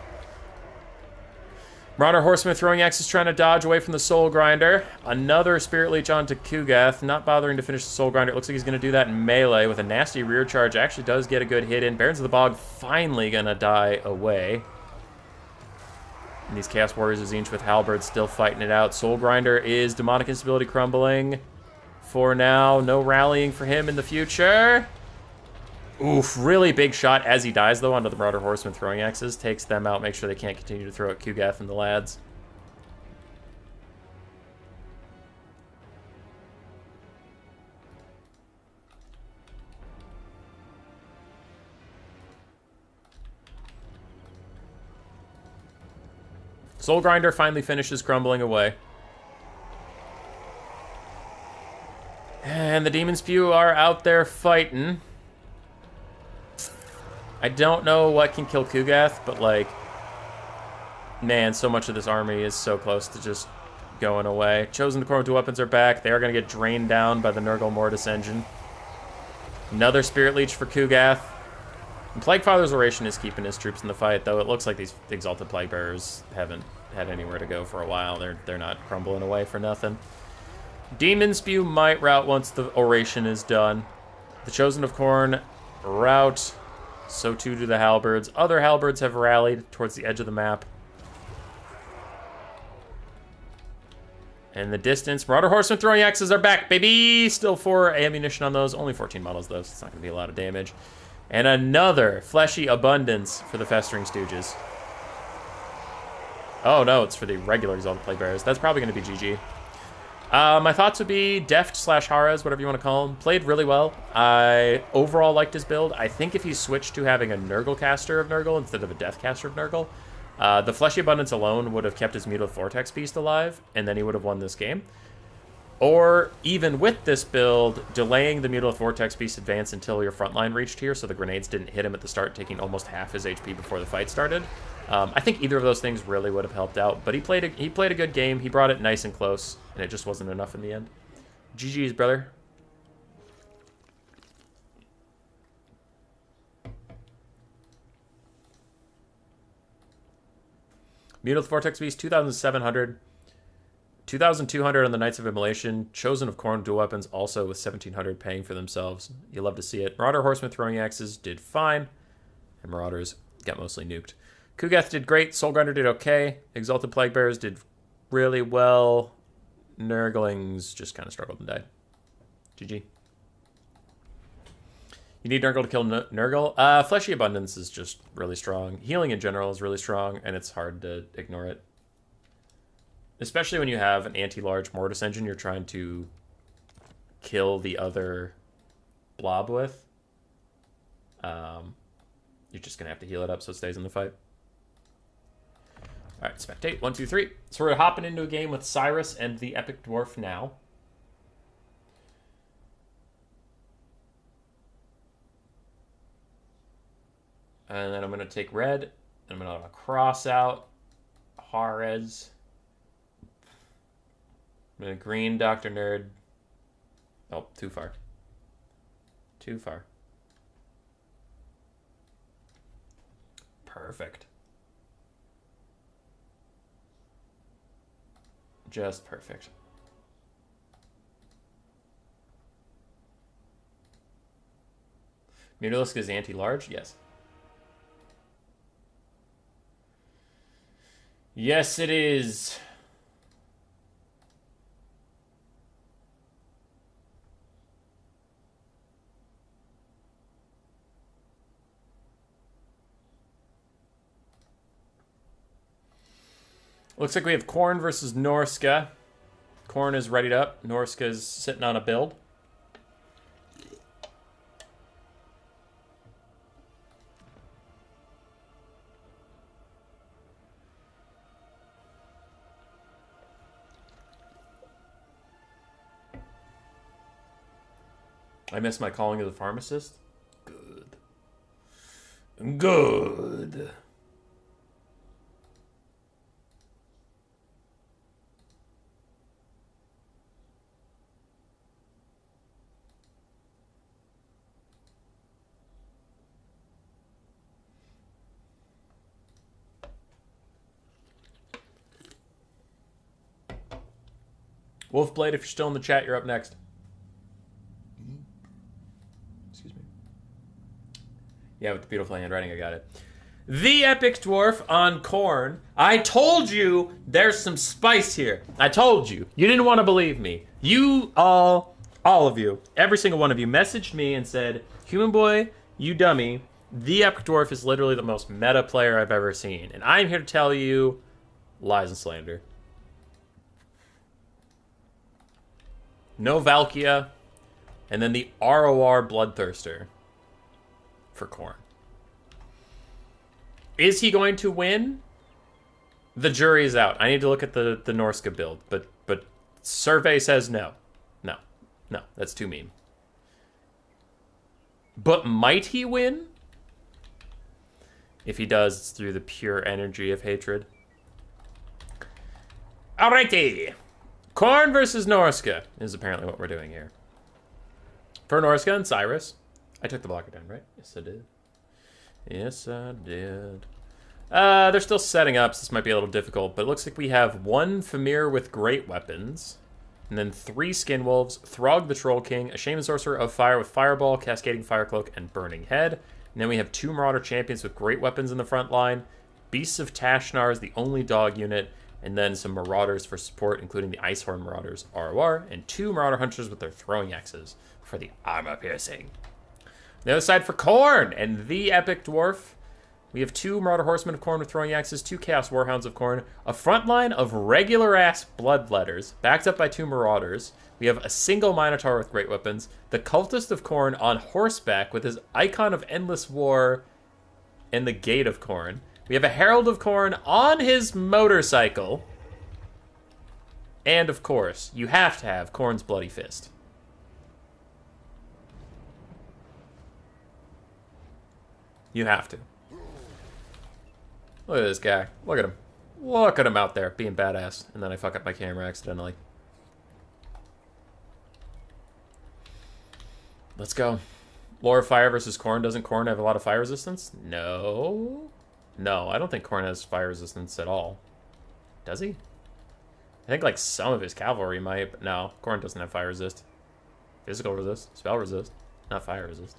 Marauder Horseman throwing axes trying to dodge away from the Soul Grinder. Another Spirit Leech onto Kugath, not bothering to finish the Soul Grinder. It looks like he's going to do that in melee with a nasty rear charge. Actually does get a good hit in. Barons of the Bog finally going to die away. And these Chaos Warriors of Tzeentch with Halberds still fighting it out. Soul Grinder is demonic instability crumbling. For now, no rallying for him in the future. Oof, really big shot as he dies, though, onto the Marauder Horseman throwing axes. Takes them out, make sure they can't continue to throw at Kugath and the lads. Soul Grinder finally finishes crumbling away. And the Demon Spew are out there fighting. I don't know what can kill Kugath, but, like, man, so much of this army is so close to just going away. Chosen Khorne with weapons are back. They are going to get drained down by the Nurgle Mortis Engine. Another Spirit Leech for Kugath. Plague Father's Oration is keeping his troops in the fight, though it looks like these Exalted Plague Bearers haven't had anywhere to go for a while. They're not crumbling away for nothing. Demon Spew might rout once the Oration is done. The Chosen of Khorne rout. So too do the Halberds. Other Halberds have rallied towards the edge of the map. In the distance, Marauder Horsemen throwing axes are back, baby! Still 4 ammunition on those. Only 14 models, though, so it's not going to be a lot of damage. And another Fleshy Abundance for the Festering Stooges. Oh, no, it's for the regular Exalted Plague Bearers. That's probably going to be GG. My thoughts would be Deft / Harez, whatever you want to call him. Played really well. I overall liked his build. I think if he switched to having a Nurgle caster of Nurgle instead of a Death caster of Nurgle, the Fleshy Abundance alone would have kept his Mutilate Vortex Beast alive, and then he would have won this game. Or, even with this build, delaying the Mutilate Vortex Beast advance until your front line reached here, so the grenades didn't hit him at the start, taking almost half his HP before the fight started. I think either of those things really would have helped out, but he played a good game. He brought it nice and close, and it just wasn't enough in the end. GG's, brother. Mutilate Vortex Beast, 2,700. 2,200 on the Knights of Immolation. Chosen of Khorne dual weapons also with 1,700 paying for themselves. You love to see it. Marauder Horsemen throwing axes did fine. And Marauders got mostly nuked. Kugeth did great. Soulgrinder did okay. Exalted Plague Bearers did really well. Nurglings just kind of struggled and died. GG. You need Nurgle to kill Nurgle. Fleshy Abundance is just really strong. Healing in general is really strong, and it's hard to ignore it. Especially when you have an anti-large Mortis engine you're trying to kill the other blob with. You're just going to have to heal it up so it stays in the fight. Alright, spectate. 1, 2, 3. So we're hopping into a game with Cyrus and the Epic Dwarf now. And then I'm going to take red. And I'm going to cross out Harez. I'm going to green Dr. Nerd. Oh, too far. Too far. Perfect. Just perfect. Mutalisk is anti-large? Yes. Yes, it is. Looks like we have Khorne versus Norska. Khorne is readied up. Norska is sitting on a build. I missed my calling of the pharmacist. Good. Good. Wolfblade, if you're still in the chat, you're up next. Excuse me. Yeah, with the beautiful handwriting, I got it. The Epic Dwarf on Khorne. I told you there's some spice here. I told you. You didn't want to believe me. You all of you, every single one of you messaged me and said, Human Boy, you dummy, the Epic Dwarf is literally the most meta player I've ever seen. And I'm here to tell you lies and slander. No Valkia, and then the ROR Bloodthirster for Khorne. Is he going to win? The jury is out. I need to look at the Norska build, but survey says no. No, that's too mean. But might he win? If he does, it's through the pure energy of hatred. Alrighty. Khorne versus Norska is apparently what we're doing here. For Norska and Cyrus. I took the blocker down, right? Yes, I did. Yes, I did. They're still setting up, so this might be a little difficult, but it looks like we have 1 Famir with great weapons, and then 3 Skin Wolves, Throg the Troll King, a Shaman Sorcerer of Fire with Fireball, Cascading Fire Cloak, and Burning Head. And then we have 2 Marauder Champions with great weapons in the front line, Beasts of Tashnar is the only dog unit, and then some Marauders for support, including the Icehorn Marauders ROR, and 2 Marauder Hunters with their throwing axes for the armor piercing. The other side for Khorne and the Epic Dwarf. We have 2 Marauder Horsemen of Khorne with throwing axes, 2 Chaos Warhounds of Khorne, a front line of regular-ass Bloodletters, backed up by 2 Marauders. We have a single Minotaur with great weapons, the Cultist of Khorne on horseback with his Icon of Endless War and the Gate of Khorne. We have a Herald of Khorne on his motorcycle. And, of course, you have to have Khorne's Bloody Fist. You have to. Look at this guy. Look at him. Look at him out there being badass. And then I fuck up my camera accidentally. Let's go. Lore of Fire versus Khorne. Doesn't Khorne have a lot of fire resistance? No. No, I don't think Khorne has fire resistance at all. Does he? I think like some of his cavalry might, but no. Khorne doesn't have fire resist. Physical resist. Spell resist. Not fire resist.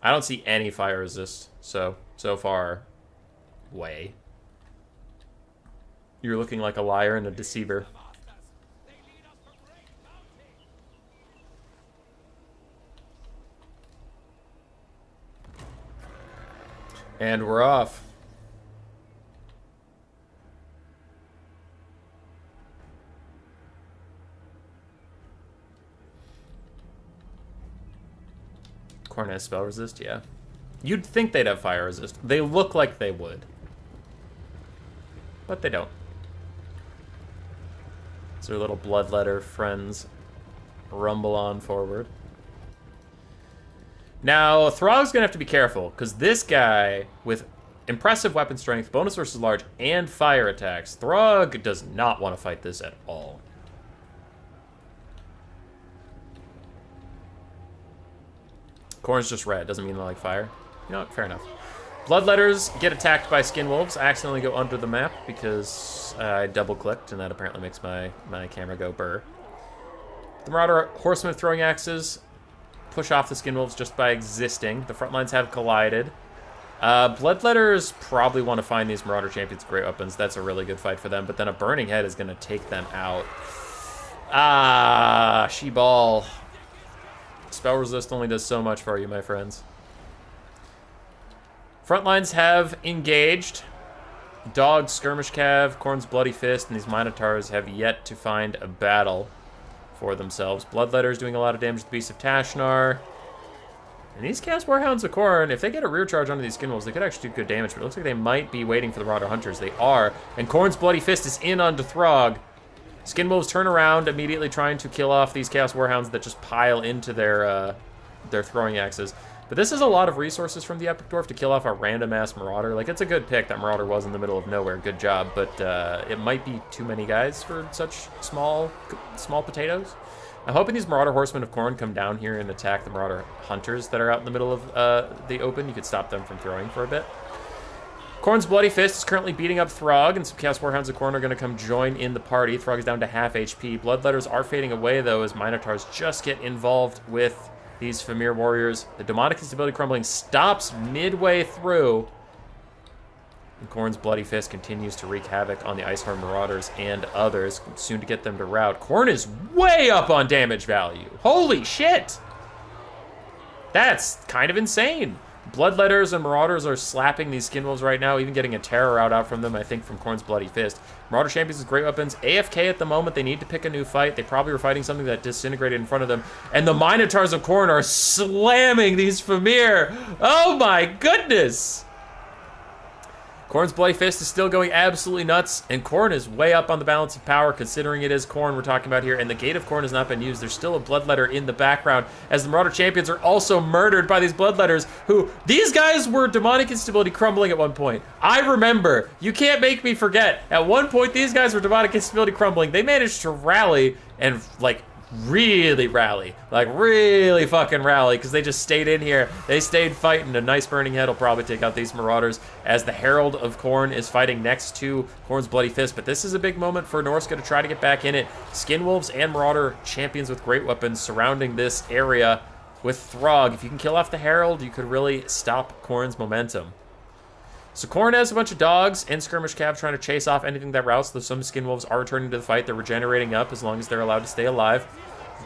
I don't see any fire resist, so far, way. You're looking like a liar and a deceiver. And we're off. Khorne has spell resist, yeah. You'd think they'd have fire resist. They look like they would. But they don't. So our little bloodletter friends rumble on forward. Now, Throg's gonna have to be careful, because this guy, with impressive weapon strength, bonus versus large, and fire attacks, Throg does not want to fight this at all. Khorne's just red, doesn't mean they like fire. You know what, fair enough. Bloodletters get attacked by Skin Wolves. I accidentally go under the map because I double-clicked, and that apparently makes my camera go burr. The Marauder Horsemen with throwing axes push off the Skin Wolves just by existing. The front lines have collided. Bloodletters probably want to find these Marauder Champions great weapons. That's a really good fight for them, but then a Burning Head is going to take them out. Ah, she-ball. Spell resist only does so much for you, my friends. Front lines have engaged. Dog, Skirmish Cav, Khorne's Bloody Fist, and these Minotaurs have yet to find a battle for themselves. Bloodletter's doing a lot of damage to the Beast of Tashnar. And these Chaos Warhounds of Khorne, if they get a rear charge onto these Skin Wolves, they could actually do good damage, but it looks like they might be waiting for the Marauder Hunters. They are. And Khorne's Bloody Fist is in onto Throg. Skin Wolves turn around, immediately trying to kill off these Chaos Warhounds that just pile into their throwing axes. But this is a lot of resources from the Epic Dwarf to kill off a random-ass Marauder. Like, it's a good pick. That Marauder was in the middle of nowhere. Good job. But it might be too many guys for such small potatoes. I'm hoping these Marauder Horsemen of Khorne come down here and attack the Marauder Hunters that are out in the middle of the open. You could stop them from throwing for a bit. Khorne's Bloody Fist is currently beating up Throg, and some Chaos Warhounds of Khorne are going to come join in the party. Throg is down to half HP. Bloodletters are fading away, though, as Minotaurs just get involved with these Famir warriors. The demonic instability crumbling stops midway through. And Khorne's Bloody Fist continues to wreak havoc on the Icehorn Marauders and others, soon to get them to rout. Khorne is way up on damage value. Holy shit! That's kind of insane. Bloodletters and Marauders are slapping these Skin Wolves right now, even getting a terror out from them, I think, from Khorne's Bloody Fist. Marauder Champions with great weapons. AFK at the moment. They need to pick a new fight. They probably were fighting something that disintegrated in front of them. And the Minotaurs of Khorne are slamming these Famir. Oh my goodness! Khorne's Bloody Fist is still going absolutely nuts, and Khorne is way up on the balance of power, considering it is Khorne we're talking about here, and the Gate of Khorne has not been used. There's still a Bloodletter in the background, as the Marauder Champions are also murdered by these Bloodletters, who, these guys were demonic instability crumbling at one point. I remember. You can't make me forget. At one point, these guys were demonic instability crumbling. They managed to rally and, like, really rally. Like, really fucking rally, because they just stayed in here. They stayed fighting. A nice burning head will probably take out these Marauders, as the Herald of Khorne is fighting next to Khorne's Bloody Fist. But this is a big moment for Norska to try to get back in it. Skinwolves and Marauder champions with great weapons surrounding this area with Throg. If you can kill off the Herald, you could really stop Khorne's momentum. So Khorne has a bunch of dogs and skirmish cav trying to chase off anything that routes, though some Skinwolves are returning to the fight. They're regenerating up as long as they're allowed to stay alive.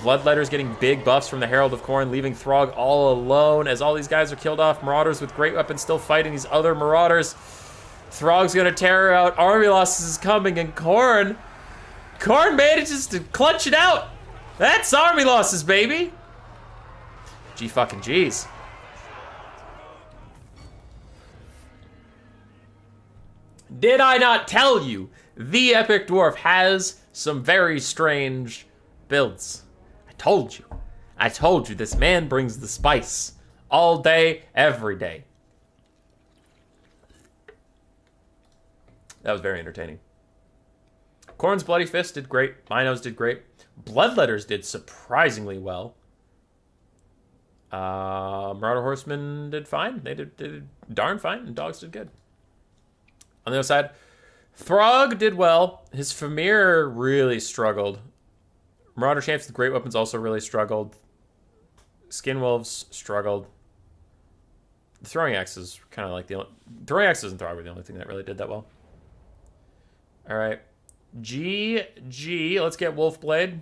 Bloodletter's getting big buffs from the Herald of Khorne, leaving Throg all alone as all these guys are killed off. Marauders with great weapons still fighting these other Marauders. Throg's gonna tear out. Army losses is coming, and Khorne manages to clutch it out. That's army losses, baby. G fucking G's. Did I not tell you the Epic Dwarf has some very strange builds? I told you. I told you this man brings the spice all day, every day. That was very entertaining. Khorne's Bloody Fist did great. Minos did great. Bloodletters did surprisingly well. Marauder Horsemen did fine. They did darn fine, and Dogs did good. On the other side, Throg did well. His Famir really struggled. Marauder Champs with great weapons also really struggled. Skinwolves struggled. The Throwing Axes kind of like the only... Throwing Axes and Throg were the only thing that really did that well. All right. GG. Let's get Wolfblade.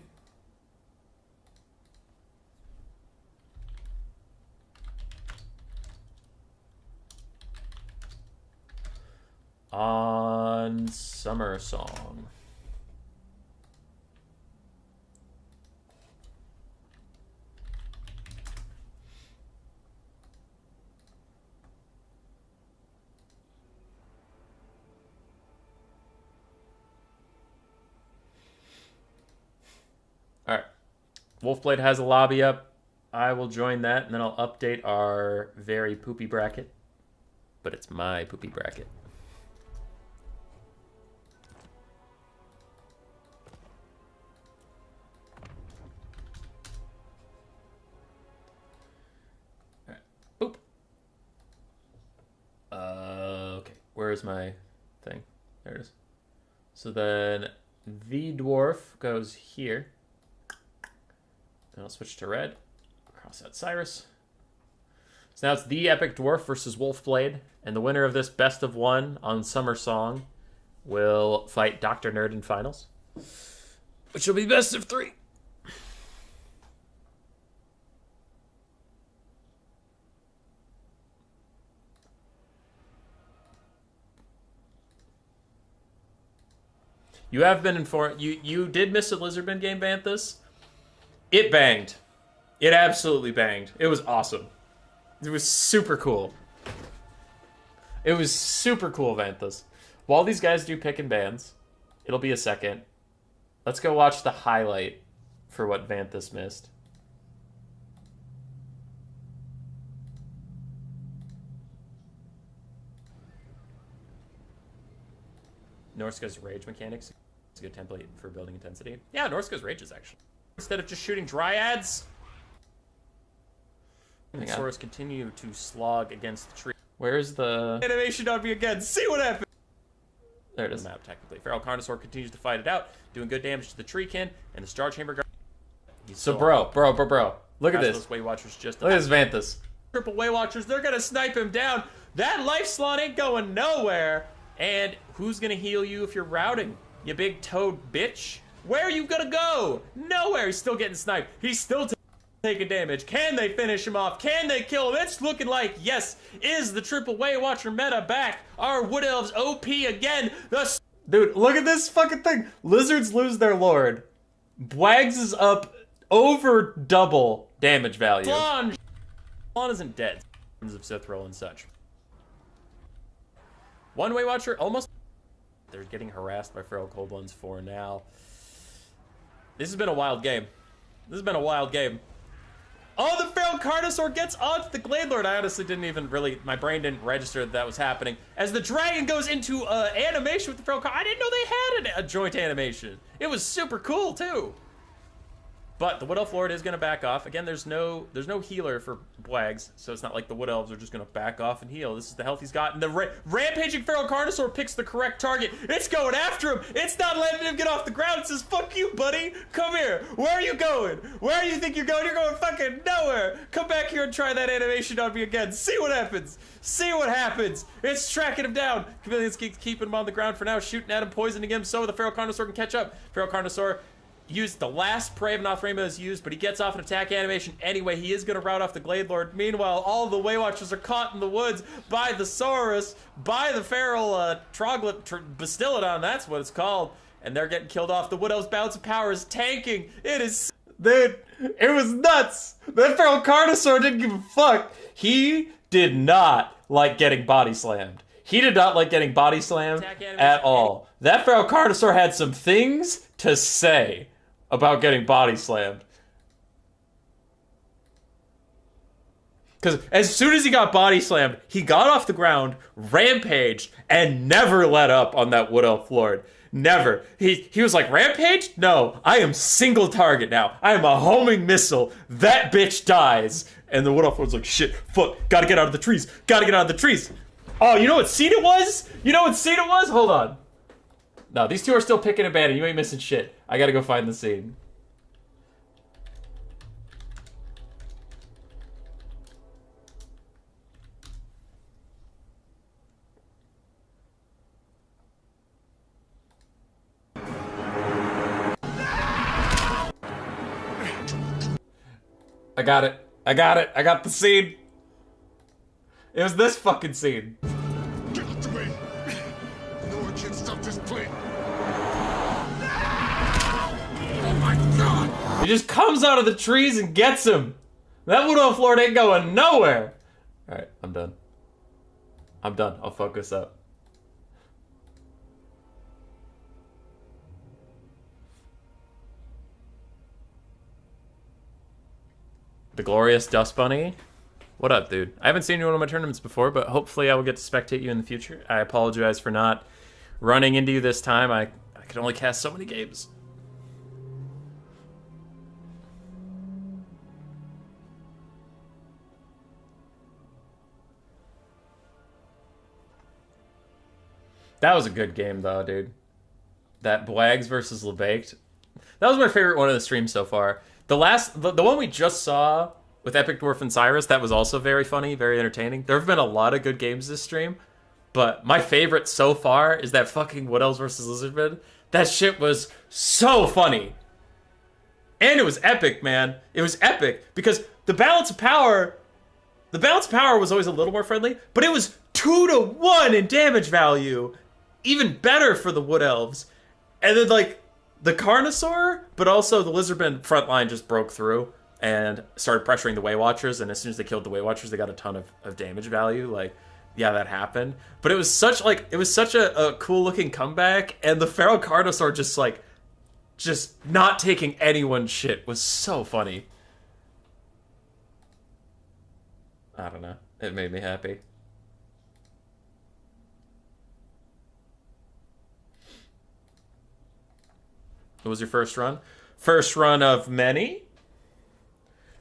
On Summer Song. All right. Wolfblade has a lobby up. I will join that, and then I'll update our very poopy bracket. But it's my poopy bracket. Boop. Okay, where's my thing? There it is. So then the Dwarf goes here. Then I'll switch to red. Cross out Cyrus. So now it's the Epic Dwarf versus Wolfblade. And the winner of this best of one on Summer Song will fight Dr. Nerd in finals, which will be best of three. You have been informed. You did miss a Lizardmen game, Vanthus. It banged. It absolutely banged. It was awesome. It was super cool. It was super cool, Vanthus. While these guys do pick and bans, it'll be a second. Let's go watch the highlight for what Vanthus missed. Norska's rage mechanics. It's a good template for building intensity. Yeah, Norska's rage is actually. Instead of just shooting dryads. Dinosaurs continue to slog against the tree. Where's the animation on me again? See what happens. There it is. Map technically. Feral Carnosaur continues to fight it out, doing good damage to the treekin and the Star Chamber guard. So bro. Look at this. Way Watchers just look at this Vanthus. Triple Way Watchers, they're gonna snipe him down. That life slot ain't going nowhere. And who's gonna heal you if you're routing? You big toad bitch. Where are you gonna go? Nowhere. He's still getting sniped. He's still taking damage. Can they finish him off? Can they kill him? It's looking like yes. Is the Triple Way Watcher meta back? Are Wood Elves OP again? Dude, look at this fucking thing. Lizards lose their lord. Bwags is up over double damage value. Flan isn't dead. Of Sithril and such. One Way Watcher almost. They're getting harassed by Feral Coldbloods for now. This has been a wild game. Oh, the Feral Carnosaur gets onto the Glade Lord. I honestly didn't even really, my brain didn't register that was happening. As the dragon goes into animation with the Feral Carnosaur, I didn't know they had a joint animation. It was super cool, too. But the Wood Elf Lord is going to back off. Again, there's no healer for Bwags, so it's not like the Wood Elves are just going to back off and heal. This is the health he's got. And the Rampaging Feral Carnosaur picks the correct target. It's going after him. It's not letting him get off the ground. It says, fuck you, buddy. Come here. Where are you going? Where do you think you're going? You're going fucking nowhere. Come back here and try that animation on me again. See what happens. See what happens. It's tracking him down. Chameleons keep keeping him on the ground for now, shooting at him, poisoning him so the Feral Carnosaur can catch up. Feral Carnosaur used the last prey of Noth Rainbow is used, but he gets off an attack animation anyway. He is going to rout off the Glade Lord. Meanwhile, all the Waywatchers are caught in the woods by the Saurus, by the feral Bastillodon, that's what it's called, and they're getting killed off. The Wood Elf's Balance of Power is tanking. It is... Dude, it was nuts. That Feral Carnosaur didn't give a fuck. He did not like getting body slammed. He did not like getting body slammed at all. That Feral Carnosaur had some things to say about getting body slammed. Because as soon as he got body slammed, he got off the ground, rampaged, and never let up on that Wood Elf Lord. Never. He was like, rampage? No, I am single target now. I am a homing missile. That bitch dies. And the Wood Elf Lord's like, shit, fuck, gotta get out of the trees. Gotta get out of the trees. Oh, you know what scene it was? You know what scene it was? Hold on. No, these two are still picking a bandit. You ain't missing shit. I gotta go find the scene. I got it. I got it. I got the scene. It was this fucking scene. Get out the way. No one can stop this plane. Oh my god! He just comes out of the trees and gets him. That Wood Elf Lord ain't going nowhere. Alright, I'm done. I'm done. I'll focus up. The Glorious Dust Bunny. What up, dude? I haven't seen you in one of my tournaments before, but hopefully I will get to spectate you in the future. I apologize for not running into you this time. I could only cast so many games. That was a good game, though, dude. That Bwags versus LeBaked. That was my favorite one of the streams so far. The one we just saw with Epic Dwarf and Cyrus, that was also very funny, very entertaining. There have been a lot of good games this stream, but my favorite so far is that fucking Wood Elves versus Lizardmen. That shit was so funny. And it was epic, man. It was epic because the balance of power was always a little more friendly, but it was 2-to-1 in damage value. Even better for the Wood Elves. And then, like, the Carnosaur, but also the Lizardmen front line just broke through and started pressuring the Waywatchers, and as soon as they killed the Waywatchers, they got a ton of damage value. Like, yeah, that happened. But it was such a cool looking comeback, and the Feral Carnosaur just not taking anyone's shit was so funny. I don't know. It made me happy. What was your first run? First run of many.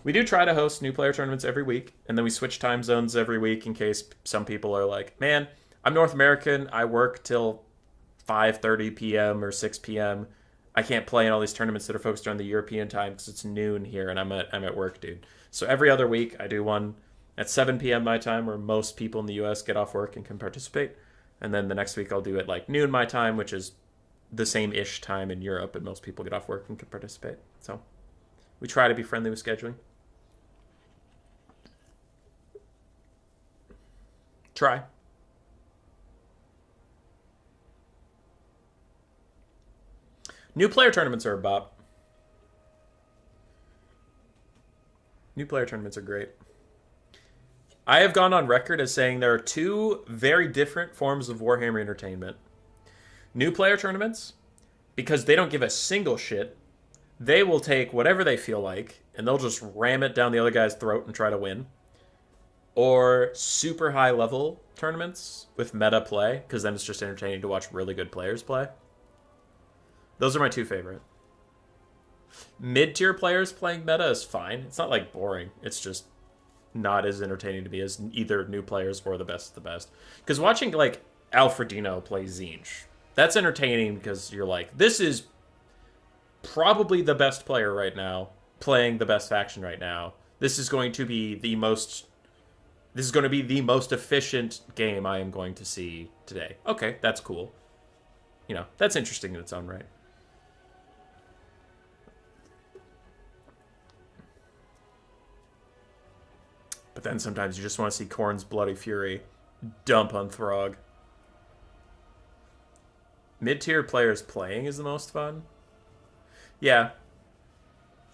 We do try to host new player tournaments every week, and then we switch time zones every week in case some people are like, man, I'm North American, I work till 5:30 p.m. or 6 p.m. I can't play in all these tournaments that are focused on the European time because it's noon here and I'm at work, dude. So every other week I do one at 7 p.m. my time where most people in the US get off work and can participate. And then the next week I'll do it like noon my time, which is the same-ish time in Europe, and most people get off work and can participate. So we try to be friendly with scheduling. Try. New player tournaments are a bop. New player tournaments are great. I have gone on record as saying there are two very different forms of Warhammer entertainment. New player tournaments, because they don't give a single shit, they will take whatever they feel like, and they'll just ram it down the other guy's throat and try to win. Or super high level tournaments with meta play, because then it's just entertaining to watch really good players play. Those are my two favorite. Mid-tier players playing meta is fine. It's not like boring. It's just not as entertaining to me as either new players or the best of the best. Because watching like Alfredino play Zinch, that's entertaining because you're like, this is probably the best player right now playing the best faction right now. This is going to be the most efficient game I am going to see today. Okay, that's cool. You know, that's interesting in its own right. But then sometimes you just want to see Khorne's bloody fury dump on Throg. Mid-tier players playing is the most fun. Yeah.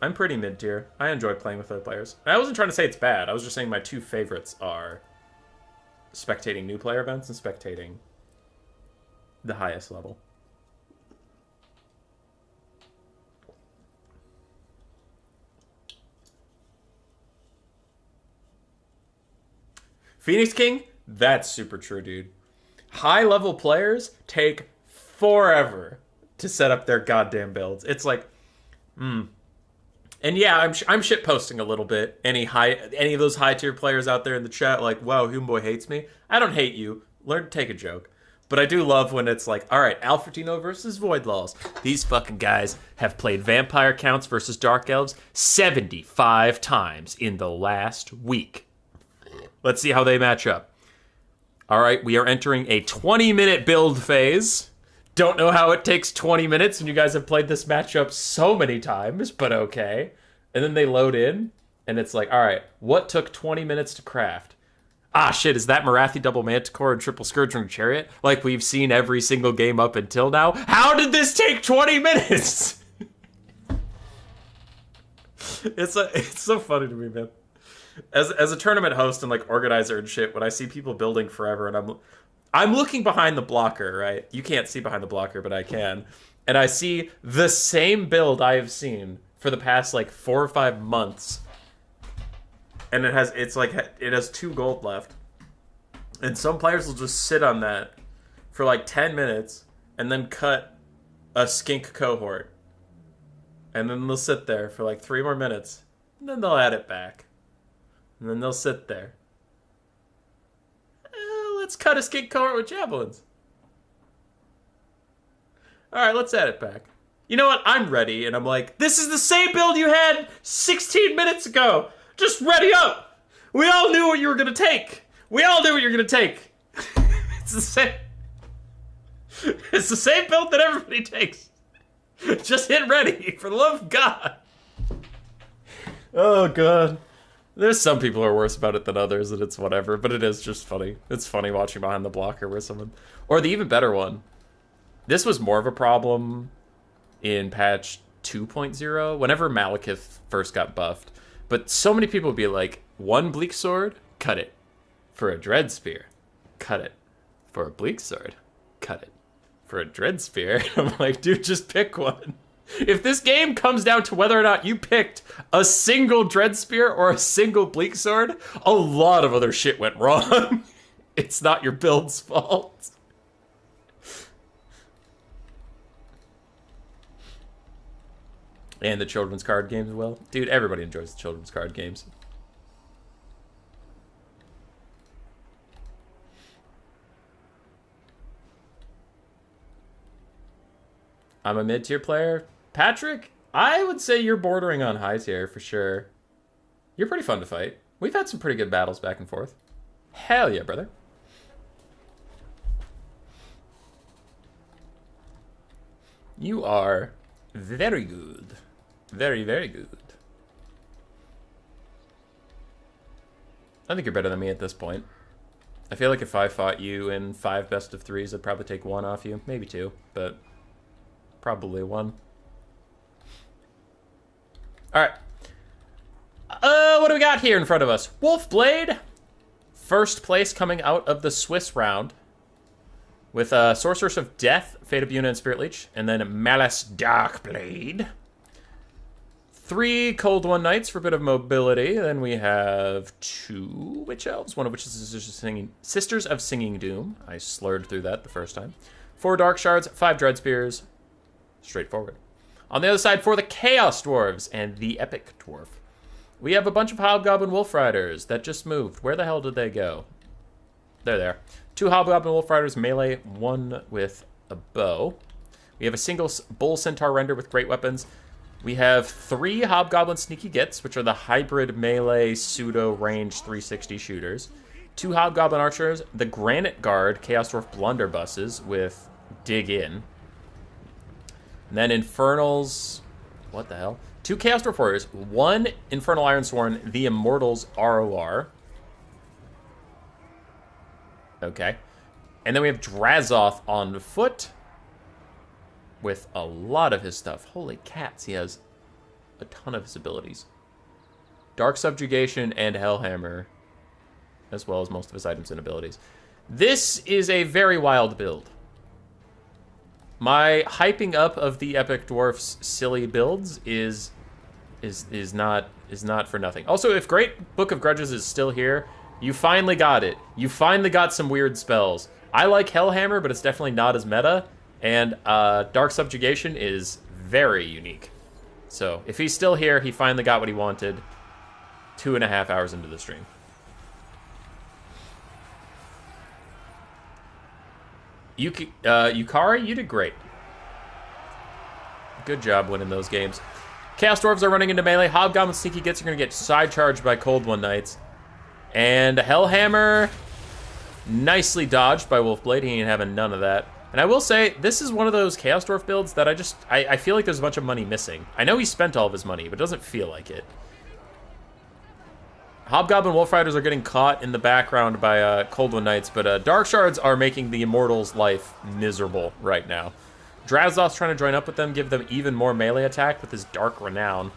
I'm pretty mid-tier. I enjoy playing with other players. I wasn't trying to say it's bad. I was just saying my two favorites are spectating new player events and spectating the highest level. Phoenix King? That's super true, dude. High-level players take forever to set up their goddamn builds. It's like, And yeah, I'm shit posting a little bit. Any of those high tier players out there in the chat, like, wow, Homeboy hates me. I don't hate you. Learn to take a joke. But I do love when it's like, all right, Alfredino versus Void Laws. These fucking guys have played Vampire Counts versus Dark Elves 75 times in the last week. Let's see how they match up. All right, we are entering a 20-minute build phase. Don't know how it takes 20 minutes when you guys have played this matchup so many times, but okay. And then they load in, and it's like, all right, what took 20 minutes to craft? Ah, shit, is that Marathi Double Manticore and Triple Scourging Chariot? Like we've seen every single game up until now? How did this take 20 minutes? It's so funny to me, man. As a tournament host and like organizer and shit, when I see people building forever and I'm looking behind the blocker, right? You can't see behind the blocker, but I can. And I see the same build I have seen for the past like 4 or 5 months. And it has 2 gold left. And some players will just sit on that for like 10 minutes and then cut a skink cohort. And then they'll sit there for like 3 more minutes. And then they'll add it back. And then they'll sit there. Let's cut a skink cohort with javelins. Alright, let's add it back. You know what? I'm ready. And I'm like, this is the same build you had 16 minutes ago. Just ready up. We all knew what you were going to take. We all knew what you were going to take. It's the same. It's the same build that everybody takes. Just hit ready, for the love of God. Oh, God. There's some people who are worse about it than others, and it's whatever, but it is just funny. It's funny watching behind the blocker where someone... Or the even better one. This was more of a problem in patch 2.0, whenever Malekith first got buffed. But so many people would be like, 1 Bleak Sword, cut it. For a Dread Spear, cut it. For a Bleak Sword, cut it. For a Dread Spear, I'm like, dude, just pick one. If this game comes down to whether or not you picked a single Dread Spear or a single Bleak Sword, a lot of other shit went wrong. It's not your build's fault. And the children's card games as well. Dude, everybody enjoys the children's card games. I'm a mid-tier player. Patrick, I would say you're bordering on high tier for sure. You're pretty fun to fight. We've had some pretty good battles back and forth. Hell yeah, brother. You are very good. Very, very good. I think you're better than me at this point. I feel like if I fought you in 5 best of 3s, I'd probably take 1 off you. Maybe 2, but probably 1. Alright. What do we got here in front of us? Wolfblade. First place coming out of the Swiss round. With Sorceress of Death, Fate of Buna, and Spirit Leech. And then Malice Darkblade. 3 Cold One Knights for a bit of mobility. Then we have 2 Witch Elves, one of which is Sisters of Singing Doom. I slurred through that the first time. 4 Dark Shards, 5 Dread Spears. Straightforward. On the other side for the Chaos Dwarves and the Epic Dwarf, we have a bunch of Hobgoblin Wolf Riders that just moved. Where the hell did they go? They're there. 2 Hobgoblin Wolf Riders melee, 1 with a bow. We have a single Bull Centaur Render with great weapons. We have 3 Hobgoblin Sneaky Gits, which are the hybrid melee pseudo-range 360 shooters. 2 Hobgoblin Archers, the Granite Guard Chaos Dwarf Blunderbusses with Dig In. And then Infernals, what the hell? 2 Chaos Dwarf Warriors, 1 Infernal Ironsworn, the Immortals ROR. Okay. And then we have Drazoth on foot with a lot of his stuff. Holy cats, he has a ton of his abilities. Dark Subjugation and Hellhammer, as well as most of his items and abilities. This is a very wild build. My hyping up of the Epic Dwarf's silly builds is not for nothing. Also, if Great Book of Grudges is still here, you finally got it. You finally got some weird spells. I like Hellhammer, but it's definitely not as meta. And Dark Subjugation is very unique. So if he's still here, he finally got what he wanted 2.5 hours into the stream. Yukari, you did great. Good job winning those games. Chaos Dwarves are running into melee. Hobgoblin Sneaky Gits are going to get side charged by Cold One Knights. And Hellhammer, nicely dodged by Wolfblade. He ain't having none of that. And I will say, this is one of those Chaos Dwarf builds that I feel like there's a bunch of money missing. I know he spent all of his money, but it doesn't feel like it. Hobgoblin Wolf Riders are getting caught in the background by Cold One Knights, but Dark Shards are making the Immortals' life miserable right now. Drazoth's trying to join up with them, give them even more melee attack with his Dark Renown.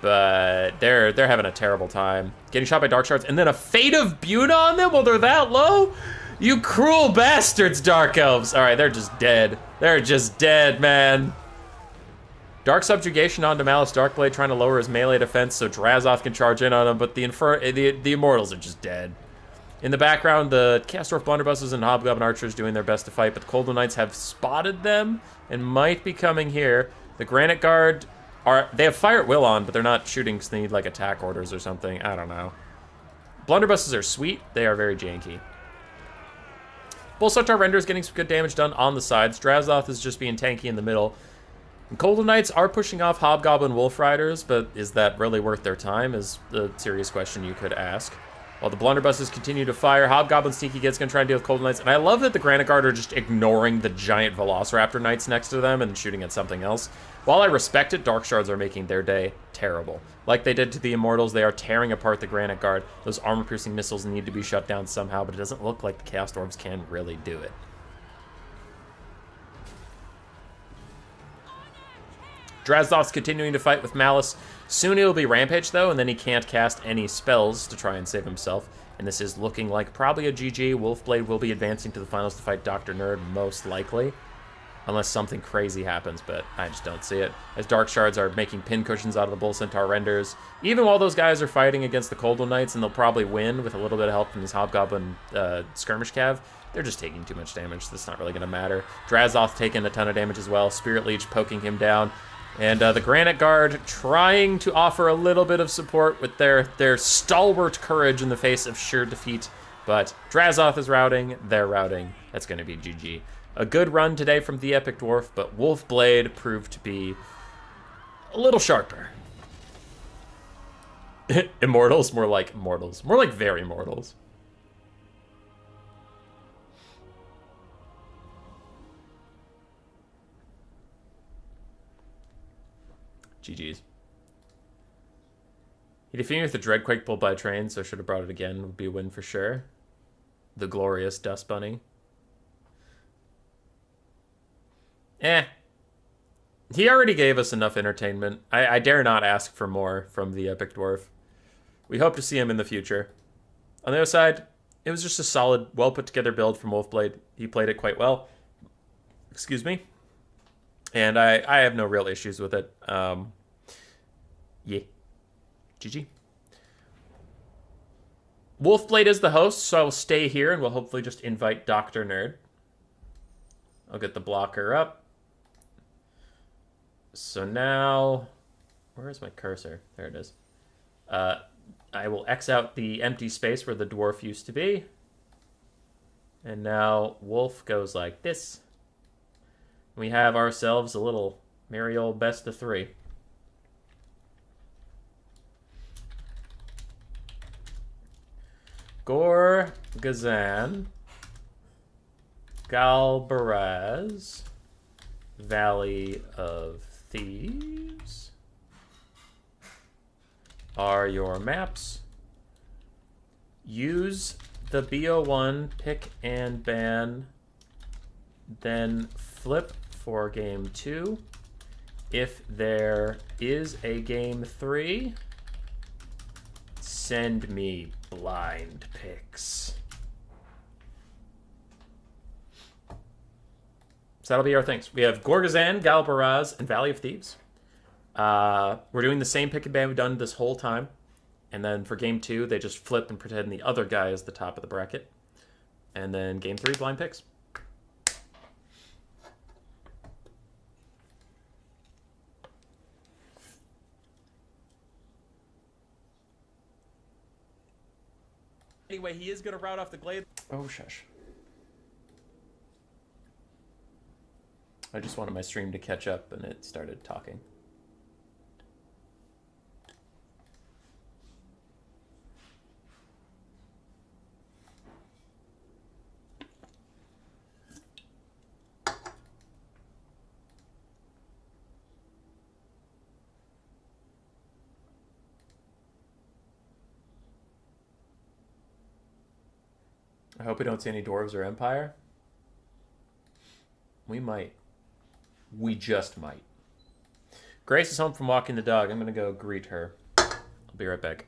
But they're having a terrible time. Getting shot by Dark Shards, and then a Fate of Buna on them while they're that low? You cruel bastards, Dark Elves. All right, they're just dead. They're just dead, man. Dark Subjugation onto Malice Darkblade, trying to lower his melee defense so Drazoth can charge in on him, but the Immortals are just dead. In the background, the Chaos Dwarf Blunderbusses and Hobgoblin Archers doing their best to fight, but the Cold One Knights have spotted them and might be coming here. The Granite Guard they have Fire at Will on, but they're not shooting, so they need like attack orders or something. I don't know. Blunderbusses are sweet. They are very janky. Bull Centaur Render is getting some good damage done on the sides. Drazoth is just being tanky in the middle. And Cold Knights are pushing off Hobgoblin Wolf Riders, but is that really worth their time is the serious question you could ask. While the Blunderbusses continue to fire, Hobgoblin Sneaky Git's going to try and deal with Cold Knights. And I love that the Granite Guard are just ignoring the giant Velociraptor Knights next to them and shooting at something else. While I respect it, Dark Shards are making their day terrible. Like they did to the Immortals, they are tearing apart the Granite Guard. Those armor-piercing missiles need to be shut down somehow, but it doesn't look like the Chaos Dwarves can really do it. Drazoth's continuing to fight with Malice. Soon he'll be Rampage, though, and then he can't cast any spells to try and save himself. And this is looking like probably a GG. Wolfblade will be advancing to the finals to fight Dr. Nerd, most likely. Unless something crazy happens, but I just don't see it. As Dark Shards are making pincushions out of the Bull Centaur Renders. Even while those guys are fighting against the Cold One Knights, and they'll probably win with a little bit of help from this Hobgoblin Skirmish Cav, they're just taking too much damage. That's not really going to matter. Drazoth taking a ton of damage as well. Spirit Leech poking him down. And the Granite Guard trying to offer a little bit of support with their stalwart courage in the face of sure defeat. But Drazoth is routing, they're routing. That's going to be GG. A good run today from the Epic Dwarf, but Wolfblade proved to be a little sharper. Immortals? More like mortals. More like very mortals. GG's. He defeated me with the Dreadquake pulled by train, so should have brought it again. Would be a win for sure. The glorious Dust Bunny. He already gave us enough entertainment. I dare not ask for more from the Epic Dwarf. We hope to see him in the future. On the other side, it was just a solid, well put together build from Wolfblade. He played it quite well. Excuse me. And I have no real issues with it. Yeah. GG. Wolfblade is the host, so I will stay here and we'll hopefully just invite Dr. Nerd. I'll get the blocker up. So now, where is my cursor? There it is. I will X out the empty space where the dwarf used to be. And now wolf goes like this. We have ourselves a little merry old best of 3. Gorgazan, Galbaraz, Valley of Thieves are your maps. Use the BO1 pick and ban, then flip for game 2. If there is a game 3, send me blind picks. So that'll be our things. We have Gorgazan, Galbaraz, and Valley of Thieves. We're doing the same pick and ban we've done this whole time. And then for game 2, they just flip and pretend the other guy is the top of the bracket. And then game 3, blind picks. Anyway, he is going to route off the glade. Oh, shush. I just wanted my stream to catch up, and it started talking. I hope we don't see any dwarves or empire. We might. We just might. Grace is home from walking the dog. I'm going to go greet her. I'll be right back.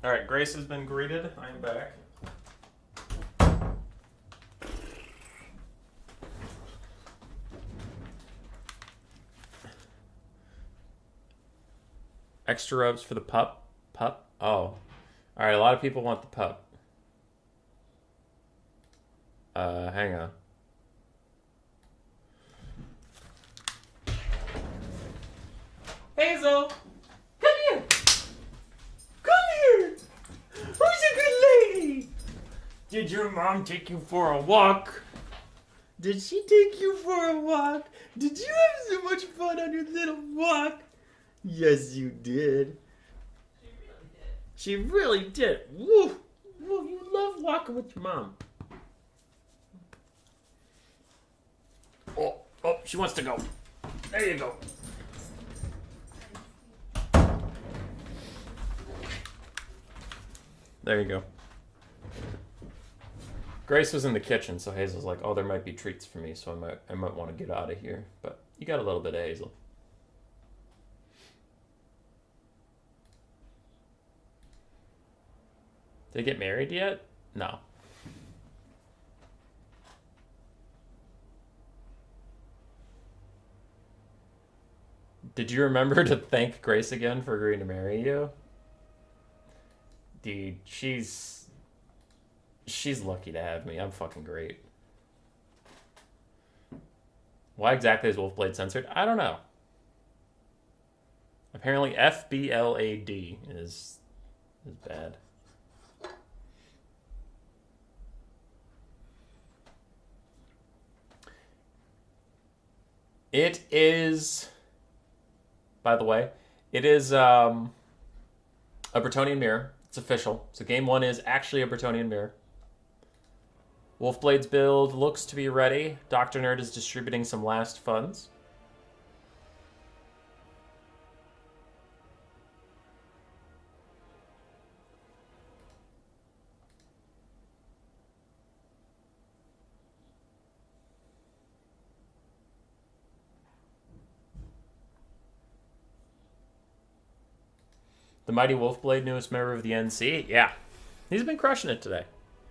All right, Grace has been greeted. I'm back. Extra rubs for the pup. Pup? Oh. All right, a lot of people want the pup. Hang on. Hazel! Come here! Come here! Who's a good lady? Did your mom take you for a walk? Did she take you for a walk? Did you have so much fun on your little walk? Yes, you did. She really did. Woo! Woo, you love walking with your mom. Oh, she wants to go. There you go. There you go. Grace was in the kitchen, so Hazel's like, "Oh, there might be treats for me, so I might want to get out of here." But you got a little bit of Hazel. Did they get married yet? No. Did you remember to thank Grace again for agreeing to marry you? Dude, she's lucky to have me. I'm fucking great. Why exactly is Wolfblade censored? I don't know. Apparently FBLAD is bad. It is, by the way, it is a Bretonnian mirror. It's official. So game 1 is actually a Bretonnian mirror. Wolfblade's build looks to be ready. Dr. Nerd is distributing some last funds. The Mighty Wolfblade, newest member of the NC. Yeah, he's been crushing it today.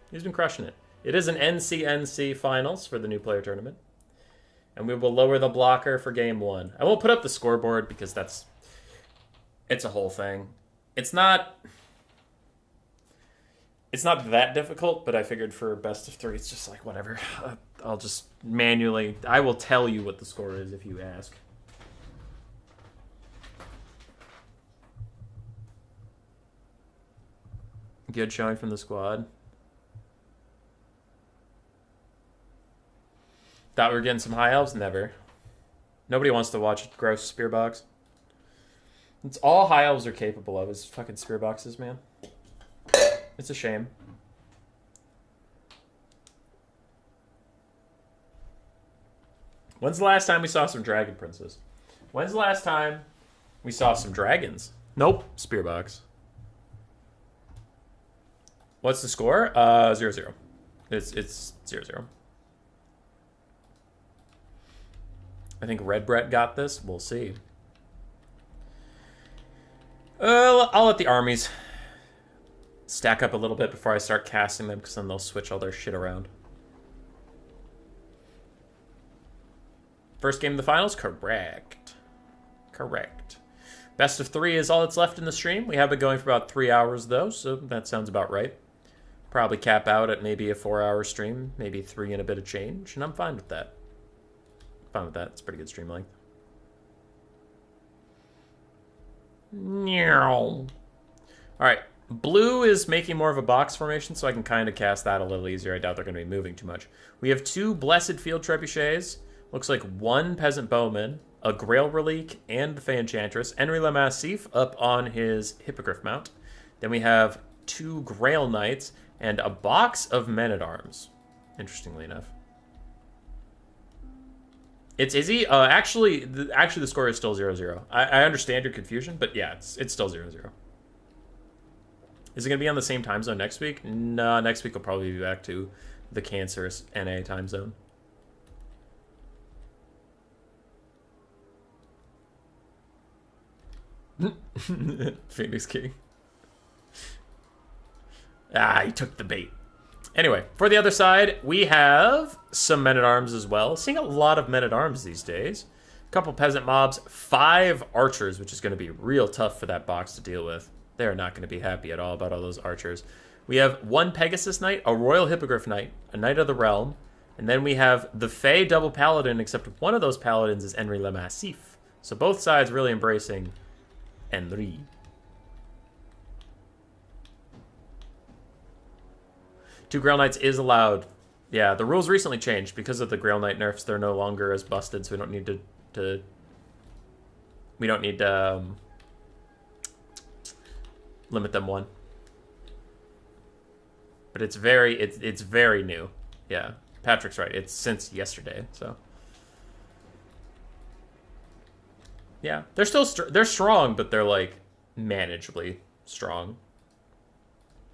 He's been crushing it. It is an NC finals for the new player tournament. And we will lower the blocker for game 1. I won't put up the scoreboard because it's a whole thing. It's not that difficult, but I figured for best of 3, it's just like, whatever. I'll just manually, I will tell you what the score is if you ask. Good showing from the squad. Thought we were getting some high elves? Never. Nobody wants to watch gross spear box. It's all high elves are capable of is fucking spear boxes, man. It's a shame. When's the last time we saw some dragon princes? When's the last time we saw some dragons? Nope. Spear box. What's the score? 0-0. It's 0-0. I think Red Brett got this. We'll see. I'll let the armies stack up a little bit before I start casting them, because then they'll switch all their shit around. First game of the finals? Correct. Correct. Best of 3 is all that's left in the stream. We have been going for about 3 hours, though, so that sounds about right. Probably cap out at maybe a 4-hour stream, maybe 3 and a bit of change, and I'm fine with that. Fine with that. It's pretty good stream length. Alright. Blue is making more of a box formation, so I can kind of cast that a little easier. I doubt they're going to be moving too much. We have 2 Blessed Field Trebuchets. Looks like 1 Peasant Bowman, a Grail Relique, and the Fey Enchantress. Henry Le Massif up on his Hippogriff mount. Then we have 2 Grail Knights and a box of Men-at-Arms, interestingly enough. It's Izzy? Actually, the score is still 0-0. I understand your confusion, but yeah, it's still 0-0. Is it going to be on the same time zone next week? No, next week will probably be back to the cancerous NA time zone. Phoenix King. He took the bait. Anyway, for the other side, we have some Men-at-Arms as well. Seeing a lot of Men-at-Arms these days. A couple peasant mobs, 5 archers, which is going to be real tough for that box to deal with. They're not going to be happy at all about all those archers. We have 1 Pegasus Knight, a Royal Hippogriff Knight, a Knight of the Realm, and then we have the Fey Double Paladin, except one of those paladins is Henry Le Massif. So both sides really embracing Henry. Two Grail Knights is allowed. Yeah, the rules recently changed because of the Grail Knight nerfs. They're no longer as busted, so we don't need to limit them 1. But it's very new. Yeah, Patrick's right. It's since yesterday, so yeah, they're still they're strong, but they're like manageably strong.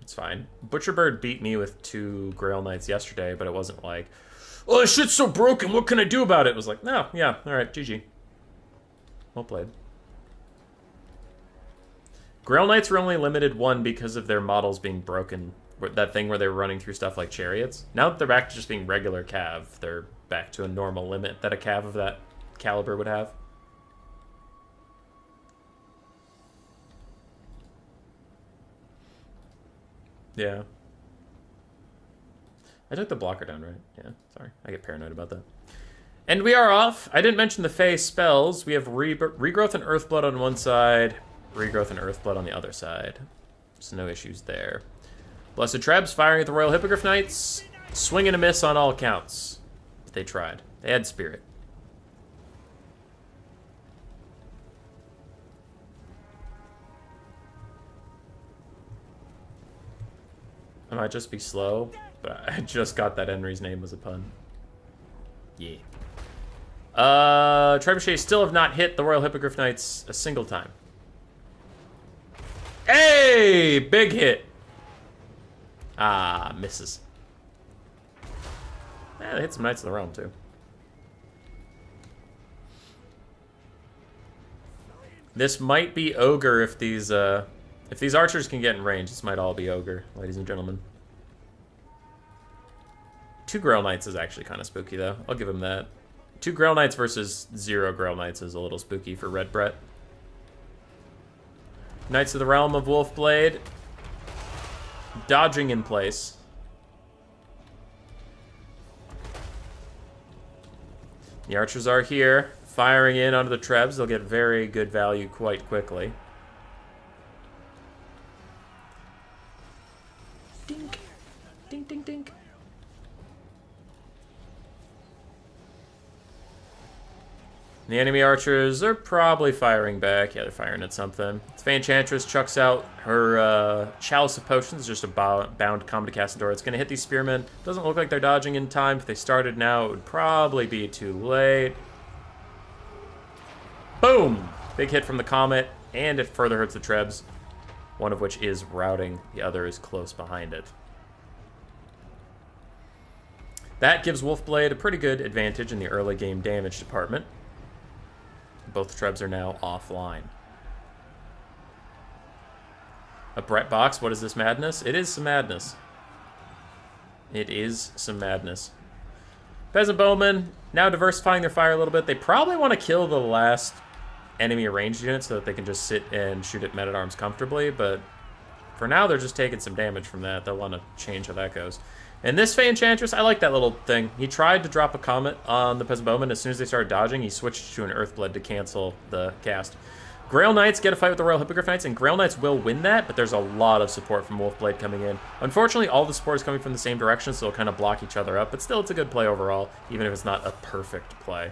It's fine. Butcherbird beat me with 2 Grail Knights yesterday, but it wasn't like, oh, this shit's so broken, what can I do about it? It was like, no, yeah, alright, GG. Well played. Grail Knights were only limited 1 because of their models being broken. That thing where they were running through stuff like chariots. Now that they're back to just being regular cav, they're back to a normal limit that a cav of that caliber would have. Yeah. I took the blocker down, right? Yeah, sorry. I get paranoid about that. And we are off. I didn't mention the Fae spells. We have Regrowth and Earthblood on one side, Regrowth and Earthblood on the other side. So no issues there. Blessed Trebs firing at the Royal Hippogriff Knights. Swing and a miss on all accounts. But they tried. They had spirit. I might just be slow, but I just got that Henry's name was a pun. Yeah. Trebuchets still have not hit the Royal Hippogriff Knights a single time. Hey! Big hit! Ah, misses. Yeah, they hit some Knights of the Realm, too. This might be Ogre if these archers can get in range. This might all be Ogre, ladies and gentlemen. 2 Grail Knights is actually kind of spooky, though. I'll give him that. 2 Grail Knights versus 0 Grail Knights is a little spooky for Red Brett. Knights of the Realm of Wolfblade. Dodging in place. The archers are here, firing in onto the Trebs. They'll get very good value quite quickly. Dink. Dink, dink, dink. The enemy archers are probably firing back. Yeah, they're firing at something. Fae Enchantress chucks out her Chalice of Potions, just a bound Common to Cassador. It's going to hit these spearmen. Doesn't look like they're dodging in time. If they started now, it would probably be too late. Boom! Big hit from the Comet, and it further hurts the Trebs, one of which is routing. The other is close behind it. That gives Wolfblade a pretty good advantage in the early game damage department. Both Trebs are now offline. A Brett box, what is this madness? It is some madness. It is some madness. Peasant Bowmen, now diversifying their fire a little bit. They probably want to kill the last enemy ranged unit so that they can just sit and shoot at men-at-arms comfortably, but for now they're just taking some damage from that. They'll want to change how that goes. And this Fae Enchantress, I like that little thing. He tried to drop a Comet on the Peasant Bowman. As soon as they started dodging, he switched to an Earthblood to cancel the cast. Grail Knights get a fight with the Royal Hippogriff Knights, and Grail Knights will win that, but there's a lot of support from Wolfblade coming in. Unfortunately, all the support is coming from the same direction, so they'll kind of block each other up, but still, it's a good play overall, even if it's not a perfect play.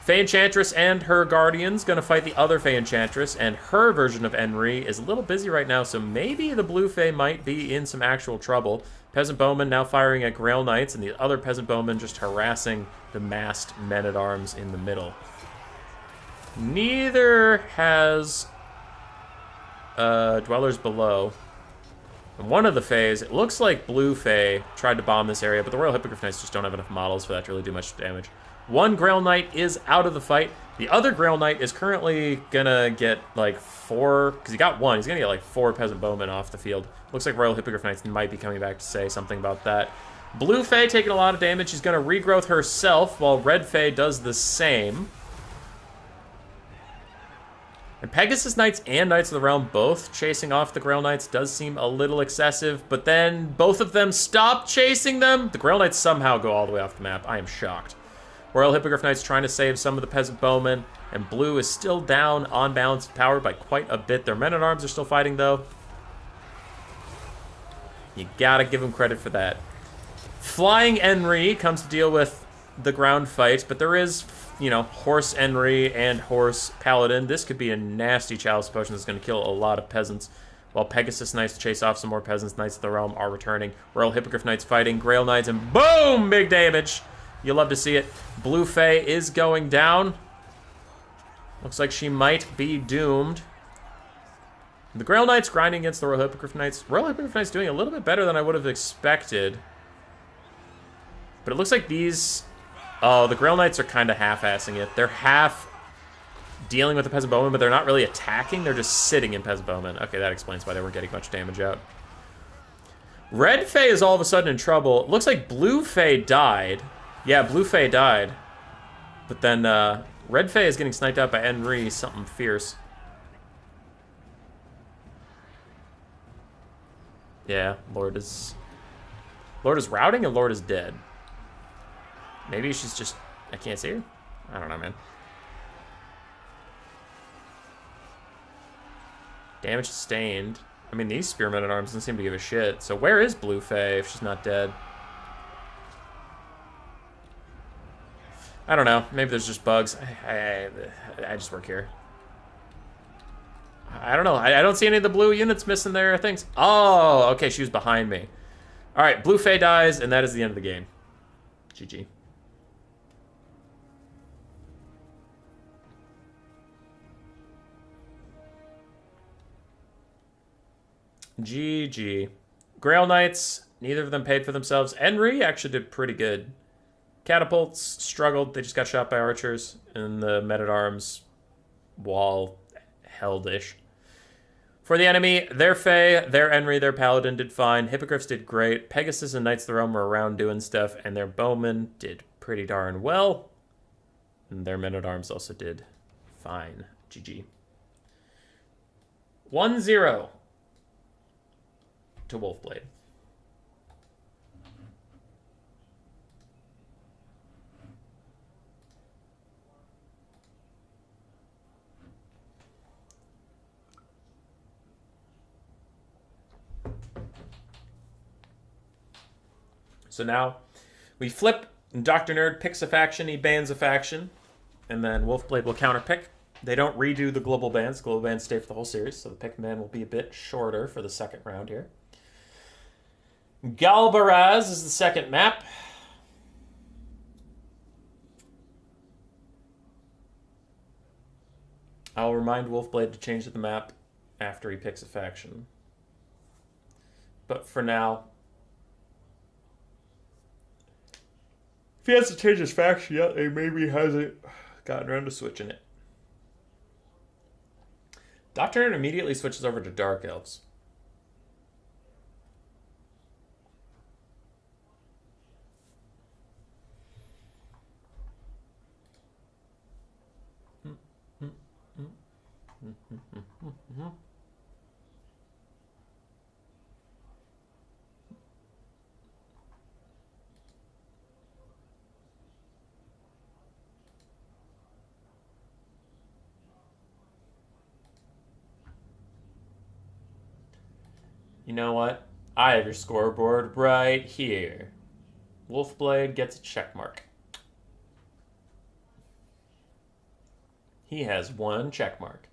Fae Enchantress and her Guardians gonna fight the other Fae Enchantress, and her version of Enri is a little busy right now, so maybe the Blue Fae might be in some actual trouble. Peasant Bowman now firing at Grail Knights, and the other Peasant Bowman just harassing the massed men-at-arms in the middle. Neither has Dwellers Below. And one of the Faes, it looks like Blue Fae tried to bomb this area, but the Royal Hippogriff Knights just don't have enough models for that to really do much damage. One Grail Knight is out of the fight. The other Grail Knight is currently gonna get like 4, because he got 1, he's gonna get like 4 Peasant Bowmen off the field. Looks like Royal Hippogriff Knights might be coming back to say something about that. Blue Fae taking a lot of damage. She's gonna regrowth herself, while Red Fae does the same. And Pegasus Knights and Knights of the Realm both chasing off the Grail Knights does seem a little excessive, but then both of them stop chasing them. The Grail Knights somehow go all the way off the map. I am shocked. Royal Hippogriff Knights trying to save some of the Peasant Bowmen, and Blue is still down on balance of power by quite a bit. Their men-at-arms are still fighting, though. You gotta give them credit for that. Flying Enri comes to deal with the ground fight, but there is, you know, Horse Enri and Horse Paladin. This could be a nasty Chalice Potion that's going to kill a lot of peasants. While Pegasus Knights chase off some more peasants, Knights of the Realm are returning. Royal Hippogriff Knights fighting Grail Knights, and boom! Big damage! You'll love to see it. Blue Fae is going down. Looks like she might be doomed. The Grail Knights grinding against the Royal Hippogriff Knights. Royal Hippogriff Knights doing a little bit better than I would have expected. But it looks like these... Oh, the Grail Knights are kind of half-assing it. They're half dealing with the Peasant Bowman, but they're not really attacking. They're just sitting in Peasant Bowman. Okay, that explains why they weren't getting much damage out. Red Fae is all of a sudden in trouble. It looks like Blue Fae died. Yeah, Blue Fae died. But then Red Fae is getting sniped out by Enri, something fierce. Yeah, Lord is routing and Lord is dead. Maybe she's just... I can't see her? I don't know, man. Damage sustained. I mean, these Spearmen at Arms don't seem to give a shit. So where is Blue Fae if she's not dead? I don't know. Maybe there's just bugs. I just work here. I don't know. I don't see any of the blue units missing their things. Oh, okay. She was behind me. All right. Blue Fae dies, and that is the end of the game. GG. GG. Grail Knights, neither of them paid for themselves. Enri actually did pretty good. Catapults struggled. They just got shot by archers. And the men-at-arms wall held-ish. For the enemy, their Fae, their Enri, their Paladin did fine. Hippogriffs did great. Pegasus and Knights of the Realm were around doing stuff. And their Bowmen did pretty darn well. And their men-at-arms also did fine. GG. 1-0 to Wolfblade. So now we flip, and Dr. Nerd picks a faction, he bans a faction, and then Wolfblade will counterpick. They don't redo the global bans. Global bans stay for the whole series, so the pick ban will be a bit shorter for the second round here. Galbaraz is the second map. I'll remind Wolfblade to change the map after he picks a faction. But for now, if he hasn't changed his faction yet, he maybe hasn't gotten around to switching it. Dr. Nerd immediately switches over to Dark Elves. You know what? I have your scoreboard right here. Wolfblade gets a check mark. He has one check mark.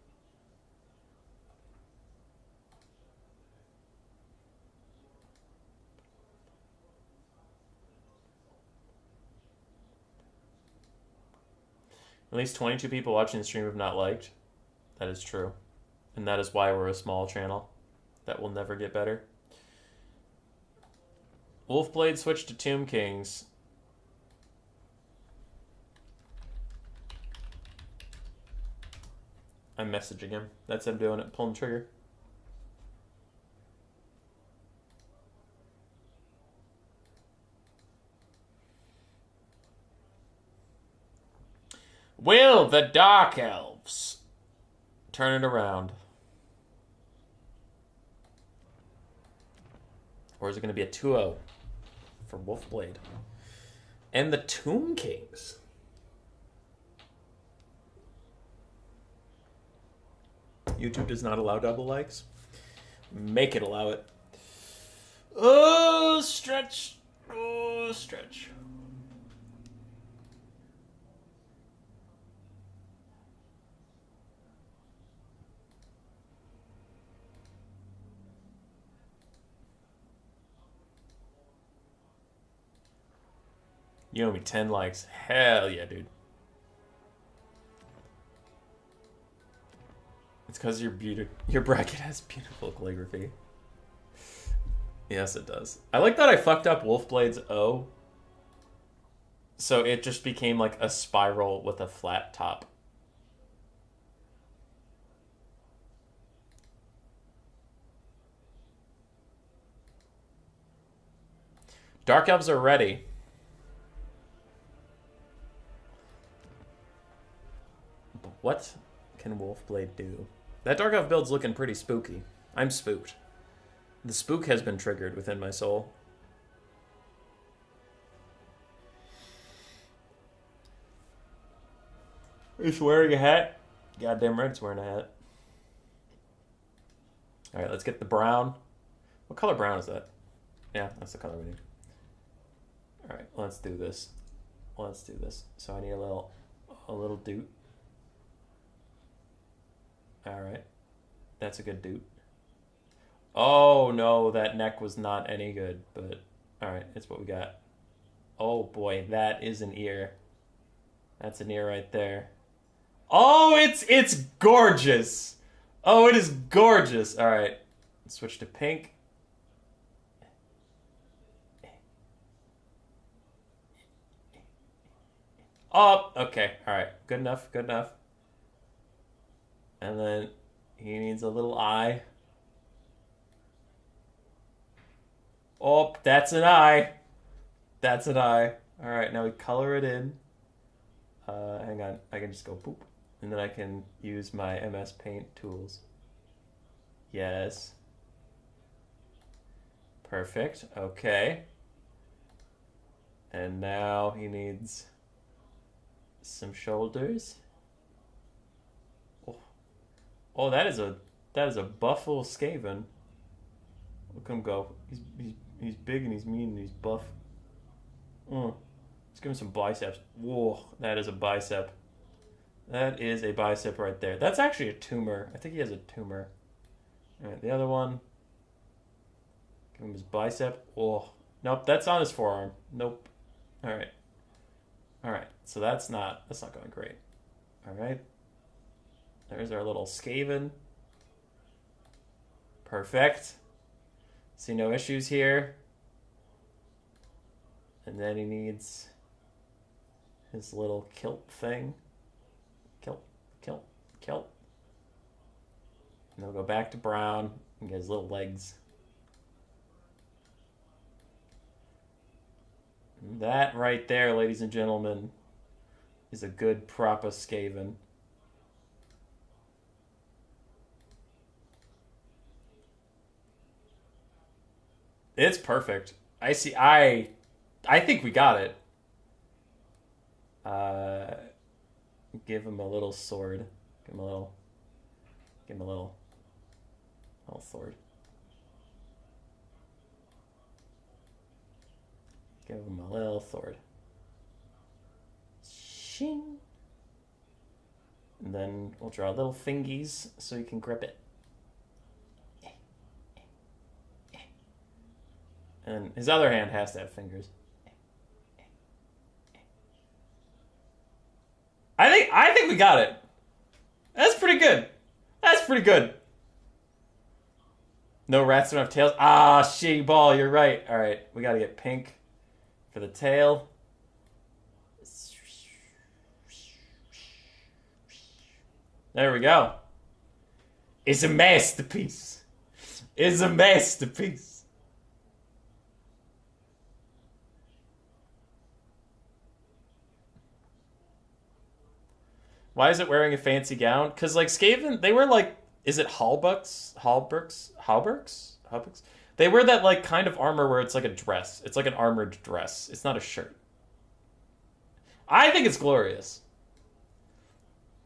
At least 22 people watching the stream have not liked. That is true. And that is why we're a small channel. That will never get better. Wolfblade switched to Tomb Kings. I'm messaging him. That's him doing it. Pulling the trigger. Will the Dark Elves turn it around? Or is it going to be a 2-0 for Wolfblade? And the Tomb Kings. YouTube does not allow double likes. Make it allow it. Oh, stretch. Oh, stretch. You owe me 10 likes. Hell yeah, dude. It's because your bracket has beautiful calligraphy. Yes, it does. I like that I fucked up Wolfblade's O. So it just became like a spiral with a flat top. Dark Elves are ready. But what can Wolfblade do? That Dark Elf build's looking pretty spooky. I'm spooked. The spook has been triggered within my soul. He's wearing a hat. Goddamn right it's wearing a hat. Alright, let's get the brown. What color brown is that? Yeah, that's the color we need. Alright, let's do this. Let's do this. So I need a little doot. Alright. That's a good doot. Oh no, that neck was not any good, but alright, it's what we got. Oh boy, that is an ear. That's an ear right there. Oh, it's gorgeous. Oh, it is gorgeous. Alright. Switch to pink. Oh, okay. Alright. Good enough. Good enough. And then he needs a little eye. Oh, that's an eye. That's an eye. Alright, now we color it in. Hang on. I can just go boop. And then I can use my MS Paint tools. Yes. Perfect. Okay. And now he needs some shoulders. Oh, that is a buff little Skaven. Look him go. He's big and he's mean and he's buff. Let's give him some biceps. Whoa, that is a bicep. That is a bicep right there. That's actually a tumor. I think he has a tumor. Alright, the other one. Give him his bicep. Oh, nope, that's on his forearm. Nope. Alright. Alright, so that's not going great. Alright. There's our little Skaven. Perfect. See no issues here. And then he needs his little kilt thing. Kilt. And then we'll go back to brown and get his little legs. And that right there, ladies and gentlemen, is a good proper Skaven. It's perfect. I think we got it. Give him a little sword. Give him a little sword. Give him a little sword. Shing. And then we'll draw little fingies so you can grip it. And his other hand has to have fingers. I think we got it. That's pretty good. That's pretty good. No rats don't have tails. Ah, shitty ball. You're right. All right, we got to get pink for the tail. There we go. It's a masterpiece. It's a masterpiece. Why is it wearing a fancy gown? Because, like, Skaven, they wear, like, is it halberks? They wear that, like, kind of armor where it's like a dress. It's like an armored dress. It's not a shirt. I think it's glorious.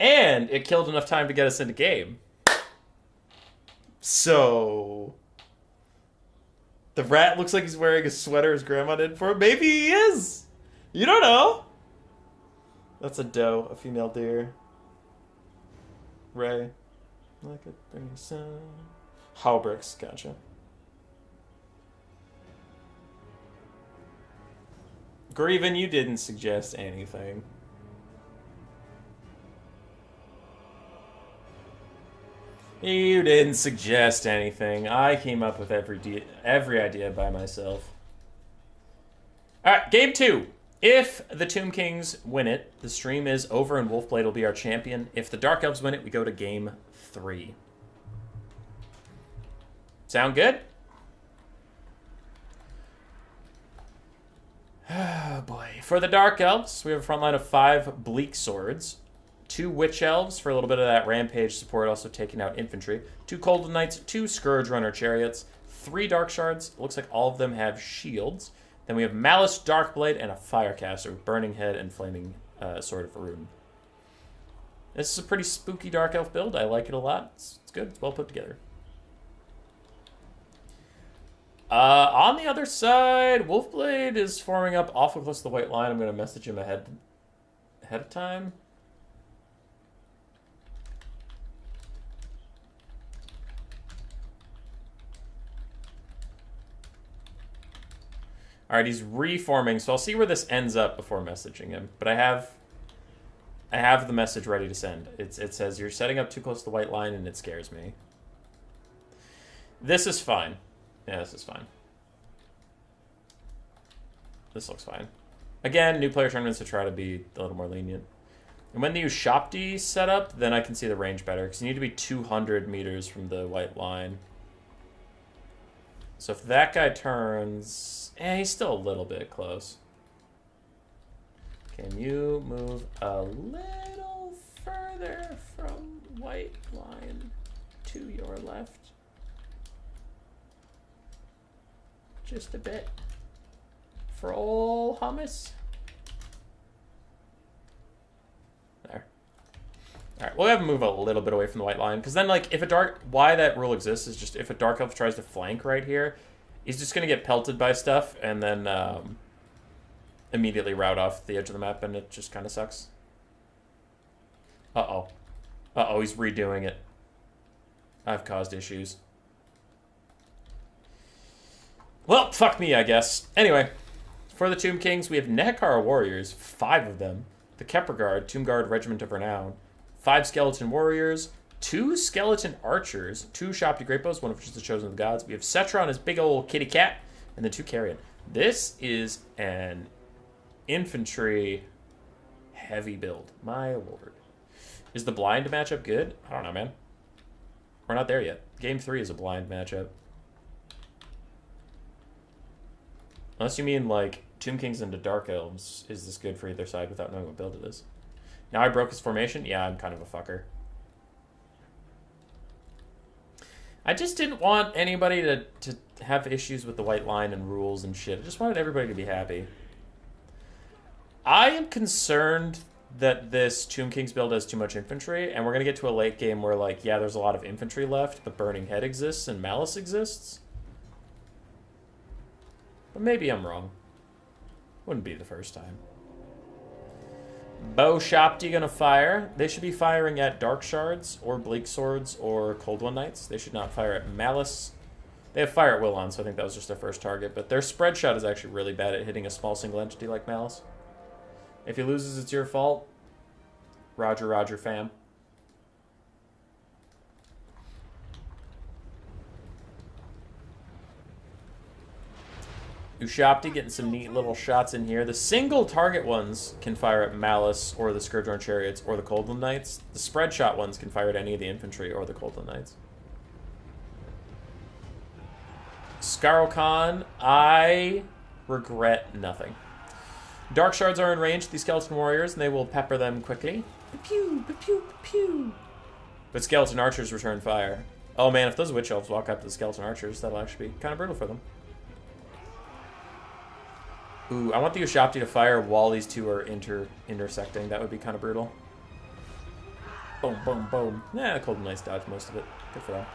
And it killed enough time to get us into game. So the rat looks like he's wearing a sweater his grandma did for him. Maybe he is. You don't know. That's a doe, a female deer. Ray. Like a bring sun. Halberks, gotcha. Grieven, you didn't suggest anything. You didn't suggest anything. I came up with every idea by myself. Alright, game 2. If the Tomb Kings win it, the stream is over and Wolfblade will be our champion. If the Dark Elves win it, we go to game 3. Sound good? Oh boy. For the Dark Elves, we have a front line of 5 Bleak Swords, 2 Witch Elves for a little bit of that rampage support, also taking out infantry, 2 Cold Knights, 2 Scourge Runner Chariots, 3 Dark Shards. It looks like all of them have shields. Then we have Malice, Darkblade, and a Firecaster with Burning Head and Flaming Sword of Rune. This is a pretty spooky Dark Elf build. I like it a lot. It's good. It's well put together. On the other side, Wolfblade is forming up awful close to the white line. I'm going to message him ahead of time. All right, he's reforming, so I'll see where this ends up before messaging him. But I have the message ready to send. It says, you're setting up too close to the white line, and it scares me. This is fine. Yeah, this is fine. This looks fine. Again, new player tournaments to try to be a little more lenient. And when the Ushapti set up, then I can see the range better, because you need to be 200 meters from the white line. So if that guy turns... he's still a little bit close. Can you move a little further from white line to your left? Just a bit. For ol' hummus. There. Alright, we'll have him move a little bit away from the white line. Because then, like, if a dark... Why that rule exists is just if a Dark Elf tries to flank right here, he's just going to get pelted by stuff and then immediately route off the edge of the map, and it just kind of sucks. Uh-oh. Uh-oh, he's redoing it. I've caused issues. Well, fuck me, I guess. Anyway, for the Tomb Kings, we have Nehekara Warriors, 5 of them. The Kepler Guard, Tomb Guard Regiment of Renown. 5 Skeleton Warriors, 2 Skeleton Archers, 2 Shopti Greatbows, one of which is the Chosen of the Gods. We have Cetron, his big old kitty cat, and then 2 Carrion. This is an infantry heavy build. My lord. Is the blind matchup good? I don't know, man. We're not there yet. Game 3 is a blind matchup. Unless you mean, like, Tomb Kings into Dark Elves, is this good for either side without knowing what build it is? Now I broke his formation? Yeah, I'm kind of a fucker. I just didn't want anybody to have issues with the white line and rules and shit. I just wanted everybody to be happy. I am concerned that this Tomb Kings build has too much infantry, and we're going to get to a late game where, like, yeah, there's a lot of infantry left, but Burning Head exists and Malice exists. But maybe I'm wrong. Wouldn't be the first time. Bow Shopti gonna fire. They should be firing at Dark Shards or Bleak Swords or Cold One Knights. They should not fire at Malice. They have Fire at Will on, so I think that was just their first target. But their spread shot is actually really bad at hitting a small single entity like Malice. If he loses, it's your fault. Roger, Roger, fam. Ushapti getting some neat little shots in here. The single target ones can fire at Malice or the Scourge-Horn Chariots or the Cold One Knights. The spread shot ones can fire at any of the infantry or the Cold One Knights. Skarl, I regret nothing. Dark Shards are in range, these Skeleton Warriors, and they will pepper them quickly. Pew, pew, pew, pew. But Skeleton Archers return fire. Oh man, if those Witch Elves walk up to the Skeleton Archers, that'll actually be kind of brutal for them. Ooh, I want the Ushapti to fire while these two are intersecting. That would be kind of brutal. Boom, boom, boom. Yeah, the Cold Knights dodge most of it. Good for that.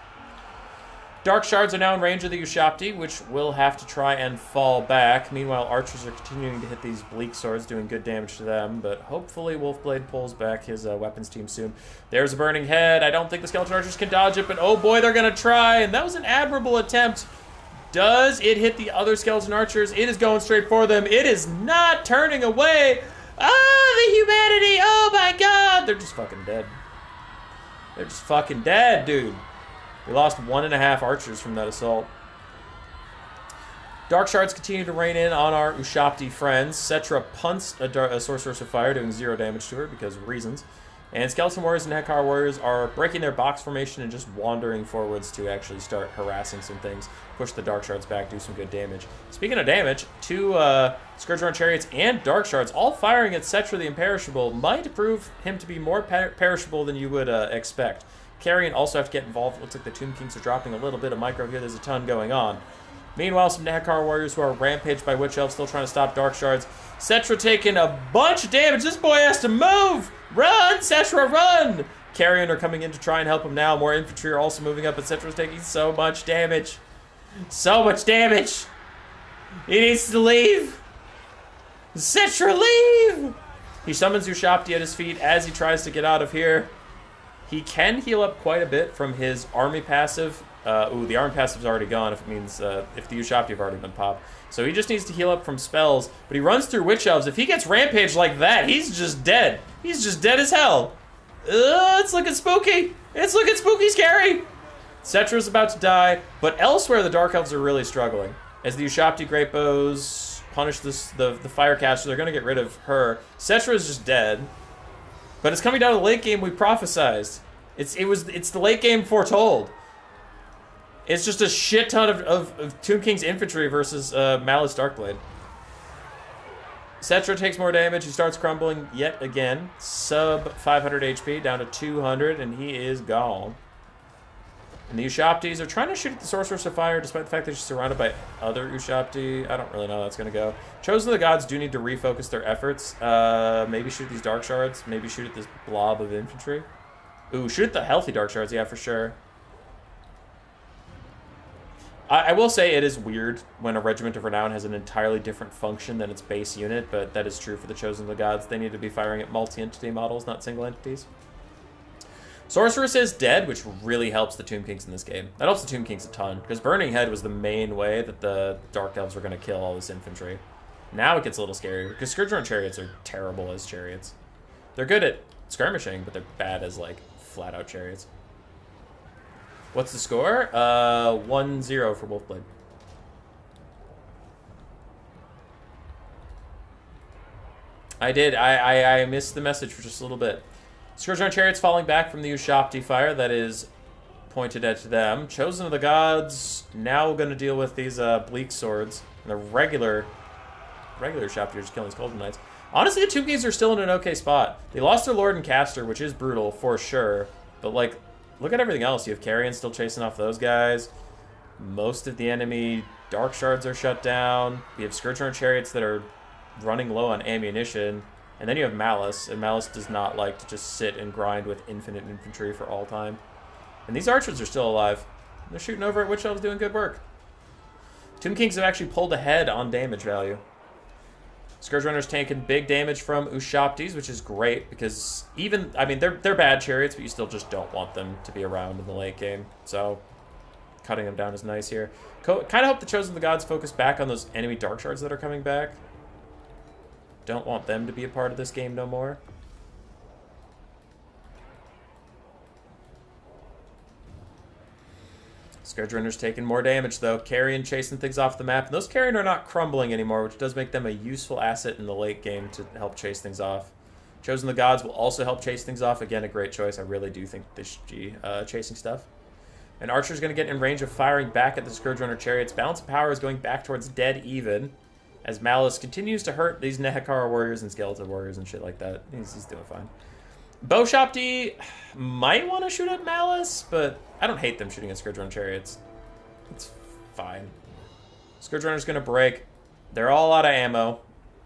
Dark Shards are now in range of the Ushapti, which will have to try and fall back. Meanwhile, Archers are continuing to hit these Bleak Swords, doing good damage to them. But hopefully Wolfblade pulls back his weapons team soon. There's a Burning Head. I don't think the Skeleton Archers can dodge it, but oh boy, they're going to try. And that was an admirable attempt. Does it hit the other Skeleton Archers? It is going straight for them. It is not turning away. Ah, the humanity. Oh my god. They're just fucking dead. They're just fucking dead, dude. We lost 1.5 archers from that assault. Dark Shards continue to rain in on our Ushapti friends. Cetra punts a Sorceress of Fire, doing 0 damage to her because of reasons. And Skeleton Warriors and Nehekara Warriors are breaking their box formation and just wandering forwards to actually start harassing some things, push the Dark Shards back, do some good damage. Speaking of damage, 2 Scourge-Horn Chariots and Dark Shards, all firing at Cetra the Imperishable, might prove him to be more perishable than you would expect. Carrion also have to get involved. It looks like the Tomb Kings are dropping a little bit of micro here. There's a ton going on. Meanwhile, some Nehekar warriors who are rampaged by Witch Elves still trying to stop Dark Shards. Cetra taking a bunch of damage. This boy has to move! Run, Cetra, run! Carrion are coming in to try and help him now. More infantry are also moving up, but Cetra's taking so much damage. So much damage! He needs to leave! Cetra, leave! He summons Ushabti at his feet as he tries to get out of here. He can heal up quite a bit from his army passive. The army passive's already gone if it means if the Ushabti have already been popped. So he just needs to heal up from spells, but he runs through Witch Elves. If he gets rampaged like that, he's just dead. He's just dead as hell. It's looking spooky. It's looking spooky scary. Cetra's about to die, but elsewhere the Dark Elves are really struggling. As the Ushabti Great Bows punish the Firecaster, they're going to get rid of her. Cetra is just dead. But it's coming down to the late game we prophesized. It's the late game foretold. It's just a shit ton of Tomb King's infantry versus Malice Darkblade. Cetra takes more damage. He starts crumbling yet again. Sub 500 HP, down to 200, and he is gone. And the Ushabtis are trying to shoot at the Sorceress of Fire, despite the fact that she's surrounded by other Ushabti. I don't really know how that's going to go. Chosen of the Gods do need to refocus their efforts. Maybe shoot at these Dark Shards. Maybe shoot at this blob of infantry. Ooh, shoot at the healthy Dark Shards, yeah, for sure. I will say it is weird when a Regiment of Renown has an entirely different function than its base unit, but that is true for the Chosen of the Gods. They need to be firing at multi-entity models, not single entities. Sorceress is dead, which really helps the Tomb Kings in this game. That helps the Tomb Kings a ton, because Burning Head was the main way that the Dark Elves were going to kill all this infantry. Now it gets a little scarier, because Scourge-Run Chariots are terrible as chariots. They're good at skirmishing, but they're bad as, like, flat-out chariots. What's the score? 1-0 for Wolfblade. I did. I missed the message for just a little bit. Scourge-Run Chariots falling back from the Ushabti fire that is pointed at them. Chosen of the Gods now going to deal with these bleak swords. And the regular Ushabti are just killing these Golden Knights. Honestly, the Tomb Kings are still in an okay spot. They lost their Lord and Caster, which is brutal for sure. But, like, look at everything else. You have Carrion still chasing off those guys. Most of the enemy Dark Shards are shut down. We have Scourge-Run Chariots that are running low on ammunition. And then you have Malice, and Malice does not like to just sit and grind with infinite infantry for all time. And these archers are still alive. They're shooting over at Witch Elves doing good work. Tomb Kings have actually pulled ahead on damage value. Scourge Runner's taking big damage from Ushabtis, which is great, because even, I mean, they're bad chariots, but you still just don't want them to be around in the late game. So, cutting them down is nice here. Kind of hope the Chosen of the Gods focus back on those enemy Dark Shards that are coming back. Don't want them to be a part of this game no more. Scourge Runner's taking more damage, though. Carrion chasing things off the map. And those Carrion are not crumbling anymore, which does make them a useful asset in the late game to help chase things off. Chosen of the Gods will also help chase things off. Again, a great choice. I really do think they should be chasing stuff. And Archer's going to get in range of firing back at the Scourge Runner chariots. Balance of power is going back towards dead even, as Malice continues to hurt these Nehekar warriors and Skeleton warriors and shit like that. He's doing fine. Beaushopti might want to shoot at Malice, but I don't hate them shooting at Scourge Runner chariots. It's fine. Scourge Runner's going to break. They're all out of ammo.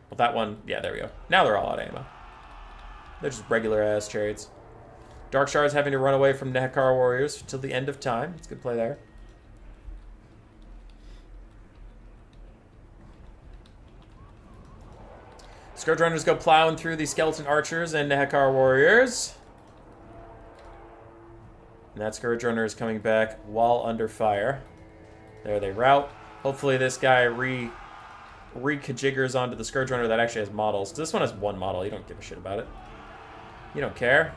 Well, that one, yeah, there we go. Now they're all out of ammo. They're just regular-ass chariots. Dark Shards having to run away from Nehekar warriors until the end of time. It's a good play there. Scourge Runners go plowing through these Skeleton Archers and Nehekar Warriors. And that Scourge Runner is coming back while under fire. There they rout. Hopefully this guy re-kajiggers onto the Scourge Runner that actually has models. 'Cause this one has one model. You don't give a shit about it. You don't care.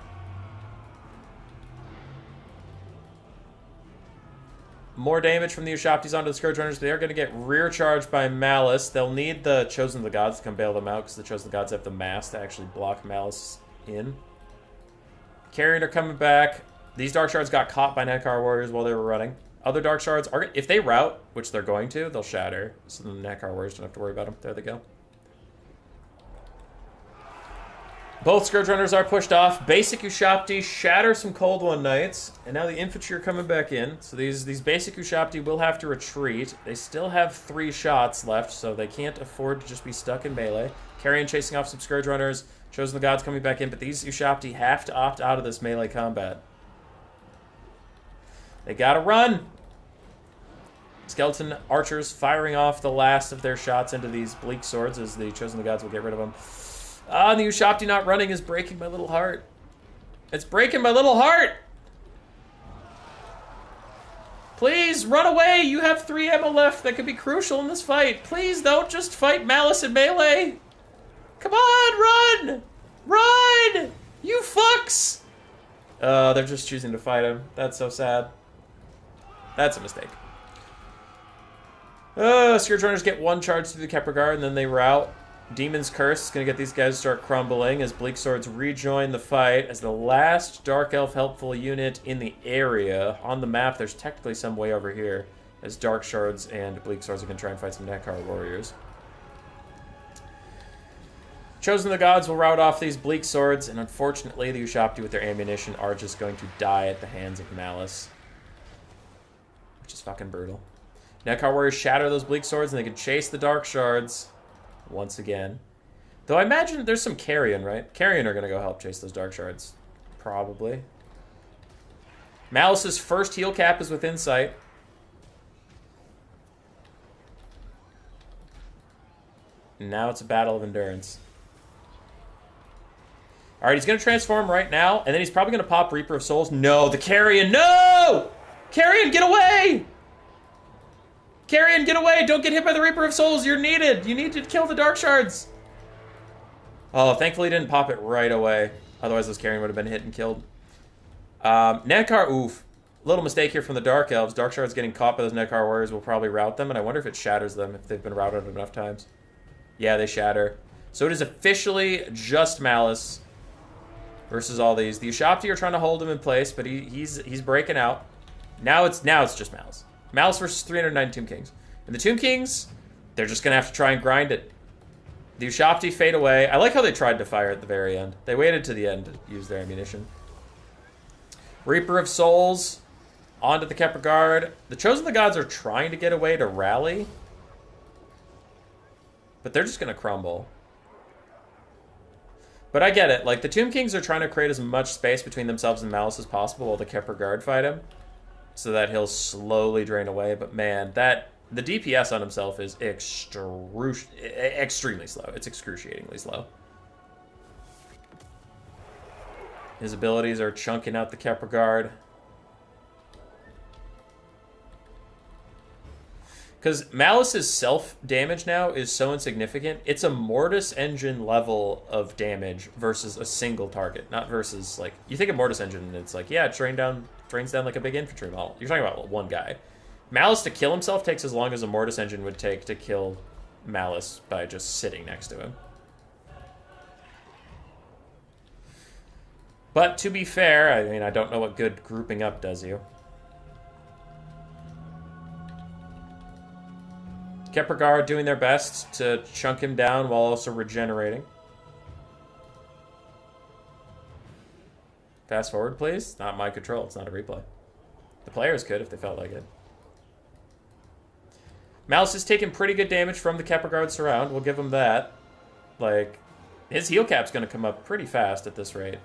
More damage from the Ushabtis onto the Scourge Runners. They are going to get rear charged by Malice. They'll need the Chosen of the Gods to come bail them out, because the Chosen of the Gods have the mass to actually block Malice in. Carrion are coming back. These Dark Shards got caught by Nehekar Warriors while they were running. Other Dark Shards, are, if they rout, which they're going to, they'll shatter. So the Nehekar Warriors don't have to worry about them. There they go. Both Scourge Runners are pushed off. Basic Ushabti shatter some Cold One Knights, and now the infantry are coming back in. So these basic Ushabti will have to retreat. They still have 3 shots left, so they can't afford to just be stuck in melee. Carrion chasing off some Scourge Runners. Chosen the Gods coming back in, but these Ushabti have to opt out of this melee combat. They gotta run! Skeleton archers firing off the last of their shots into these bleak swords as the Chosen the Gods will get rid of them. Ah, the Ushabti not running is breaking my little heart. It's breaking my little heart! Please, run away! You have 3 ammo left that could be crucial in this fight. Please don't just fight Malice in melee! Come on, run! Run! You fucks! They're just choosing to fight him. That's so sad. That's a mistake. Scourge Runners get 1 charge through the Kepler Guard, and then they rout. Demon's Curse is going to get these guys to start crumbling as Bleak Swords rejoin the fight as the last Dark Elf helpful unit in the area. On the map, there's technically some way over here as Dark Shards and Bleak Swords are going to try and fight some Nekar warriors. Chosen the Gods will rout off these Bleak Swords, and unfortunately, the Ushabti with their ammunition are just going to die at the hands of Malice. Which is fucking brutal. Nekar warriors shatter those Bleak Swords, and they can chase the Dark Shards once again. Though I imagine there's some Carrion, right? Carrion are going to go help chase those Dark Shards. Probably. Malice's first heal cap is within sight. And now it's a battle of endurance. Alright, he's going to transform right now, and then he's probably going to pop Reaper of Souls. No, the Carrion, no! Carrion, get away! Carrion, get away! Don't get hit by the Reaper of Souls. You're needed. You need to kill the Dark Shards. Oh, thankfully he didn't pop it right away. Otherwise, those Carrion would have been hit and killed. Nekar, oof. Little mistake here from the Dark Elves. Dark Shards getting caught by those Nekar warriors will probably rout them, and I wonder if it shatters them if they've been routed enough times. Yeah, they shatter. So it is officially just Malice versus all these. The Ushabti are trying to hold him in place, but he's breaking out. Now it's just Malice. Malice versus 309 Tomb Kings. And the Tomb Kings, they're just going to have to try and grind it. The Ushabti fade away. I like how they tried to fire at the very end. They waited to the end to use their ammunition. Reaper of Souls onto the Kepler Guard. The Chosen the Gods are trying to get away to rally. But they're just going to crumble. But I get it. Like, the Tomb Kings are trying to create as much space between themselves and Malice as possible while the Kepler Guard fight him, so that he'll slowly drain away. But man, the DPS on himself is extremely slow. It's excruciatingly slow. His abilities are chunking out the Kepler Guard. Because Malice's self-damage now is so insignificant, it's a Mortis Engine level of damage versus a single target. Not versus, like, you think of Mortis Engine and it's like, yeah, it drains down like a big infantry model. You're talking about one guy. Malice to kill himself takes as long as a Mortis Engine would take to kill Malice by just sitting next to him. But to be fair, I mean, I don't know what good grouping up does you. Kepler Guard doing their best to chunk him down while also regenerating. Fast forward, please. Not my control. It's not a replay. The players could if they felt like it. Malice has taken pretty good damage from the Kepler Guard surround. We'll give him that. Like, his heal cap's going to come up pretty fast at this rate.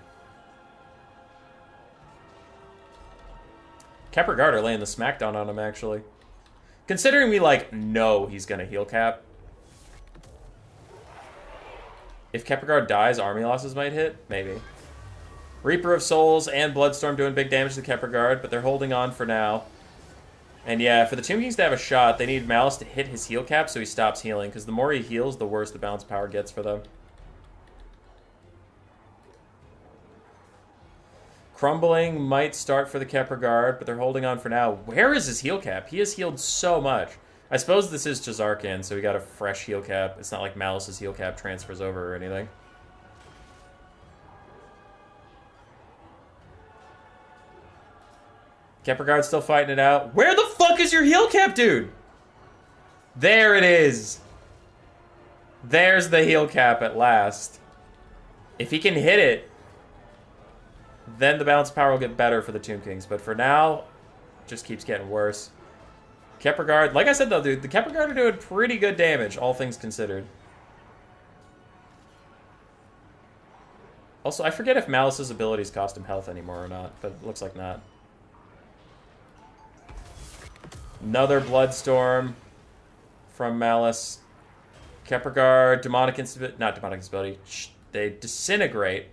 Kepler Guard are laying the smackdown on him, actually. Considering we, like, know he's going to heal cap. If Kepler Guard dies, army losses might hit. Maybe. Reaper of Souls and Bloodstorm doing big damage to the Kepler Guard, but they're holding on for now. And yeah, for the Tomb Kings to have a shot, they need Malice to hit his heal cap so he stops healing, because the more he heals, the worse the balance power gets for them. Crumbling might start for the Kepler Guard, but they're holding on for now. Where is his heal cap? He has healed so much. I suppose this is Jazarkan, so we got a fresh heal cap. It's not like Malice's heal cap transfers over or anything. Kepler Guard's still fighting it out. Where the fuck is your heal cap, dude? There it is. There's the heal cap at last. If he can hit it, then the balance of power will get better for the Tomb Kings. But for now, it just keeps getting worse. Kepler Guard, like I said though, dude, the Kepler Guard are doing pretty good damage, all things considered. Also, I forget if Malice's abilities cost him health anymore or not, but it looks like not. Another Bloodstorm from Malice. Kepler Guard, Demonic Instability, not Demonic Instability, they disintegrate.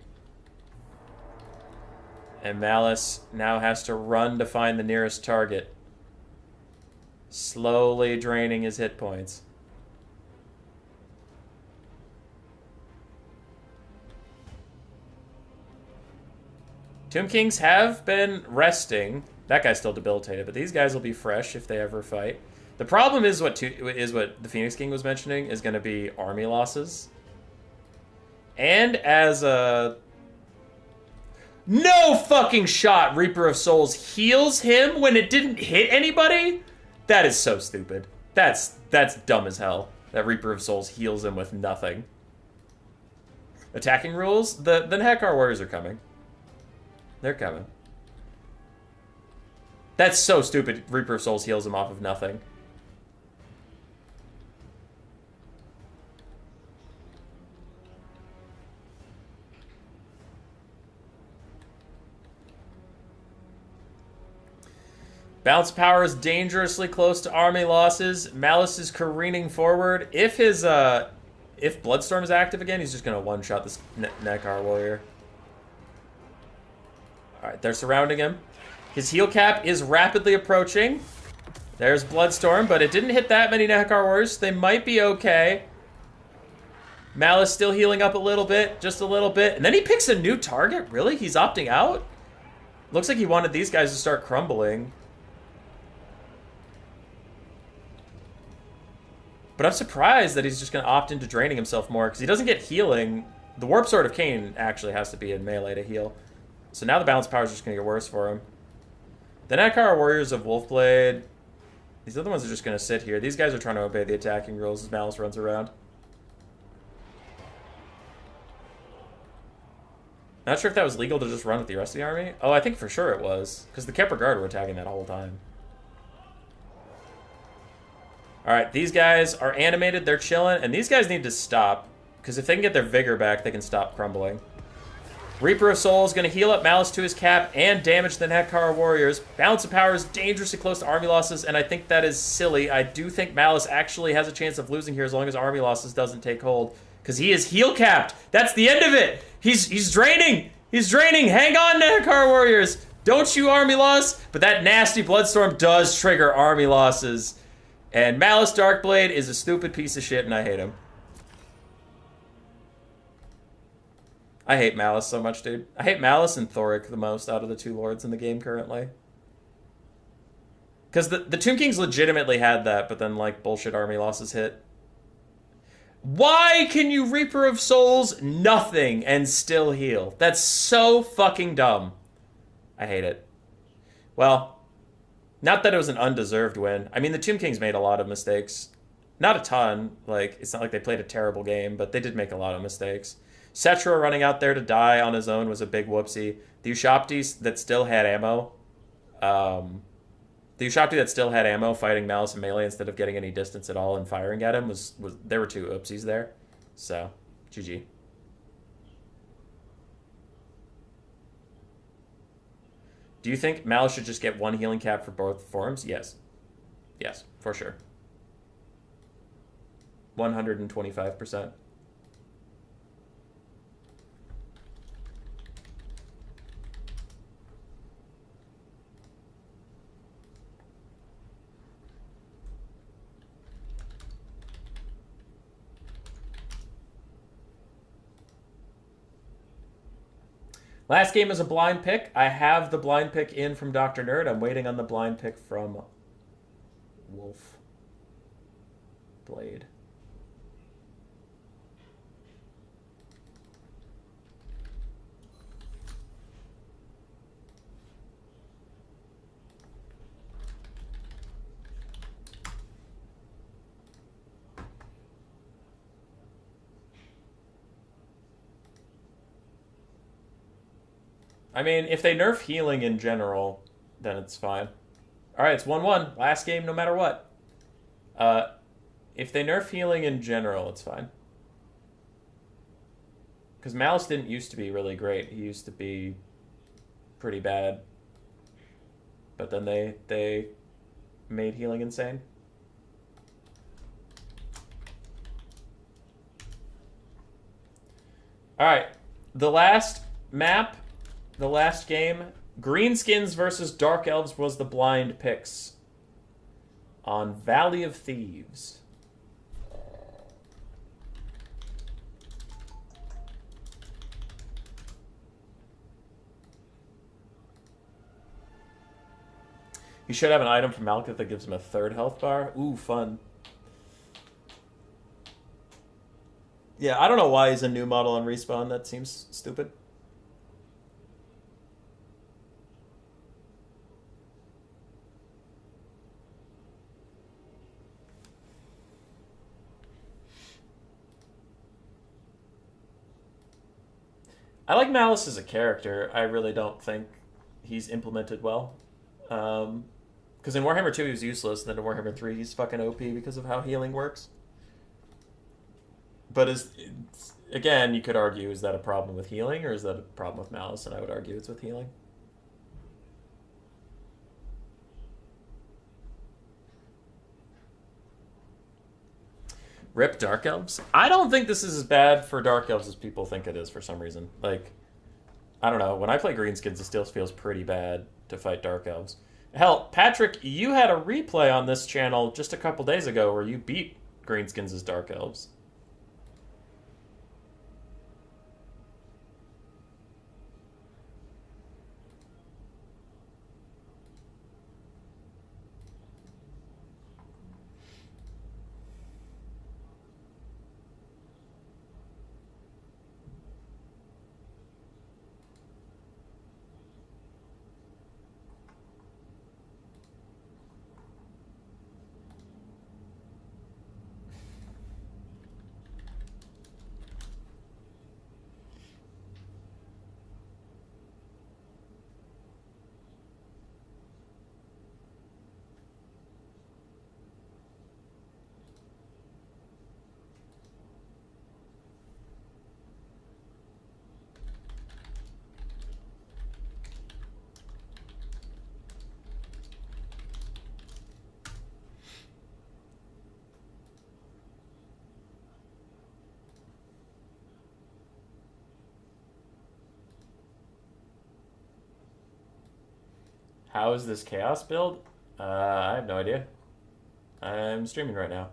And Malice now has to run to find the nearest target. Slowly draining his hit points. Tomb Kings have been resting. That guy's still debilitated, but these guys will be fresh if they ever fight. The problem is what the Phoenix King was mentioning is going to be army losses. And as a... No fucking shot Reaper of Souls heals him when it didn't hit anybody? That is so stupid. That's dumb as hell. That Reaper of Souls heals him with nothing. Attacking rules? The Hekar Warriors are coming. They're coming. That's so stupid. Reaper of Souls heals him off of nothing. Bounce power is dangerously close to army losses. Malice is careening forward. If Bloodstorm is active again, he's just gonna one-shot this Nekar warrior. Alright, they're surrounding him. His heal cap is rapidly approaching. There's Bloodstorm, but it didn't hit that many Nekar warriors. They might be okay. Malice still healing up a little bit, just a little bit. And then he picks a new target? Really? He's opting out? Looks like he wanted these guys to start crumbling. But I'm surprised that he's just going to opt into draining himself more, because he doesn't get healing. The Warp Sword of Cain actually has to be in melee to heal. So now the balance power is just going to get worse for him. The Nekar Warriors of Wolfblade. These other ones are just going to sit here. These guys are trying to obey the attacking rules as Malice runs around. Not sure if that was legal to just run with the rest of the army. Oh, I think for sure it was, because the Kepler Guard were attacking that whole time. Alright, these guys are animated, they're chilling, and these guys need to stop, because if they can get their vigor back, they can stop crumbling. Reaper of Souls going to heal up Malice to his cap and damage the Nekar Warriors. Balance of power is dangerously close to army losses, and I think that is silly. I do think Malice actually has a chance of losing here as long as army losses doesn't take hold, because he is heal capped. That's the end of it. He's draining. He's draining. Hang on, Nekar Warriors. Don't you army loss. But that nasty Bloodstorm does trigger army losses. And Malice Darkblade is a stupid piece of shit, and I hate him. I hate Malice so much, dude. I hate Malice and Thoric the most out of the two lords in the game currently. Because the Tomb Kings legitimately had that, but then, like, bullshit army losses hit. Why can you Reaper of Souls nothing and still heal? That's so fucking dumb. I hate it. Well, not that it was an undeserved win. I mean, the Tomb Kings made a lot of mistakes. Not a ton. Like, it's not like they played a terrible game, but they did make a lot of mistakes. Cetra running out there to die on his own was a big whoopsie. The Ushabti that still had ammo, fighting Malice and melee instead of getting any distance at all and firing at him was there were two oopsies there. So, GG. Do you think Malice should just get one healing cap for both forms? Yes. Yes, for sure. 125%. Last game is a blind pick. I have the blind pick in from Dr. Nerd. I'm waiting on the blind pick from Wolf Blade. I mean, if they nerf healing in general, then it's fine. Alright, it's 1-1. Last game no matter what. If they nerf healing in general, it's fine. Because Malice didn't used to be really great. He used to be pretty bad. But then they made healing insane. Alright, the last map, the last game, greenskins versus dark elves was the blind picks on Valley of Thieves. You should have an item from Malekith that gives him a 3rd health bar. Ooh, fun. Yeah, I don't know why he's a new model on Respawn. That seems stupid. I like Malice as a character. I really don't think he's implemented well. Because in Warhammer 2 he was useless, and then in Warhammer 3 he's fucking OP because of how healing works. But again, you could argue, is that a problem with healing, or is that a problem with Malice? And I would argue it's with healing. Rip Dark Elves? I don't think this is as bad for Dark Elves as people think it is for some reason. Like, I don't know. When I play Greenskins, it still feels pretty bad to fight Dark Elves. Hell, Patrick, you had a replay on this channel just a couple days ago where you beat Greenskins as Dark Elves. How is this Chaos build? I have no idea. I'm streaming right now.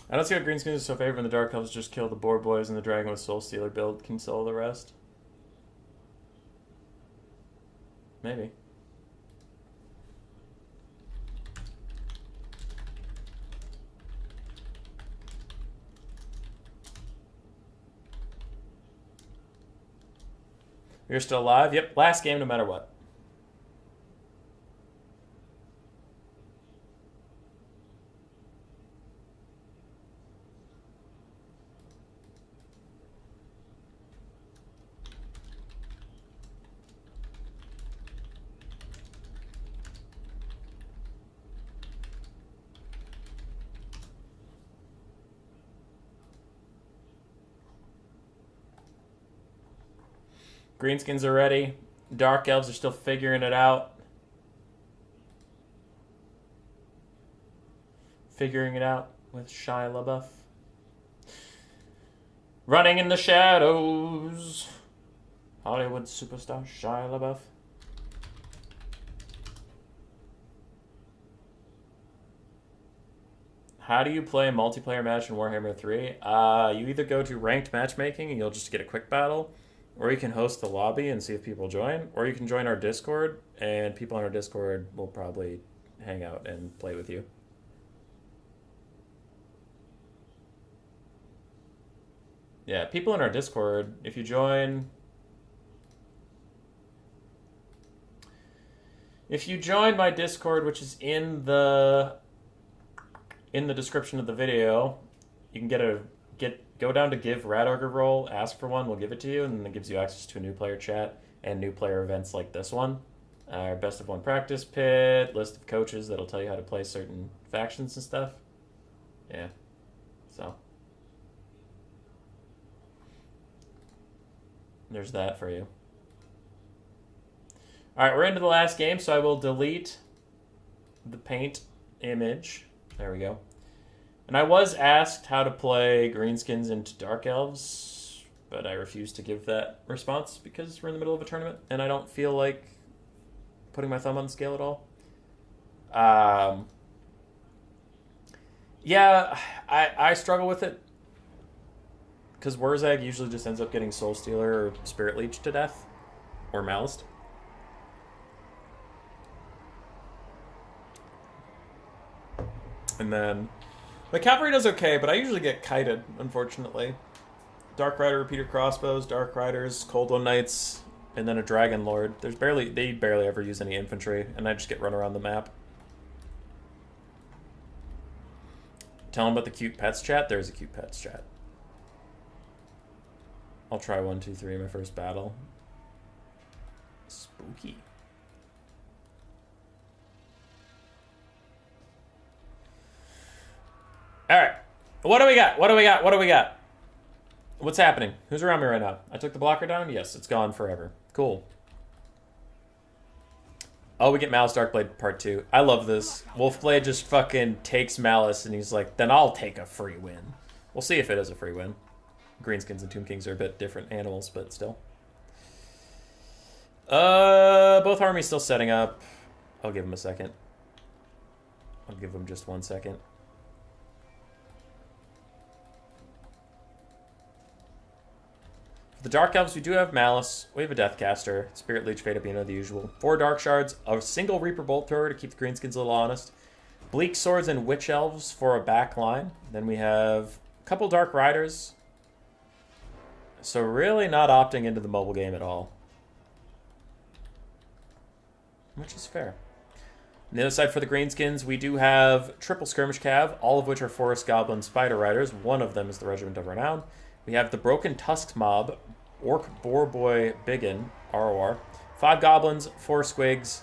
I don't see how Greenskins is so favored when the Dark Elves just kill the Boar Boys and the Dragon with Soul Stealer build can solo the rest. Maybe. You're still alive? Yep, last game no matter what. Greenskins are ready. Dark Elves are still figuring it out. Figuring it out with Shia LaBeouf. Running in the shadows. Hollywood superstar Shia LaBeouf. How do you play a multiplayer match in Warhammer 3? You either go to ranked matchmaking and you'll just get a quick battle, or you can host the lobby and see if people join, or you can join our Discord, and people on our Discord will probably hang out and play with you. Yeah, people in our Discord, if you join... If you join my Discord, which is in the description of the video, you can go down to give Rat Ogre role, ask for one, we'll give it to you, and then it gives you access to a new player chat and new player events like this one. Our best of one practice pit, list of coaches that'll tell you how to play certain factions and stuff. Yeah. So. There's that for you. Alright, we're into the last game, so I will delete the paint image. There we go. And I was asked how to play greenskins into Dark Elves, but I refuse to give that response because we're in the middle of a tournament, and I don't feel like putting my thumb on the scale at all. Yeah, I struggle with it because Wurzag usually just ends up getting Soul Stealer or Spirit Leech to death, or Malist. And then the cavalry does okay, but I usually get kited, unfortunately. Dark Rider, repeater crossbows, Dark Riders, Cold One Knights, and then a Dragon Lord. They barely ever use any infantry, and I just get run around the map. Tell them about the cute pets chat. There's a cute pets chat. I'll try 1, 2, 3 in my first battle. Spooky. All right. What do we got? What do we got? What do we got? What's happening? Who's around me right now? I took the blocker down? Yes, it's gone forever. Cool. Oh, we get Malice Darkblade Part 2. I love this. Wolfblade just fucking takes Malice and he's like, then I'll take a free win. We'll see if it is a free win. Greenskins and Tomb Kings are a bit different animals, but still. Both armies still setting up. I'll give them a second. I'll give them just 1 second. For the Dark Elves, we do have Malice. We have a Deathcaster, Spirit Leech, Fate Abino, the usual. 4 Dark Shards, a single Reaper Bolt Thrower to keep the Greenskins a little honest. Bleak Swords and Witch Elves for a back line. Then we have a couple Dark Riders. So really not opting into the mobile game at all. Which is fair. On the other side for the Greenskins, we do have triple Skirmish Cav, all of which are Forest Goblin Spider Riders. One of them is the Regiment of Renown. We have the Broken Tusks Mob, Orc Boar Boy Biggin, ROR. 5 Goblins, 4 Squigs,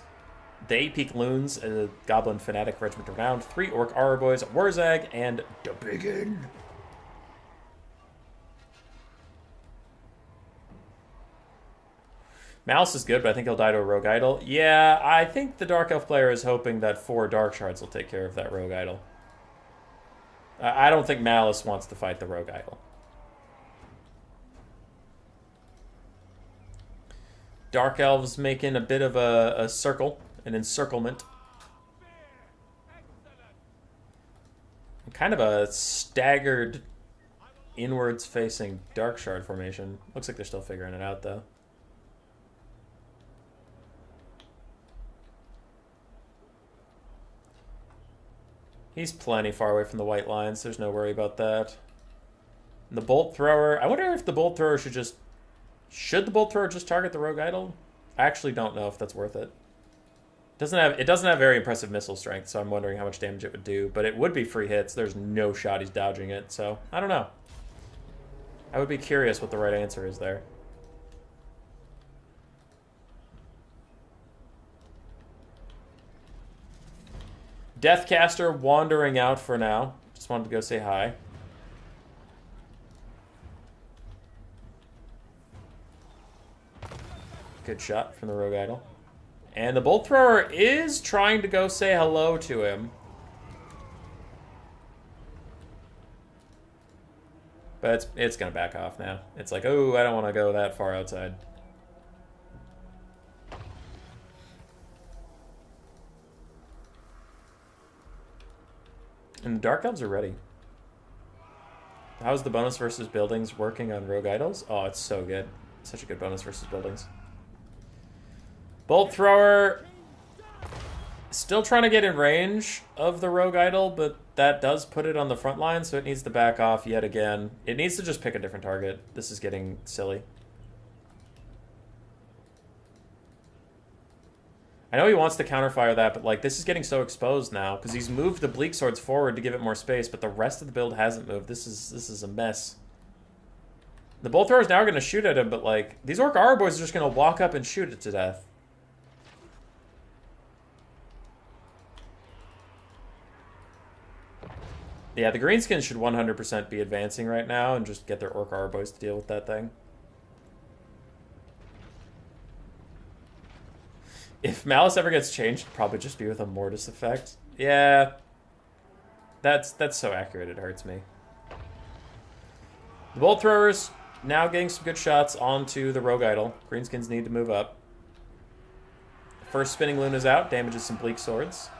the 8-Peak Loons, a Goblin Fanatic Regiment of Renown. 3 Orc ROR Boys, Wurzag, and the Biggin. Malice is good, but I think he'll die to a Rogue Idol. Yeah, I think the Dark Elf player is hoping that 4 Dark Shards will take care of that Rogue Idol. I don't think Malice wants to fight the Rogue Idol. Dark Elves making a bit of a circle, an encirclement. Kind of a staggered inwards facing Dark Shard formation. Looks like they're still figuring it out though. He's plenty far away from the white lines. There's no worry about that. And the Bolt Thrower. I wonder if the Bolt Thrower should just... Should the Bolt Thrower just target the Rogue Idol? I actually don't know if that's worth it. It doesn't have very impressive missile strength, so I'm wondering how much damage it would do. But it would be free hits. There's no shot he's dodging it, so I don't know. I would be curious what the right answer is there. Deathcaster wandering out for now. Just wanted to go say hi. Good shot from the Rogue Idol. And the Bolt Thrower is trying to go say hello to him. But it's going to back off now. It's like, oh, I don't want to go that far outside. And the Dark Elves are ready. How's the bonus versus buildings working on Rogue Idols? Oh, it's so good. Such a good bonus versus buildings. Bolt Thrower. Still trying to get in range of the Rogue Idol, but that does put it on the front line, so it needs to back off yet again. It needs to just pick a different target. This is getting silly. I know he wants to counterfire that, but like this is getting so exposed now because he's moved the Bleak Swords forward to give it more space, but the rest of the build hasn't moved. This is a mess. The Bolt Thrower is now going to shoot at him, but like these Orc Arrow Boys are just going to walk up and shoot it to death. Yeah, the greenskins should 100% be advancing right now and just get their Orc Arrow Boys to deal with that thing. If Malice ever gets changed, it'd probably just be with a Mortis effect. Yeah. That's so accurate, it hurts me. The Bolt Throwers now getting some good shots onto the Rogue Idol. Greenskins need to move up. First Spinning Luna's out, damages some Bleak Swords.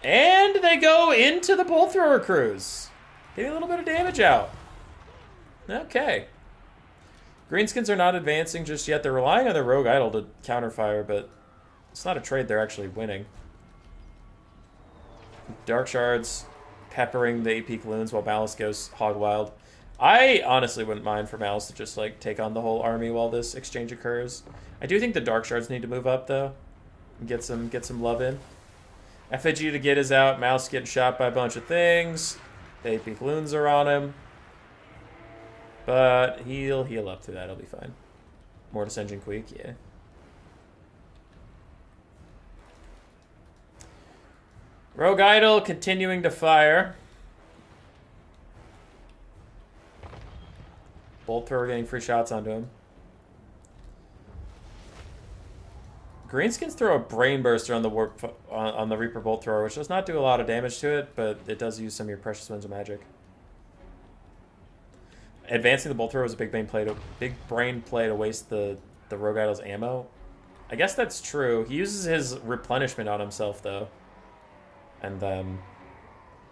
And they go into the Bolt Thrower crews. Getting a little bit of damage out. Okay. Greenskins are not advancing just yet. They're relying on their Rogue Idol to counterfire, but it's not a trade. They're actually winning. Dark Shards peppering the AP Loons while Malice goes hog wild. I honestly wouldn't mind for Malice to just like take on the whole army while this exchange occurs. I do think the Dark Shards need to move up though and get some love in. FAG to get is out. Malice getting shot by a bunch of things. The AP Loons are on him. But he'll heal up through that. He'll be fine. Mortis Engine Queek, yeah. Rogue Idol continuing to fire. Bolt Thrower getting free shots onto him. Greenskins throw a Brain Burster on the Reaper Bolt Thrower, which does not do a lot of damage to it, but it does use some of your precious winds of magic. Advancing the Bolt Thrower was a big brain play to waste the Rogue Idol's ammo. I guess that's true. He uses his replenishment on himself, though. And then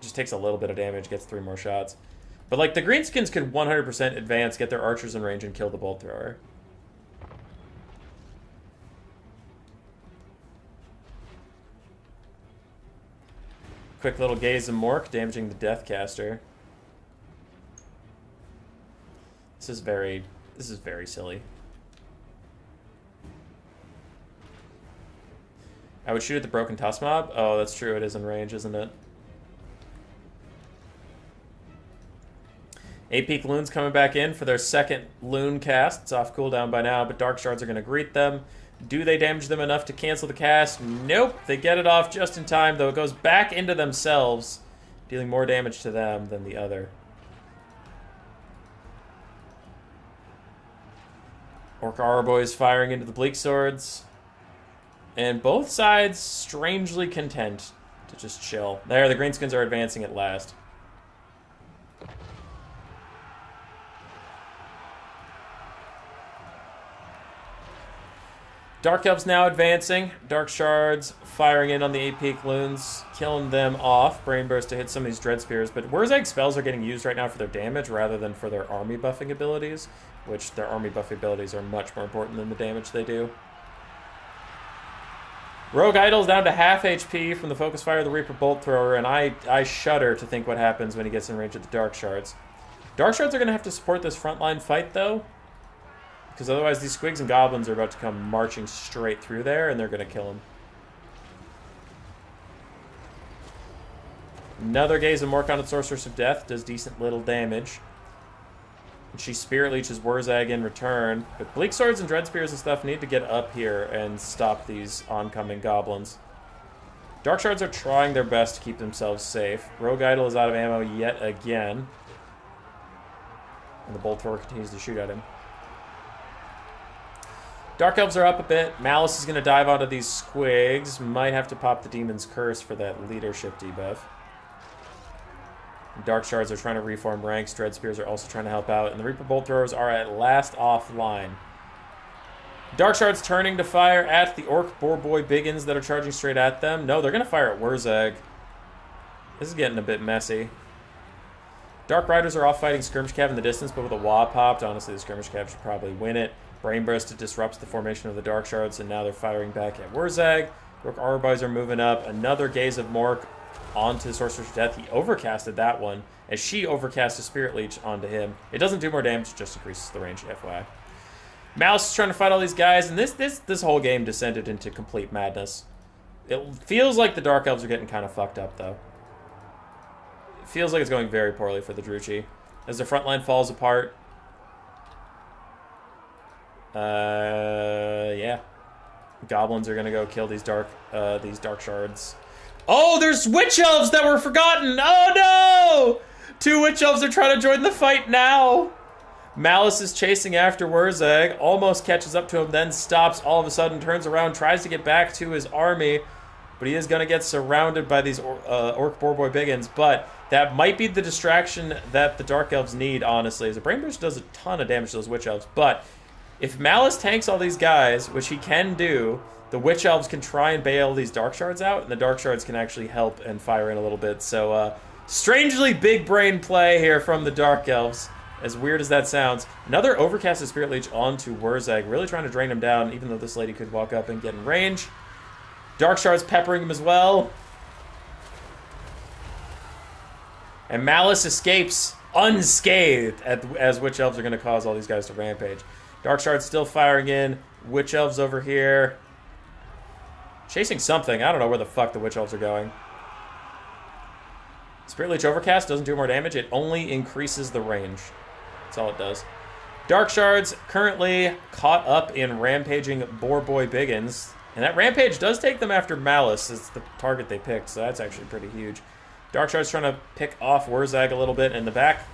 just takes a little bit of damage, gets 3 more shots. But, like, the Greenskins could 100% advance, get their archers in range, and kill the Bolt Thrower. Quick little Gaze and Mork, damaging the Deathcaster. This is very silly. I would shoot at the Broken Tusk Mob. Oh, that's true. It is in range, isn't it? AP Loons coming back in for their second Loon cast. It's off cooldown by now, but Dark Shards are going to greet them. Do they damage them enough to cancel the cast? Nope. They get it off just in time, though. It goes back into themselves, dealing more damage to them than the other. Orc Arrow Boys firing into the Bleak Swords. And both sides strangely content to just chill. There, the Greenskins are advancing at last. Dark Elves now advancing. Dark Shards firing in on the AP Loons, killing them off. Brain Burst to hit some of these Dread Spears. But Wurzag spells are getting used right now for their damage rather than for their army buffing abilities, which their army buffing abilities are much more important than the damage they do. Rogue Idol's down to half HP from the Focus Fire of the Reaper Bolt Thrower, and I shudder to think what happens when he gets in range of the Dark Shards. Dark Shards are going to have to support this frontline fight, though, because otherwise these Squigs and Goblins are about to come marching straight through there, and they're going to kill him. Another Gaze and Mork on its Sorceress of Death does decent little damage. And she Spirit Leeches Wurzag in return. But Bleak Swords and Dread Spears and stuff need to get up here and stop these oncoming Goblins. Dark Shards are trying their best to keep themselves safe. Rogue Idol is out of ammo yet again. And the Bolt Thrower continues to shoot at him. Dark Elves are up a bit. Malice is going to dive onto these Squigs. Might have to pop the Demon's Curse for that leadership debuff. Dark Shards are trying to reform ranks. Dread Spears are also trying to help out. And the Reaper Bolt Throwers are at last offline. Dark Shards turning to fire at the Orc Boar Boy Biggins that are charging straight at them. No, they're going to fire at Wurzag. This is getting a bit messy. Dark Riders are off fighting Skirmish Cav in the distance, but with a Wa popped, honestly, the Skirmish Cav should probably win it. Brain Burst disrupts the formation of the Dark Shards, and now they're firing back at Wurzag. Rook Arboys are moving up. Another Gaze of Mork onto Sorcerer's Death. He overcasted that one, as she overcast a Spirit Leech onto him. It doesn't do more damage, it just increases the range, FYI. Malice is trying to fight all these guys, and this whole game descended into complete madness. It feels like the Dark Elves are getting kind of fucked up, though. It feels like it's going very poorly for the Druchii. As the front line falls apart. Yeah. Goblins are gonna go kill these dark shards. Oh, there's Witch Elves that were forgotten! Oh no! 2 Witch Elves are trying to join the fight now! Malice is chasing after Wurzag, almost catches up to him, then stops, all of a sudden turns around, tries to get back to his army, but he is going to get surrounded by these Orc Boarboy Biggins, but that might be the distraction that the Dark Elves need, honestly, as a Brain Burst does a ton of damage to those Witch Elves, but if Malice tanks all these guys, which he can do, the Witch Elves can try and bail these Dark Shards out, and the Dark Shards can actually help and fire in a little bit, so strangely big brain play here from the Dark Elves. As weird as that sounds. Another overcasted Spirit Leech onto Wurzag, really trying to drain him down, even though this lady could walk up and get in range. Dark Shards peppering him as well. And Malice escapes unscathed as Witch Elves are going to cause all these guys to rampage. Dark Shards still firing in. Witch Elves over here. Chasing something. I don't know where the fuck the Witch Elves are going. Spirit Leech Overcast doesn't do more damage. It only increases the range. That's all it does. Dark Shards currently caught up in rampaging Boarboy Biggins. And that rampage does take them after Malice. It's the target they picked, so that's actually pretty huge. Dark Shards trying to pick off Wurzag a little bit. In the back,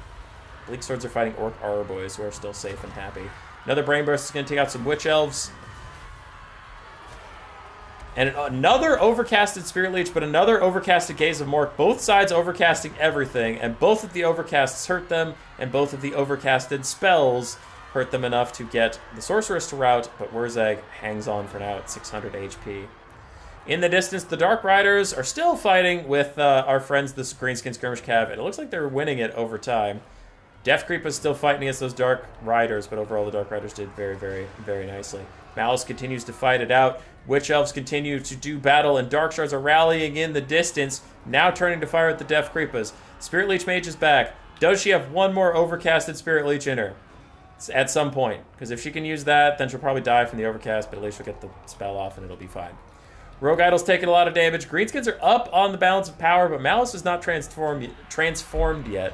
Bleak Swords are fighting Orc Arboys, who are still safe and happy. Another Brain Burst is going to take out some Witch Elves. And another overcasted Spirit Leech, but another overcasted Gaze of Mork. Both sides overcasting everything, and both of the overcasts hurt them, and both of the overcasted spells hurt them enough to get the Sorceress to rout, but Wurzag hangs on for now at 600 HP. In the distance, the Dark Riders are still fighting with our friends, the Greenskin Skirmish Cav, and it looks like they're winning it over time. Death Creep is still fighting against those Dark Riders, but overall the Dark Riders did very, very, very nicely. Malice continues to fight it out. Witch Elves continue to do battle, and Dark Shards are rallying in the distance, now turning to fire at the Death Creepas. Spirit Leech Mage is back. Does she have one more overcasted Spirit Leech in her? At some point. Because if she can use that, then she'll probably die from the overcast, but at least she'll get the spell off and it'll be fine. Rogue Idol's taking a lot of damage. Greenskins are up on the balance of power, but Malice is not transformed yet.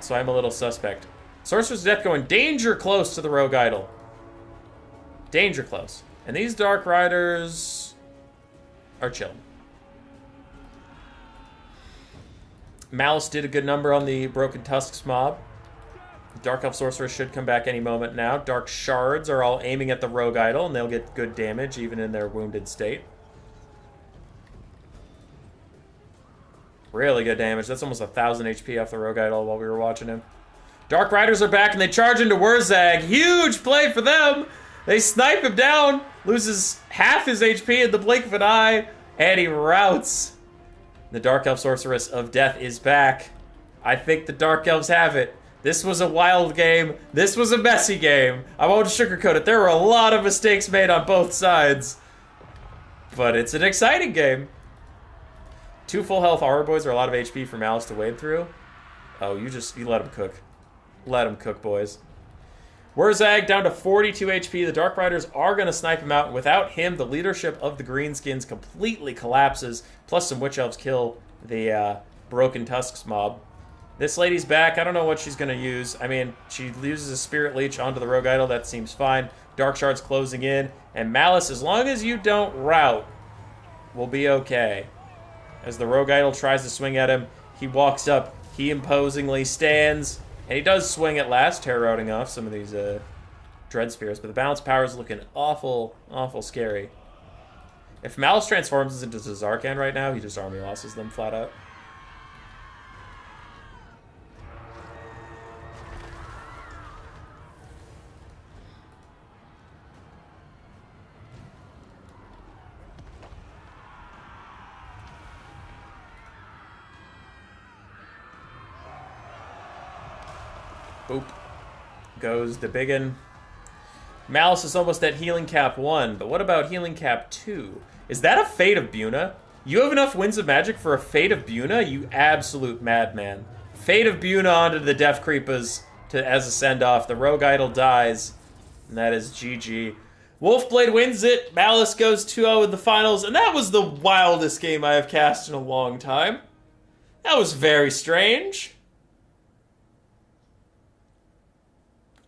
So I'm a little suspect. Sorcerer's Death going danger close to the Rogue Idol. Danger close. And these Dark Riders are chilled. Malice did a good number on the Broken Tusks mob. Dark Elf Sorcerers should come back any moment now. Dark Shards are all aiming at the Rogue Idol, and they'll get good damage even in their wounded state. Really good damage. That's almost 1,000 HP off the Rogue Idol while we were watching him. Dark Riders are back, and they charge into Wurzag. Huge play for them! They snipe him down, loses half his HP in the blink of an eye, and he routs. The Dark Elf Sorceress of Death is back. I think the Dark Elves have it. This was a wild game. This was a messy game. I won't sugarcoat it. There were a lot of mistakes made on both sides. But it's an exciting game. 2 full health Arboys are a lot of HP for Malice to wade through. Oh, you let him cook. Let him cook, boys. Wurzag down to 42 HP. The Dark Riders are going to snipe him out. And without him, the leadership of the Greenskins completely collapses. Plus some Witch Elves kill the Broken Tusks mob. This lady's back. I don't know what she's going to use. I mean, she uses a Spirit Leech onto the Rogue Idol. That seems fine. Dark Shards closing in. And Malice, as long as you don't rout, will be okay. As the Rogue Idol tries to swing at him, he walks up. He imposingly stands. And he does swing at last, terror-routing off some of these Dread Spears. But the balance power is looking awful, awful scary. If Malice transforms into Zarkan right now, he just army losses them flat out. Boop. Goes the biggin. Malice is almost at healing cap 1, but what about healing cap 2? Is that a Fate of Buna? You have enough Winds of Magic for a Fate of Buna? You absolute madman. Fate of Buna onto the Death Creepas as a send-off. The Rogue Idol dies, and that is GG. Wolfblade wins it. Malice goes 2-0 in the finals, and that was the wildest game I have cast in a long time. That was very strange.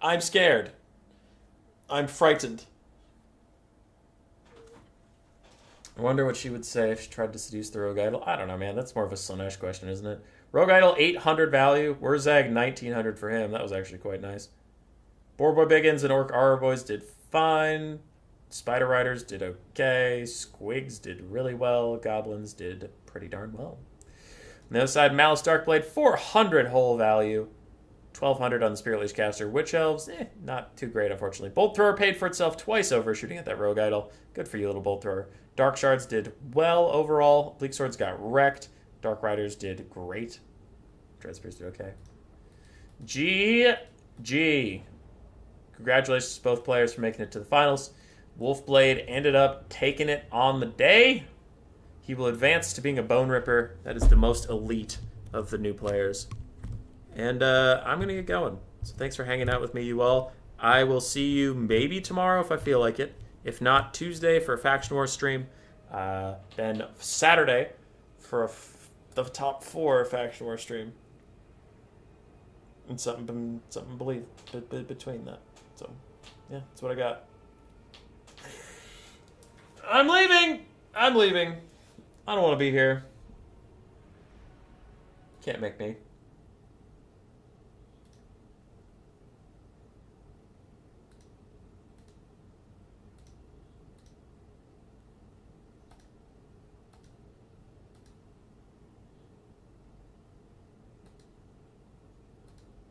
I'm scared. I'm frightened. I wonder what she would say if she tried to seduce the Rogue Idol. I don't know, man. That's more of a Slanesh question, isn't it? Rogue Idol, 800 value. Wurzag, 1900 for him. That was actually quite nice. Boarboy Biggins and Orc Aura Boys did fine. Spider Riders did okay. Squigs did really well. Goblins did pretty darn well. On the other side, Malice Darkblade, 400 whole value. 1200 on the Spirit Leech Caster. Witch Elves, not too great, unfortunately. Bolt Thrower paid for itself twice over shooting at that Rogue Idol. Good for you, little Bolt Thrower. Dark Shards did well overall. Bleak Swords got wrecked. Dark Riders did great. Dread Spears did okay. GG. Congratulations to both players for making it to the finals. Wolfblade ended up taking it on the day. He will advance to being a Bone Ripper. That is the most elite of the new players. And I'm going to get going. So thanks for hanging out with me, you all. I will see you maybe tomorrow if I feel like it. If not, Tuesday for a Faction Wars stream. Then Saturday for the top 4 Faction Wars stream. And something believe between that. So, yeah, that's what I got. I'm leaving! I don't want to be here. Can't make me.